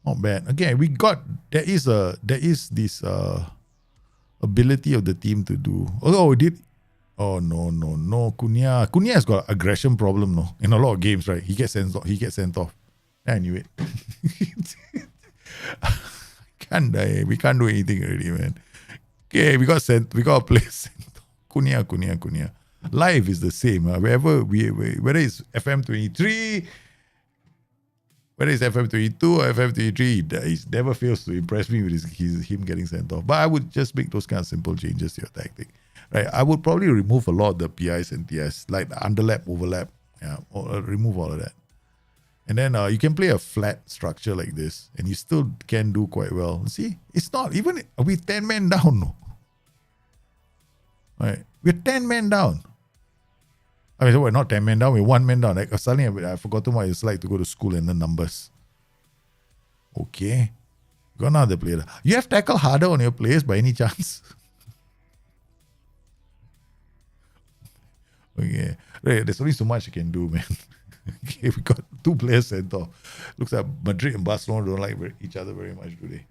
Not bad. Again, there is this ability of the team to do. Oh no. Cunha has got aggression problem, no. In a lot of games, right? He gets sent off. I knew it. Can't die. We can't do anything already, man. Okay, we got a place sent off. Cunha. Life is the same. Whether it's FM23, whether it's FM22 or FM23, he never fails to impress me with him getting sent off. But I would just make those kind of simple changes to your tactic. Right? I would probably remove a lot of the PIs and TS, like the underlap, overlap. Yeah, remove all of that. And then you can play a flat structure like this, and you still can do quite well. See, it's not even with 10 men down. No. Right? We're 10 men down. I mean, we're not 10 men down, we're 1 man down. Like, suddenly I forgot what it's like to go to school and the numbers. Okay. Got another player. You have tackle harder on your players by any chance? Okay. Right, there's only so much you can do, man. Okay, we got 2 players sent off. Looks like Madrid and Barcelona don't like each other very much, do they?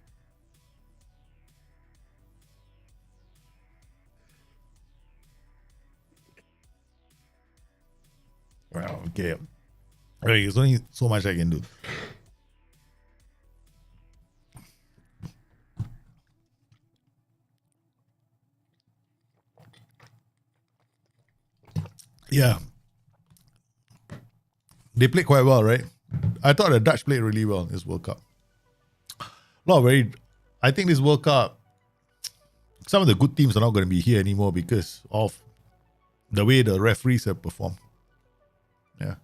Well, okay. Right, there's only so much I can do. Yeah. They played quite well, right? I thought the Dutch played really well in this World Cup. I think this World Cup, some of the good teams are not going to be here anymore because of the way the referees have performed. Yeah.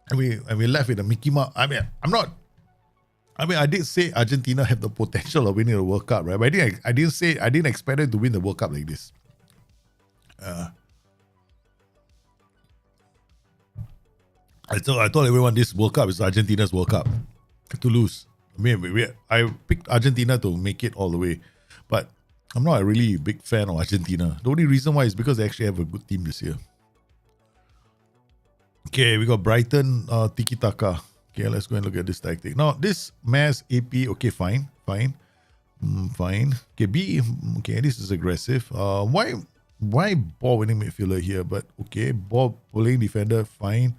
And we left with a Mickey Mouse. I did say Argentina have the potential of winning the World Cup, right? But I didn't expect them to win the World Cup like this. I told everyone this World Cup is Argentina's World Cup to lose. I mean, I picked Argentina to make it all the way, but I'm not a really big fan of Argentina. The only reason why is because they actually have a good team this year. Okay, we got Brighton Tiki Taka. Okay, let's go and look at this tactic. Now, this mass AP, okay, fine. Fine. Okay, B, okay, this is aggressive. Why ball winning midfielder here? But okay, ball pulling defender, fine.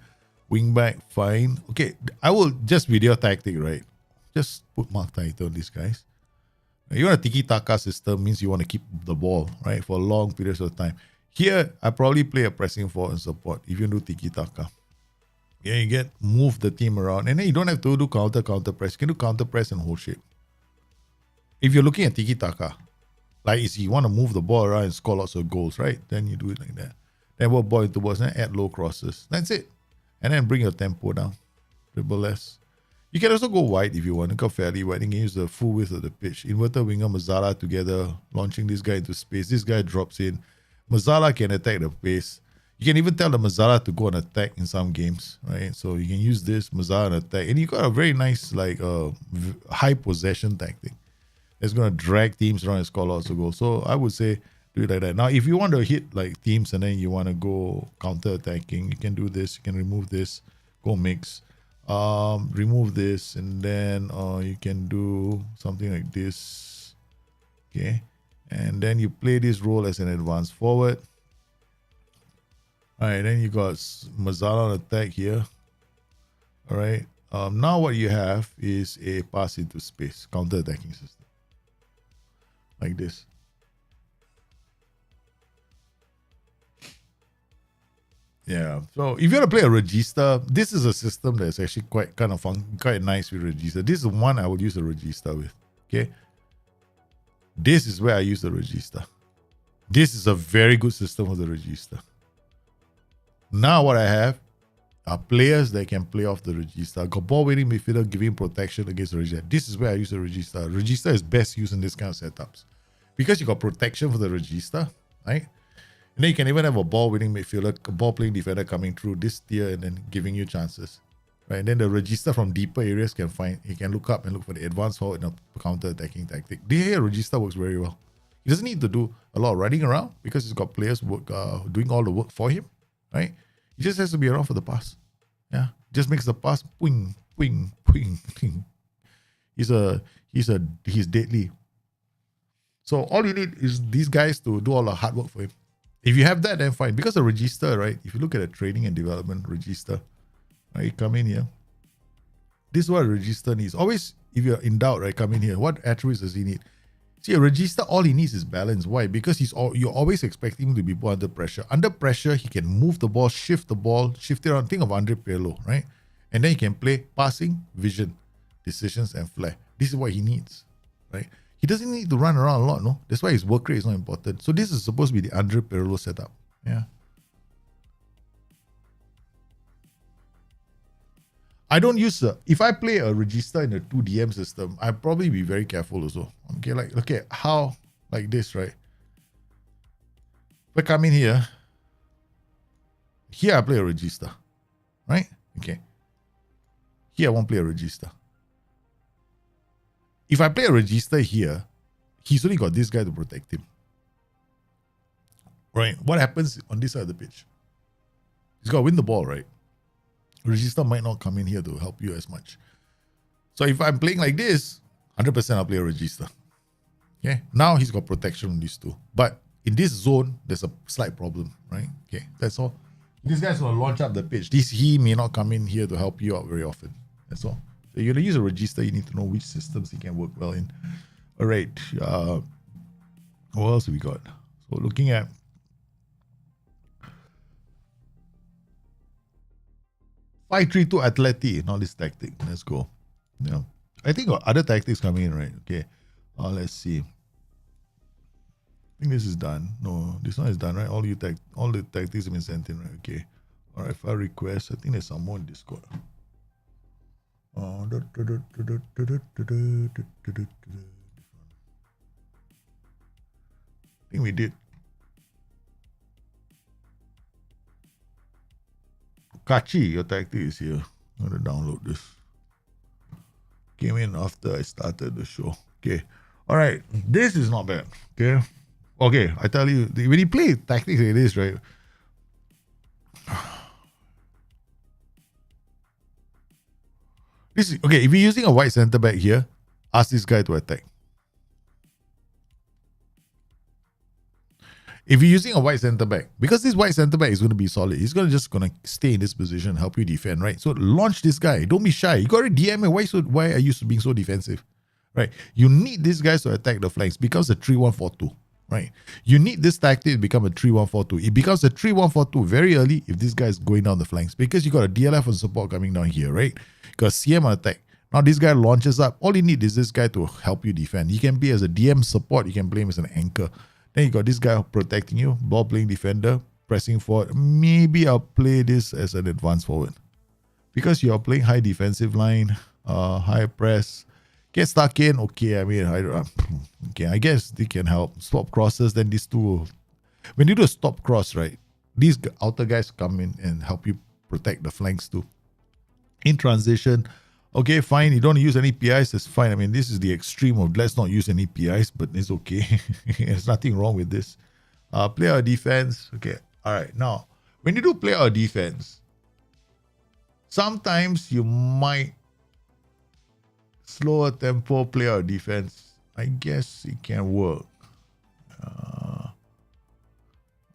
Wingback, fine. Okay, I will just video tactic, right? Just put mark title on these guys. You want a tiki-taka system, means you want to keep the ball, right, for long periods of time. Here, I probably play a pressing forward and support if you do tiki-taka. Yeah, you move the team around, and then you don't have to do counter press. You can do counter press and hold shape. If you're looking at tiki-taka, like if you want to move the ball around and score lots of goals, right? Then you do it like that. Then work ball into box, then add low crosses. That's it. And then bring your tempo down. Dribble less. You can also go wide if you want. Go fairly wide. You can use the full width of the pitch. Inverter winger Mazzala together, launching this guy into space. This guy drops in. Mazzala can attack the pace. You can even tell the Mazzala to go on attack in some games, right? So you can use this Mazzala on attack, and you got a very nice high possession tactic. It's going to drag teams around and score lots of goals. So I would say do it like that. Now, if you want to hit like teams and then you want to go counter attacking, you can do this. You can remove this. Go mix. Remove this, and then you can do something like this. Okay, and then you play this role as an advanced forward. All right, then you got Mazzala on attack here. All right, now what you have is a pass into space, counter attacking system, like this. Yeah, so if you want to play a Regista, this is a system that's actually quite kind of fun, quite nice with Regista. This is one I would use a Regista with. Okay, This is where I use the regista. This is a very good system for the regista. Now what I have are players that can play off the regista. Got ball winning midfielder giving protection against the regista. This is where I use the regista. Regista is best used in this kind of setups because you got protection for the regista, right? And then you can even have a ball winning midfielder, a ball playing defender coming through this tier and then giving you chances, right? And then the regista from deeper areas can find, he can look up and look for the advanced forward and a counter attacking tactic. The regista works very well. He doesn't need to do a lot of running around because he's got players work, doing all the work for him, right? He just has to be around for the pass. Yeah, just makes the pass ping, ping, ping, ping. He's deadly. So all you need is these guys to do all the hard work for him. If you have that, then fine. Because the register, right? If you look at the training and development register, right? You come in here. This is what a register needs. Always, if you're in doubt, right? Come in here. What attributes does he need? See, a register, all he needs is balance. Why? Because you're always expecting him to be put under pressure. Under pressure, he can move the ball, shift it around. Think of Andre Pirlo, right? And then he can play passing, vision, decisions, and flair. This is what he needs, right? He doesn't need to run around a lot, no? That's why his work rate is not important. So this is supposed to be the Andre Pirlo setup. Yeah. I don't use if I play a register in a 2DM system, I'll probably be very careful also. Okay, like look at how like this, right? If I come in here, I play a register, right? Okay. Here I won't play a register. If I play a register here, he's only got this guy to protect him. Right? What happens on this side of the pitch? He's got to win the ball, right? Register might not come in here to help you as much. So if I'm playing like this, 100% I'll play a register. Okay. Now he's got protection on these two. But in this zone, there's a slight problem, right? Okay. That's all. This guy's going to launch up the pitch. He may not come in here to help you out very often. That's all. So you're going to use a register. You need to know which systems he can work well in. All right. What else have we got? So looking at 5-3-2 Atleti. Now this tactic. Let's go. Yeah. I think other tactics coming in, right? Okay. Let's see. I think this is done. No, this one is done, right? All the tactics have been sent in, right? Okay. All right. File request. I think there's some more in Discord. I think we did. Kachi, your tactic is here. I'm going to download this. Came in after I started the show. Okay. All right. This is not bad. Okay. Okay. I tell you, when you play tactics like this, right? This is, okay, if you're using a white center back here, ask this guy to attack. If you're using a white center back, because this white center back is going to be solid, he's going to stay in this position, help you defend, right? So launch this guy. Don't be shy. You got to DM him. Why are you being so defensive, right? You need these guys to attack the flanks because the 3-1-4-2, right? You need this tactic to become a 3-1-4-2. It becomes a 3-1-4-2 very early if this guy is going down the flanks because you got a DLF and support coming down here, right? You got CM on attack. Now this guy launches up. All you need is this guy to help you defend. He can be as a DM support. You can play him as an anchor. Then you got this guy protecting you, ball playing defender, pressing forward. Maybe I'll play this as an advanced forward. Because you're playing high defensive line, high press. Get stuck in, okay, I guess they can help. Stop crosses, then these two. When you do a stop cross, right, these outer guys come in and help you protect the flanks too. In transition, okay, fine. You don't use any PIs, that's fine. I mean, this is the extreme of let's not use any PIs, but it's okay. There's nothing wrong with this. Play our defense. Okay, all right. Now, when you do play our defense, sometimes you might slower tempo play our defense. I guess it can work.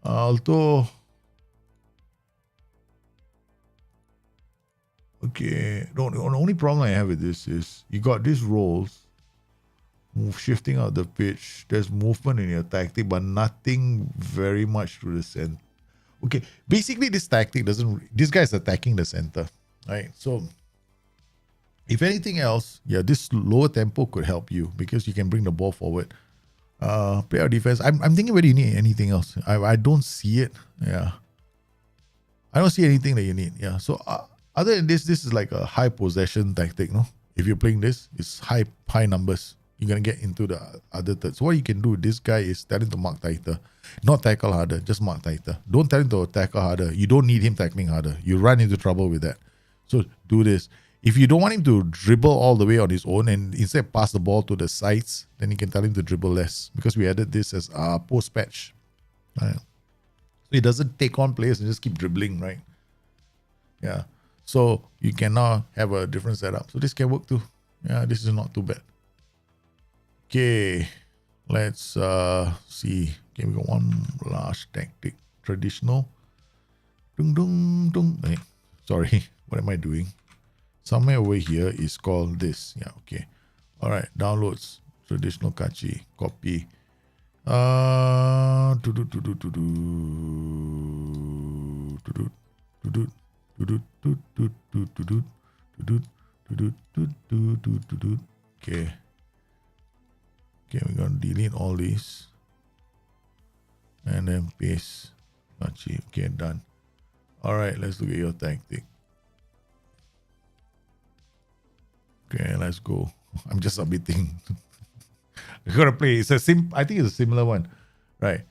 Although, okay, the only problem I have with this is you got these rolls, shifting out the pitch. There's movement in your tactic, but nothing very much through the center. Okay, basically this tactic this guy's attacking the center, right? So, if anything else, yeah, this lower tempo could help you because you can bring the ball forward. Play our defense. I'm thinking whether you need anything else. I don't see it. Yeah. I don't see anything that you need. Yeah. So other than this is like a high possession tactic, no? If you're playing this, it's high numbers. You're gonna get into the other third. So what you can do, this guy is tell him to mark tighter. Not tackle harder, just mark tighter. Don't tell him to tackle harder. You don't need him tackling harder. You run into trouble with that. So do this. If you don't want him to dribble all the way on his own and instead pass the ball to the sides, then you can tell him to dribble less, because we added this as a post patch. Right? So he doesn't take on players and just keep dribbling, right? Yeah. So you can now have a different setup. So this can work too. Yeah, this is not too bad. Okay, let's see. Okay, we got one last tactic. Traditional. Dung dung dung. Hey, sorry, what am I doing? Somewhere over here is called this. Yeah, okay. All right, downloads. Traditional kachi. Copy. Okay. Okay, we're going to delete all these. And then paste. Okay, done. All right, let's look at your tactic. Okay, let's go. I'm just submitting. We're going to play. I think it's a similar one. Right.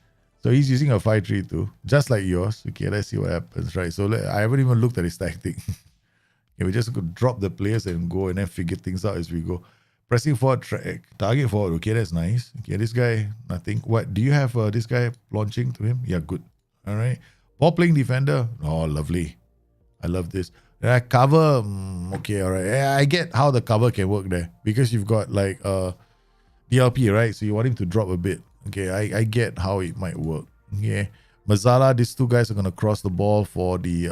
So he's using a 5-3-2, just like yours. Okay, let's see what happens. Right. So I haven't even looked at his tactic. Okay, we just could drop the players and go and then figure things out as we go. Pressing forward, target forward. Okay, that's nice. Okay, this guy, nothing. What, do you have this guy launching to him? Yeah, good. All right. Ball playing defender. Oh, lovely. I love this. Cover. Okay, all right. Yeah, I get how the cover can work there, because you've got like DLP, right? So you want him to drop a bit. Okay, I get how it might work. Okay. Mazzala, these two guys are going to cross the ball for the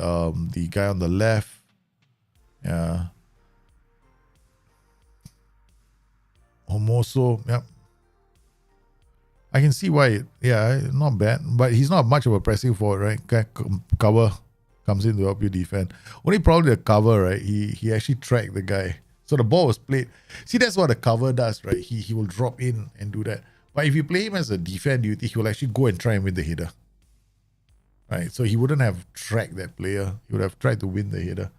guy on the left. Yeah. Homoso, yep. I can see why. Not bad. But he's not much of a pressing forward, right? Cover comes in to help you defend. Only probably the cover, right? He actually tracked the guy. So the ball was played. See, that's what the cover does, right? He will drop in and do that. But if you play him as a defend duty, he will actually go and try and win the header. Right? So he wouldn't have tracked that player. He would have tried to win the header.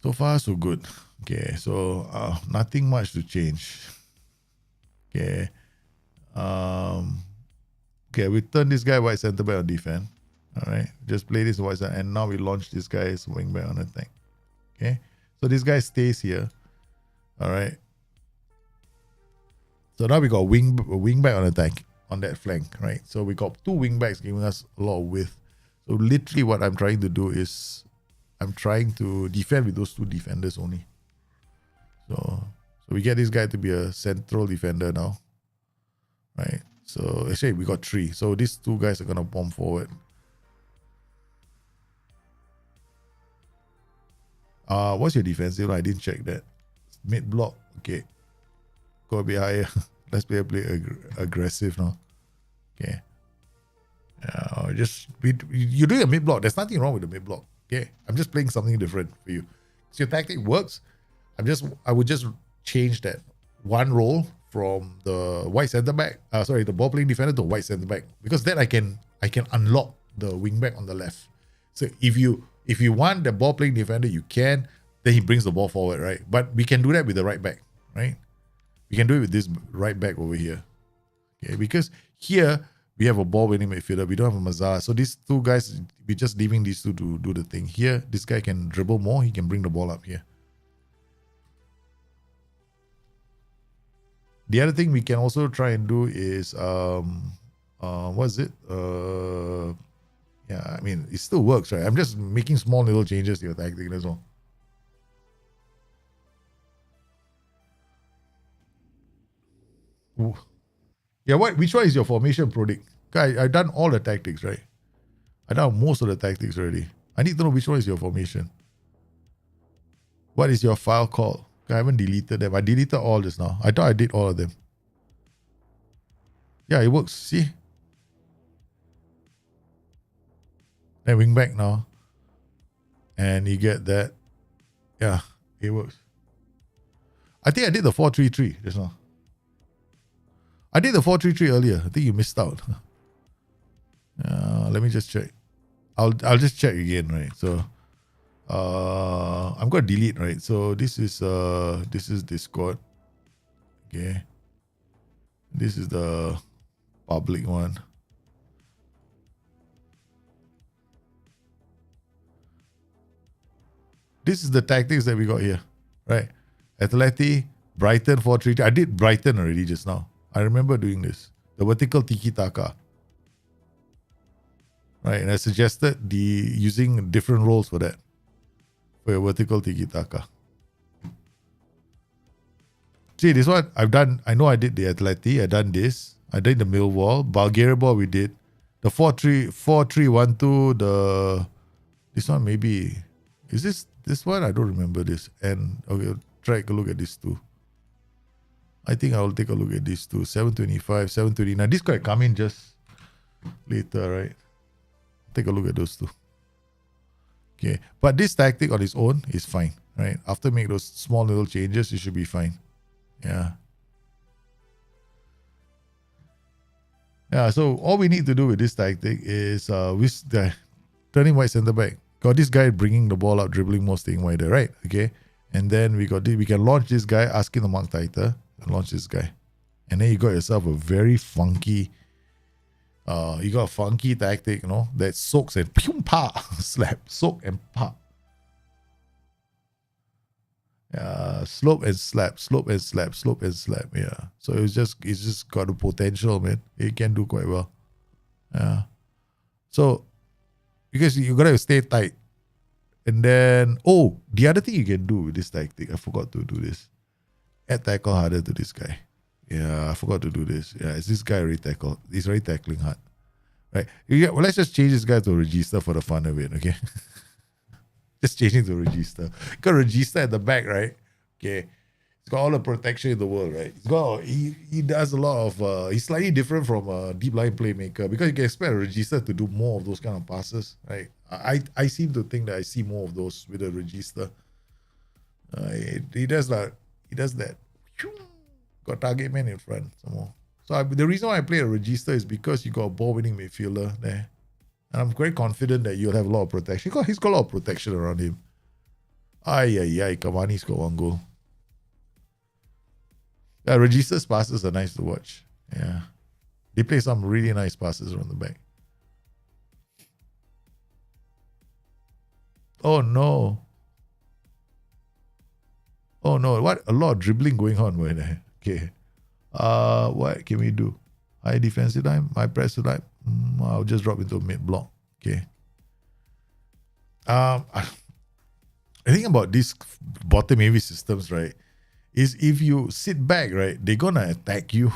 So far, so good. Okay, so nothing much to change. Okay. Okay, we turn this guy white center back on defense. All right, just play this white center, and now we launch this guy as wing back on attack. Okay, so this guy stays here. All right. So now we got wing back on attack on that flank, right? So we got two wing backs giving us a lot of width. So literally, what I'm trying to do is I'm trying to defend with those two defenders only. So we get this guy to be a central defender now. Right. So actually we got three. So these two guys are gonna bomb forward. What's your defensive? I didn't check that. Mid block. Okay. Go a bit higher. Let's play aggressive now. Okay. You're doing a mid block. There's nothing wrong with the mid block. Okay. I'm just playing something different for you. So your tactic works. I would just change that one role from the white center back, the ball playing defender to white center back, because then I can unlock the wing back on the left. So if you want the ball playing defender, you can. Then he brings the ball forward, right? But we can do that with the right back, right? We can do it with this right back over here, okay? Because here we have a ball winning midfielder. We don't have a Mazzara, so these two guys, we're just leaving these two to do the thing. Here, this guy can dribble more. He can bring the ball up here. The other thing we can also try and do is what's it? Yeah, I mean, it still works, right? I'm just making small little changes to your tactic as well. Yeah, which one is your formation, Prodict? I've done all the tactics, right? I've done most of the tactics already. I need to know which one is your formation. What is your file called? I haven't deleted them. I deleted all just now. I thought I did all of them. Yeah, it works. See? Then wing back now. And you get that. Yeah, it works. I think I did the 4-3-3 just now. I did the 4-3-3 earlier. I think you missed out. Let me just check. I'll just check again, right? So I'm gonna delete, right? So this is Discord. Okay. This is the public one. This is the tactics that we got here, right? Atleti, Brighton 4-3-3. I did Brighton already just now. I remember doing this. The vertical tiki-taka. Right, and I suggested using different roles for that. For your vertical tiki-taka. See, this one I've done. I know I did the Atleti. I done this. I did the Millwall. Bulgaria ball we did. The 4-3-1-2. This one maybe. Is this one? I don't remember this. And okay, try a look at this too. I think I will take a look at this too. 725, 729. This could come in just later, right? Take a look at those two. Okay. But this tactic on its own is fine, right? After make those small little changes, it should be fine. Yeah. Yeah, so all we need to do with this tactic is turning wide center back. Got this guy bringing the ball up, dribbling more, staying wider, right? Okay. And then we can launch this guy, asking the mark tighter, and launch this guy. And then you got yourself a very funky tactic, that soaks and slap, soak and pop. Slope and slap, slope and slap, slope and slap. Yeah. So it's just got the potential, man. It can do quite well. Yeah. So because you gotta stay tight. And then the other thing you can do with this tactic, I forgot to do this. Add tackle harder to this guy. Yeah, I forgot to do this. Yeah, is this guy already tackled? He's already tackling hard. Right. Well, let's just change this guy to register for the fun of it, okay? Just changing to register. Got register at the back, right? Okay. He's got all the protection in the world, right? He does a lot of he's slightly different from a deep line playmaker because you can expect a register to do more of those kind of passes, right? I seem to think that I see more of those with a register. He does that. Got target man in front some more. So the reason why I play a register is because you got a ball-winning midfielder there. And I'm very confident that you'll have a lot of protection. He's got a lot of protection around him. Cavani's got one goal. Yeah, Register's passes are nice to watch. Yeah. They play some really nice passes around the back. Oh no. What? A lot of dribbling going on right there. Okay. What can we do? High defensive line, high press line. I'll just drop into mid block. Okay. I think about these bottom heavy systems, right? Is if you sit back, right, they're gonna attack you.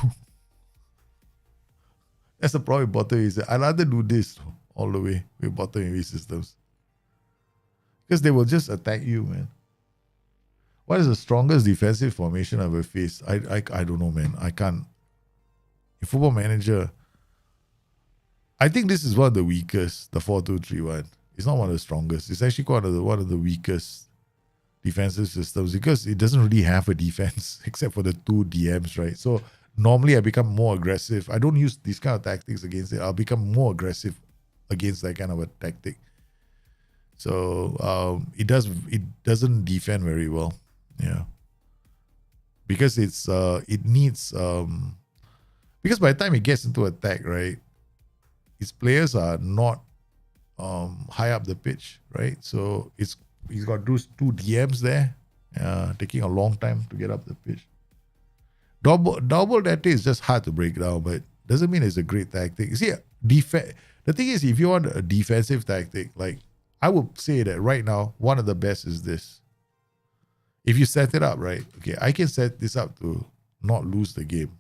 That's the problem with bottom heavy. I'd rather do this all the way with bottom heavy systems. Because they will just attack you, man. What is the strongest defensive formation I've ever faced? I don't know, man. I can't. In Football Manager, I think this is one of the weakest, the 4-2-3-1. It's not one of the strongest. It's actually one of the weakest defensive systems because it doesn't really have a defense except for the two DMs, right? So normally I become more aggressive. I don't use these kind of tactics against it. I'll become more aggressive against that kind of a tactic. So it doesn't defend very well. Yeah. Because it needs because by the time it gets into attack, right, its players are not high up the pitch, right? So he's got those two DMs there, taking a long time to get up the pitch. Double that is just hard to break down, but doesn't mean it's a great tactic. See, the thing is, if you want a defensive tactic, like I would say that right now, one of the best is this. If you set it up right, okay, I can set this up to not lose the game.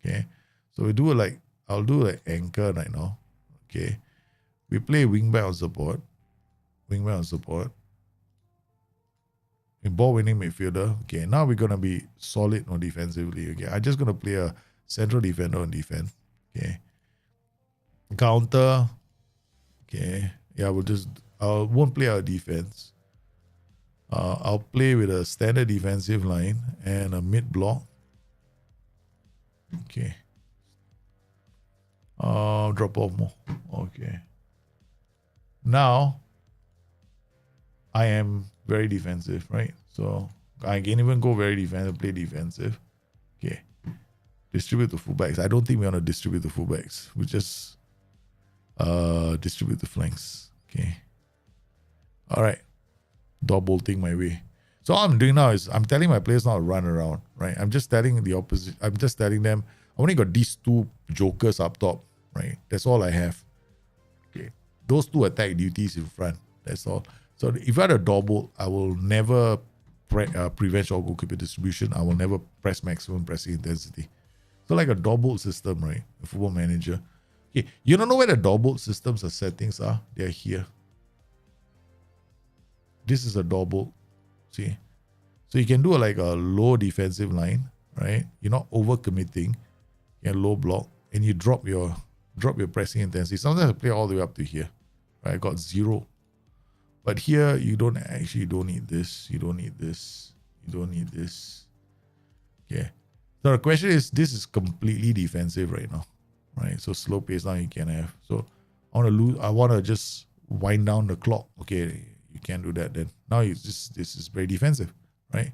Okay, so I'll do like anchor right now. Okay, we play wingback on support. Ball winning midfielder. Okay, now we're gonna be solid on defensively. Okay, I'm just gonna play a central defender on defense. Okay, counter. Okay, yeah, I won't play our defense. I'll play with a standard defensive line and a mid block. Okay, Drop off more. Okay. Now, I am very defensive, right? So I can even go very defensive, play defensive. Okay. Distribute to fullbacks. I don't think we want to distribute to fullbacks. We just distribute the flanks. Okay. All right. Door bolting my way. So all I'm doing now is I'm telling my players not to run around, right? I'm just telling the opposite. I'm just telling them I only got these two jokers up top, right? That's all I have. Okay. Those two attack duties in front. That's all. So if I had a door bolt, I will never prevent short goalkeeper distribution. I will never press maximum pressing intensity. So like a door bolt system, right? A football manager. Okay. You don't know where the door bolt systems or settings are? They're here. This is a door bolt. See? So you can do like a low defensive line, right? You're not over committing. You can low block and you drop your pressing intensity. Sometimes I play all the way up to here. Right? I got 0. But here you don't need this. You don't need this. You don't need this. Okay. So the question is, this is completely defensive right now. Right? So slow pace now you can have. So I want to just wind down the clock. Okay. You can't do that then. Now this is very defensive, right?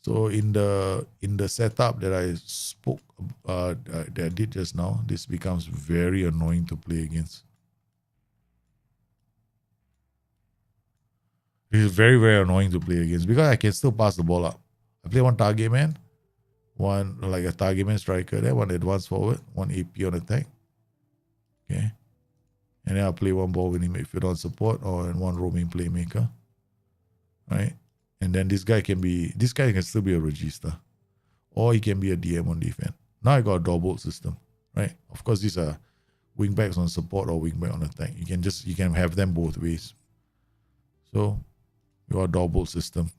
So in the setup that I spoke that I did just now, this becomes very annoying to play against. It is very, very annoying to play against because I can still pass the ball up. I play one target man, one like a target man striker there, one advanced forward, one AP on attack. Okay. And then I'll play one ball winning midfield on support or one roaming playmaker. Right? And then this guy can still be a regista. Or he can be a DM on defense. Now I got a door bolt system. Right? Of course, these are wing backs on support or wing back on attack. You can have them both ways. So you got a door bolt system.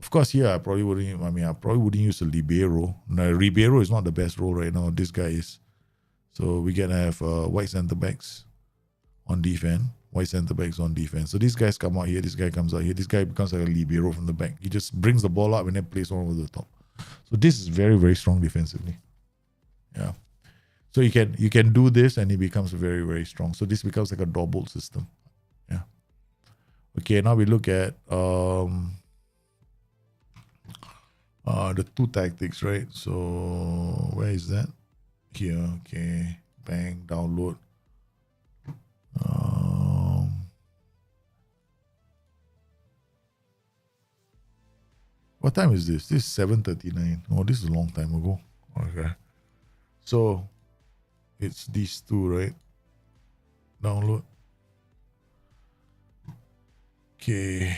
Of course, here I probably wouldn't use a libero. Now, libero is not the best role right now. This guy is. So we can have white centre backs on defense, white centre backs on defense. So these guys come out here, this guy comes out here, this guy becomes like a libero from the back. He just brings the ball up and then plays one over the top. So this is very, very strong defensively. Yeah. So you can do this and it becomes very, very strong. So this becomes like a door bolt system. Yeah. Okay, now we look at the two tactics, right? So where is that? Here, okay. Bang, download. What time is this? This is 7:39. Oh, this is a long time ago. Okay. So it's these two, right? Download. Okay.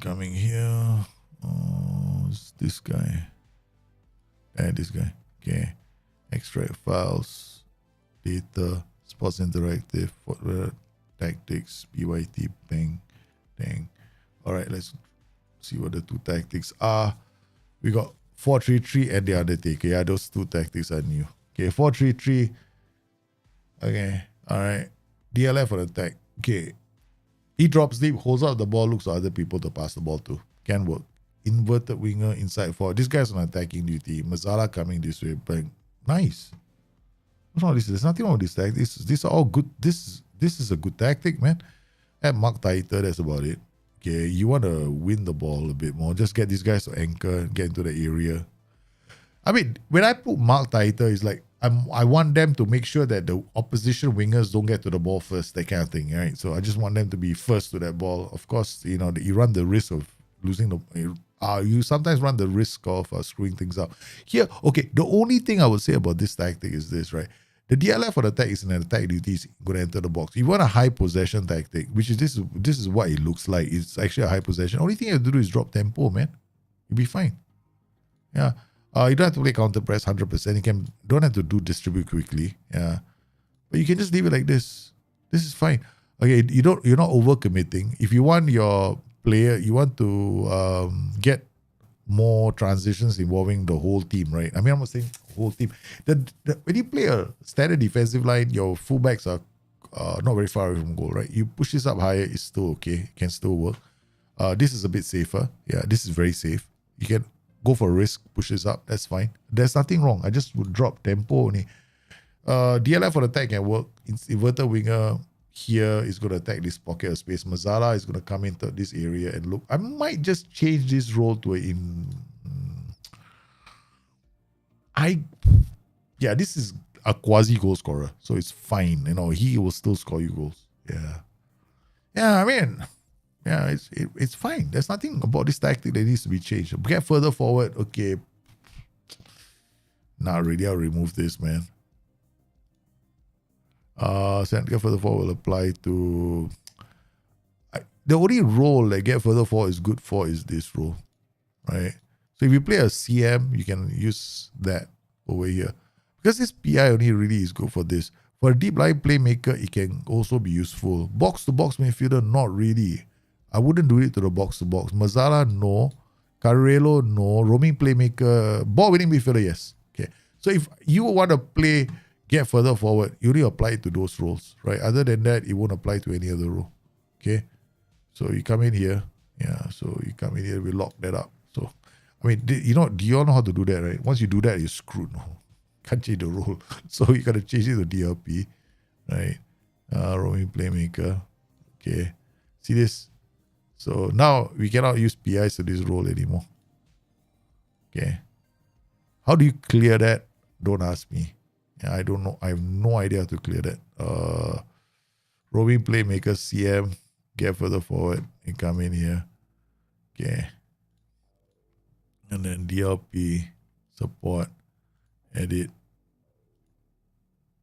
Coming here. It's this guy. And this guy. Okay. Extract files. Data. Sports Interactive, Tactics, BYT, bang, dang. All right, let's see what the two tactics are. We got 4-3-3 and the Undertaker. Yeah, those two tactics are new. Okay, 4-3-3. Okay, all right. DLF for attack. Okay. He drops deep, holds out the ball, looks for other people to pass the ball to. Can work. Inverted winger, inside forward. This guy's on attacking duty. Mazzala coming this way, bang. Nice. What's wrong with this? There's nothing wrong with this tactic. These are all good. This is a good tactic, man. At mark tighter, that's about it. Okay, you want to win the ball a bit more. Just get these guys to anchor, get into the area. I mean, when I put mark tighter, it's like I want them to make sure that the opposition wingers don't get to the ball first, that kind of thing, right? So I just want them to be first to that ball. Of course, you run the risk of losing the. You sometimes run the risk of screwing things up. Here, okay, the only thing I would say about this tactic is this, right? The DLF for the attack is an attack duty, is going to enter the box. If you want a high possession tactic, which is this is what it looks like. It's actually a high possession. Only thing you have to do is drop tempo, man. You'll be fine. Yeah. You don't have to play counter press 100%. You don't have to do distribute quickly. Yeah. But you can just leave it like this. This is fine. Okay, you're not over committing. If you want your player, you want to get more transitions involving the whole team, right? I mean, I'm not saying whole team. When you play a standard defensive line, your fullbacks are not very far away from goal, right? You push this up higher, it's still okay. It can still work. This is a bit safer. Yeah, this is very safe. You can go for a risk, push this up. That's fine. There's nothing wrong. I just would drop tempo only. DLF for attack can work. It's inverted winger here is going to attack this pocket of space. Mazzala is going to come into this area and look. I might just change this role to this is a quasi goal scorer, so it's fine. He will still score you goals. I mean, it's fine. There's nothing about this tactic that needs to be changed. Get further forward, okay. Not really. I'll remove this, man. Get further forward will apply to. The only role that get further forward is good for is this role, right? So if you play a CM, you can use that over here. Because this PI only really is good for this. For a deep line playmaker, it can also be useful. Box-to-box midfielder, not really. I wouldn't do it to the box-to-box. Mazzala, no. Carrello, no. Roaming playmaker. Ball-winning midfielder, yes. Okay. So if you want to play, get further forward, you only apply it to those roles, right? Other than that, it won't apply to any other role. Okay. So you come in here. So you come in here, we lock that up. So, I mean, do you all know how to do that, right? Once you do that, you're screwed. No. Can't change the role. So you got to change it to DLP, right? Roaming playmaker. Okay. See this? So now we cannot use PIs to this role anymore. Okay. How do you clear that? Don't ask me. I don't know. I have no idea how to clear that. Roaming playmaker, CM, get further forward and come in here. Okay. And then DLP, support, edit.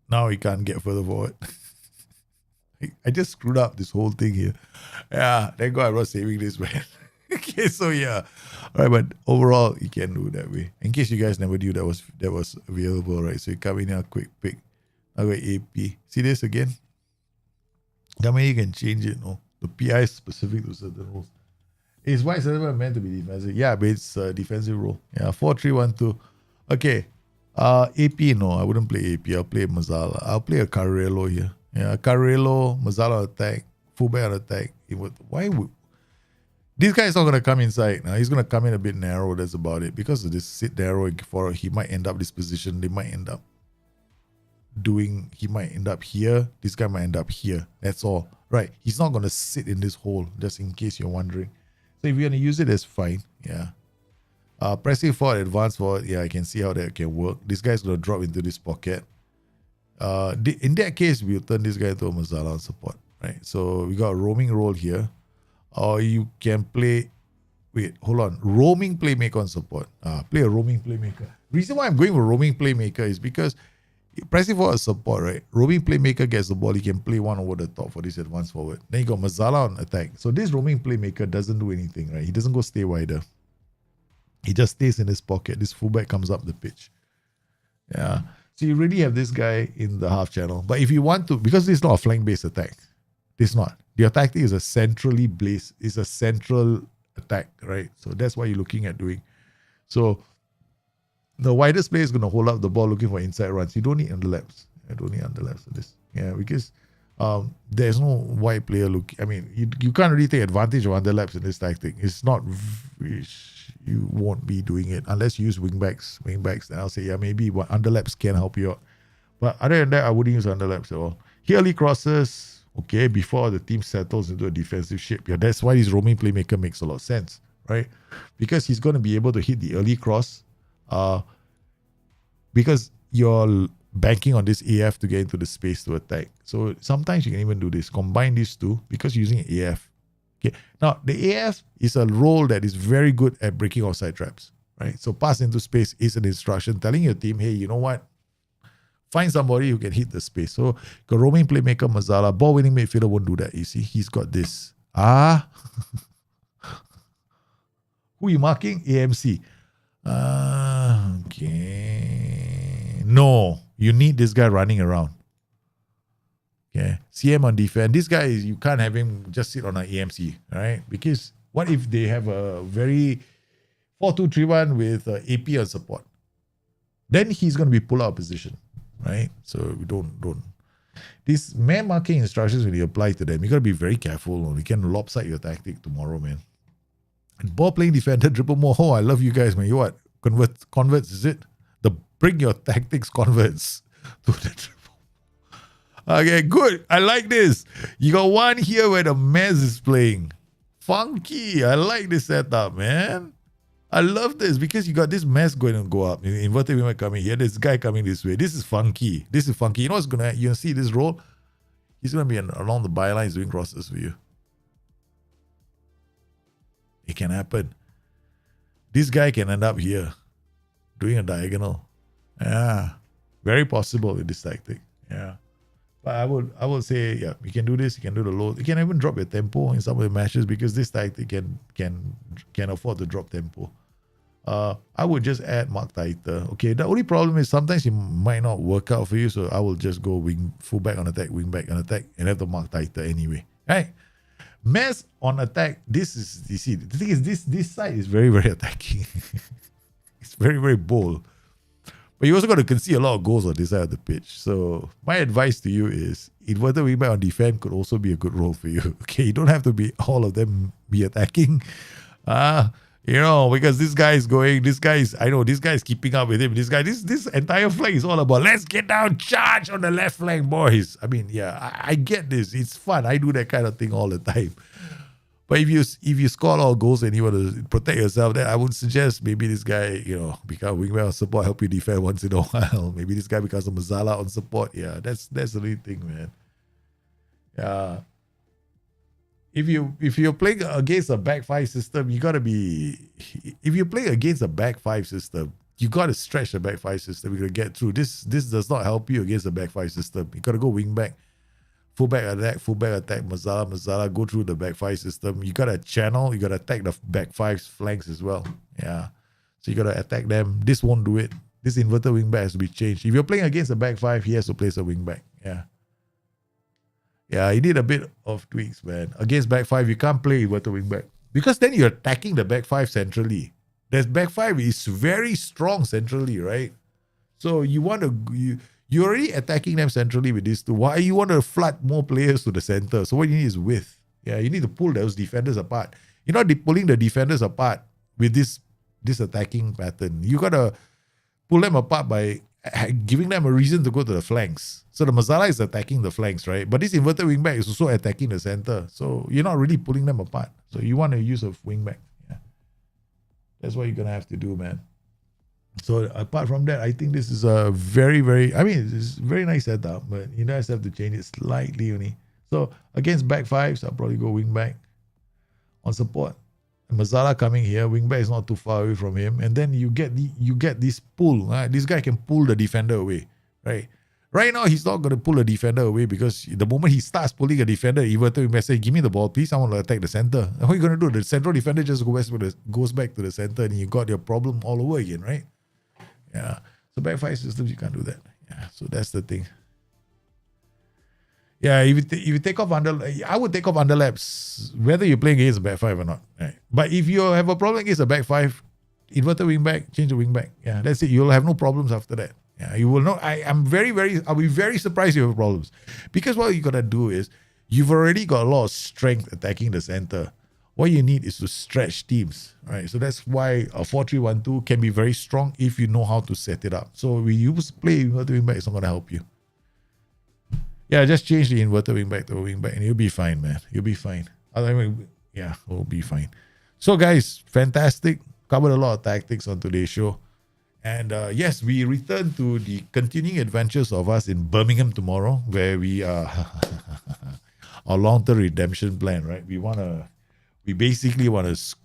Now we can't get further forward. I just screwed up this whole thing here. Thank God I was saving this, man. Okay, so all right, but overall you can do it that way. In case you guys never knew that was available, right? So you come in here, quick pick. I got AP. See this again? That way you can change it. No, the PI is specific to certain roles. Is white silver meant to be defensive? Yeah, but it's a defensive role. 4-3-1-2. Okay. AP, no, I wouldn't play AP. I'll play Mazzala. I'll play a Carrello here. Carrello, Mazzala attack, fullback attack. This guy is not going to come inside. Now he's going to come in a bit narrow. That's about it. Because of this sit narrow, he might end up this position. He might end up here. This guy might end up here. That's all. Right. He's not going to sit in this hole, just in case you're wondering. So if you're going to use it, that's fine. Pressing forward, advance forward. I can see how that can work. This guy's going to drop into this pocket. In that case, we'll turn this guy into a Mazzala on support. Right. So we got a roaming role here. Or you can play, roaming playmaker on support. Play a roaming playmaker. Reason why I'm going with roaming playmaker is because pressing forward support, right? Roaming playmaker gets the ball, he can play one over the top for this advance forward. Then you got Mazzala on attack. So this roaming playmaker doesn't do anything, right? He doesn't go stay wider. He just stays in his pocket. This fullback comes up the pitch. So you really have this guy in the half channel. But if you want to, because this is not a flank-based attack. This is not. The tactic is a central attack, right? So that's what you're looking at doing. So the widest player is going to hold up the ball looking for inside runs. You don't need underlaps. I don't need underlaps for this. Because there's no wide player looking. I mean, you can't really take advantage of underlaps in this tactic. It's not. You won't be doing it unless you use wingbacks. Then I'll say, maybe underlaps can help you out. But other than that, I wouldn't use underlaps at all. Here, early crosses. Okay, before the team settles into a defensive shape. That's why this roaming playmaker makes a lot of sense, right? Because he's going to be able to hit the early cross because you're banking on this AF to get into the space to attack. So sometimes you can even do this. Combine these two because you're using AF. Okay. Now, the AF is a role that is very good at breaking offside traps, right? So pass into space is an instruction telling your team, hey, you know what? Find somebody who can hit the space. So, got roaming playmaker, Mazzala, ball winning midfielder won't do that. You see, he's got this. Who are you marking? AMC. Okay. No, you need this guy running around. Okay. CM on defense. This guy you can't have him just sit on an AMC, right? Because what if they have a very 4-2-3-1 with AP on support? Then he's going to be pull out position. Right? So we don't. These man marking instructions, when you apply to them, you got to be very careful. You can lopside your tactic tomorrow, man. And ball playing defender, dribble more. Oh, I love you guys, man. You what? Converts, is it? Bring your tactics converts to the Okay, good. I like this. You got one here where the Mez is playing. Funky. I like this setup, man. I love this because you got this Mez going to go up. Inverted Wingback coming here. This guy coming this way. This is funky. This is funky. You know what's gonna? You see this roll? He's gonna be along the bylines doing crosses for you. It can happen. This guy can end up here doing a diagonal. Yeah, very possible with this tactic. Yeah. But I would say, yeah, you can do this. You can do the low. You can even drop your tempo in some of the matches because this tactic can afford to drop tempo. I would just add mark tighter. Okay, the only problem is sometimes it might not work out for you, so I will just go fullback on attack, wingback on attack, and have the mark tighter anyway. Right? Mess on attack. This is, you see, the thing is this side is very, very attacking. It's very, very bold. But you also got to concede a lot of goals on this side of the pitch. So my advice to you is inverted wingback on defense could also be a good role for you. Okay, you don't have to be all of them be attacking. Because this guy is keeping up with him. This entire flank is all about let's get down, charge on the left flank, boys. I mean, yeah, I get this. It's fun. I do that kind of thing all the time. But if you score a lot of goals and you want to protect yourself, then I would suggest maybe this guy, become wingback on support, help you defend once in a while. Maybe this guy becomes a Mazzala on support. Yeah, that's the real thing, man. Yeah. If you're playing against a back five system, you gotta be. If you're playing against a back five system, you gotta stretch the back five system. You gotta get through. This does not help you against the back five system. You gotta go wing back. Fullback attack, Mazzala, go through the back five system. You got to channel, you got to attack the back five's flanks as well. Yeah. So you got to attack them. This won't do it. This inverted wingback has to be changed. If you're playing against a back five, he has to place a wingback. Yeah. Yeah, he did a bit of tweaks, man. Against back five, you can't play inverted wingback because then you're attacking the back five centrally. That back five is very strong centrally, right? So you want to... You're already attacking them centrally with these two. Why you want to flood more players to the center? So what you need is width. Yeah, you need to pull those defenders apart. You're not pulling the defenders apart with this attacking pattern. You got to pull them apart by giving them a reason to go to the flanks. So the Mazzala is attacking the flanks, right? But this inverted wingback is also attacking the center. So you're not really pulling them apart. So you want to use a wingback. Yeah. That's what you're going to have to do, man. So apart from that, I think this is a very, very, it's a very nice setup, but you guys have to change it slightly only. So against back fives, I'll probably go wing back on support. Mazzala coming here, wing back is not too far away from him, and then you get this pull. This guy can pull the defender away, right? Right now, he's not going to pull the defender away because the moment he starts pulling a defender, inverted wingback say, "Give me the ball, please. I want to attack the center." And what are you going to do? The central defender just goes back to the center, and you got your problem all over again, right? Yeah. So back five systems, you can't do that. Yeah. So that's the thing. Yeah. If you take off I would take off underlaps, whether you're playing against a back five or not. Right. But if you have a problem against a back five, inverted wing back, change the wing back. Yeah. That's it. You'll have no problems after that. Yeah. You will not. I'll be very surprised you have problems because what you gotta do is you've already got a lot of strength attacking the center. What you need is to stretch teams, right? So that's why a 4-3-1-2 can be very strong if you know how to set it up. So we use play inverted wingback, it's not going to help you. Yeah, just change the inverted wingback to a wingback and you'll be fine, man. You'll be fine. Yeah, we'll be fine. So guys, fantastic. Covered a lot of tactics on today's show. And yes, we return to the continuing adventures of us in Birmingham tomorrow, where we are our long-term redemption plan, right? We basically want to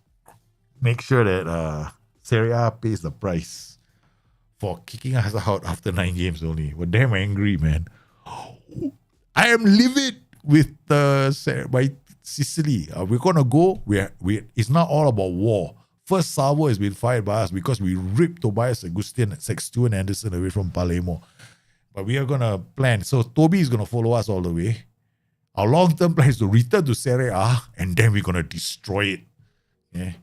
make sure that Serie A pays the price for kicking us out after 9 games only. We're damn angry, man. I am livid with by Sicily. We're gonna go. It's not all about war. First salvo has been fired by us because we ripped Tobias Sexton Anderson away from Palermo. But we are gonna plan. So Toby is gonna follow us all the way. Our long-term plan is to return to Serie A and then we're going to destroy it. Yeah.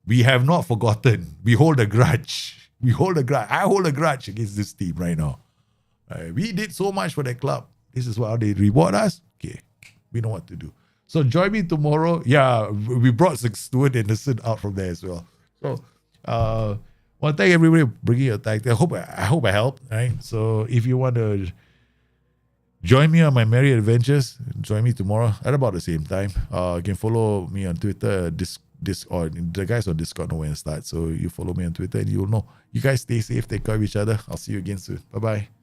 We have not forgotten. We hold a grudge. I hold a grudge against this team right now. We did so much for the club. This is how they reward us. Okay, we know what to do. So join me tomorrow. Yeah, we brought Stuart Anderson out from there as well. So, well, thank everybody for bringing your tactic. I hope I helped. Right. So if you want to Join me on my merry adventures. Join me tomorrow at about the same time. You can follow me on Twitter, or the guys on Discord know when it starts. So you follow me on Twitter and you'll know. You guys stay safe, take care of each other. I'll see you again soon. Bye-bye.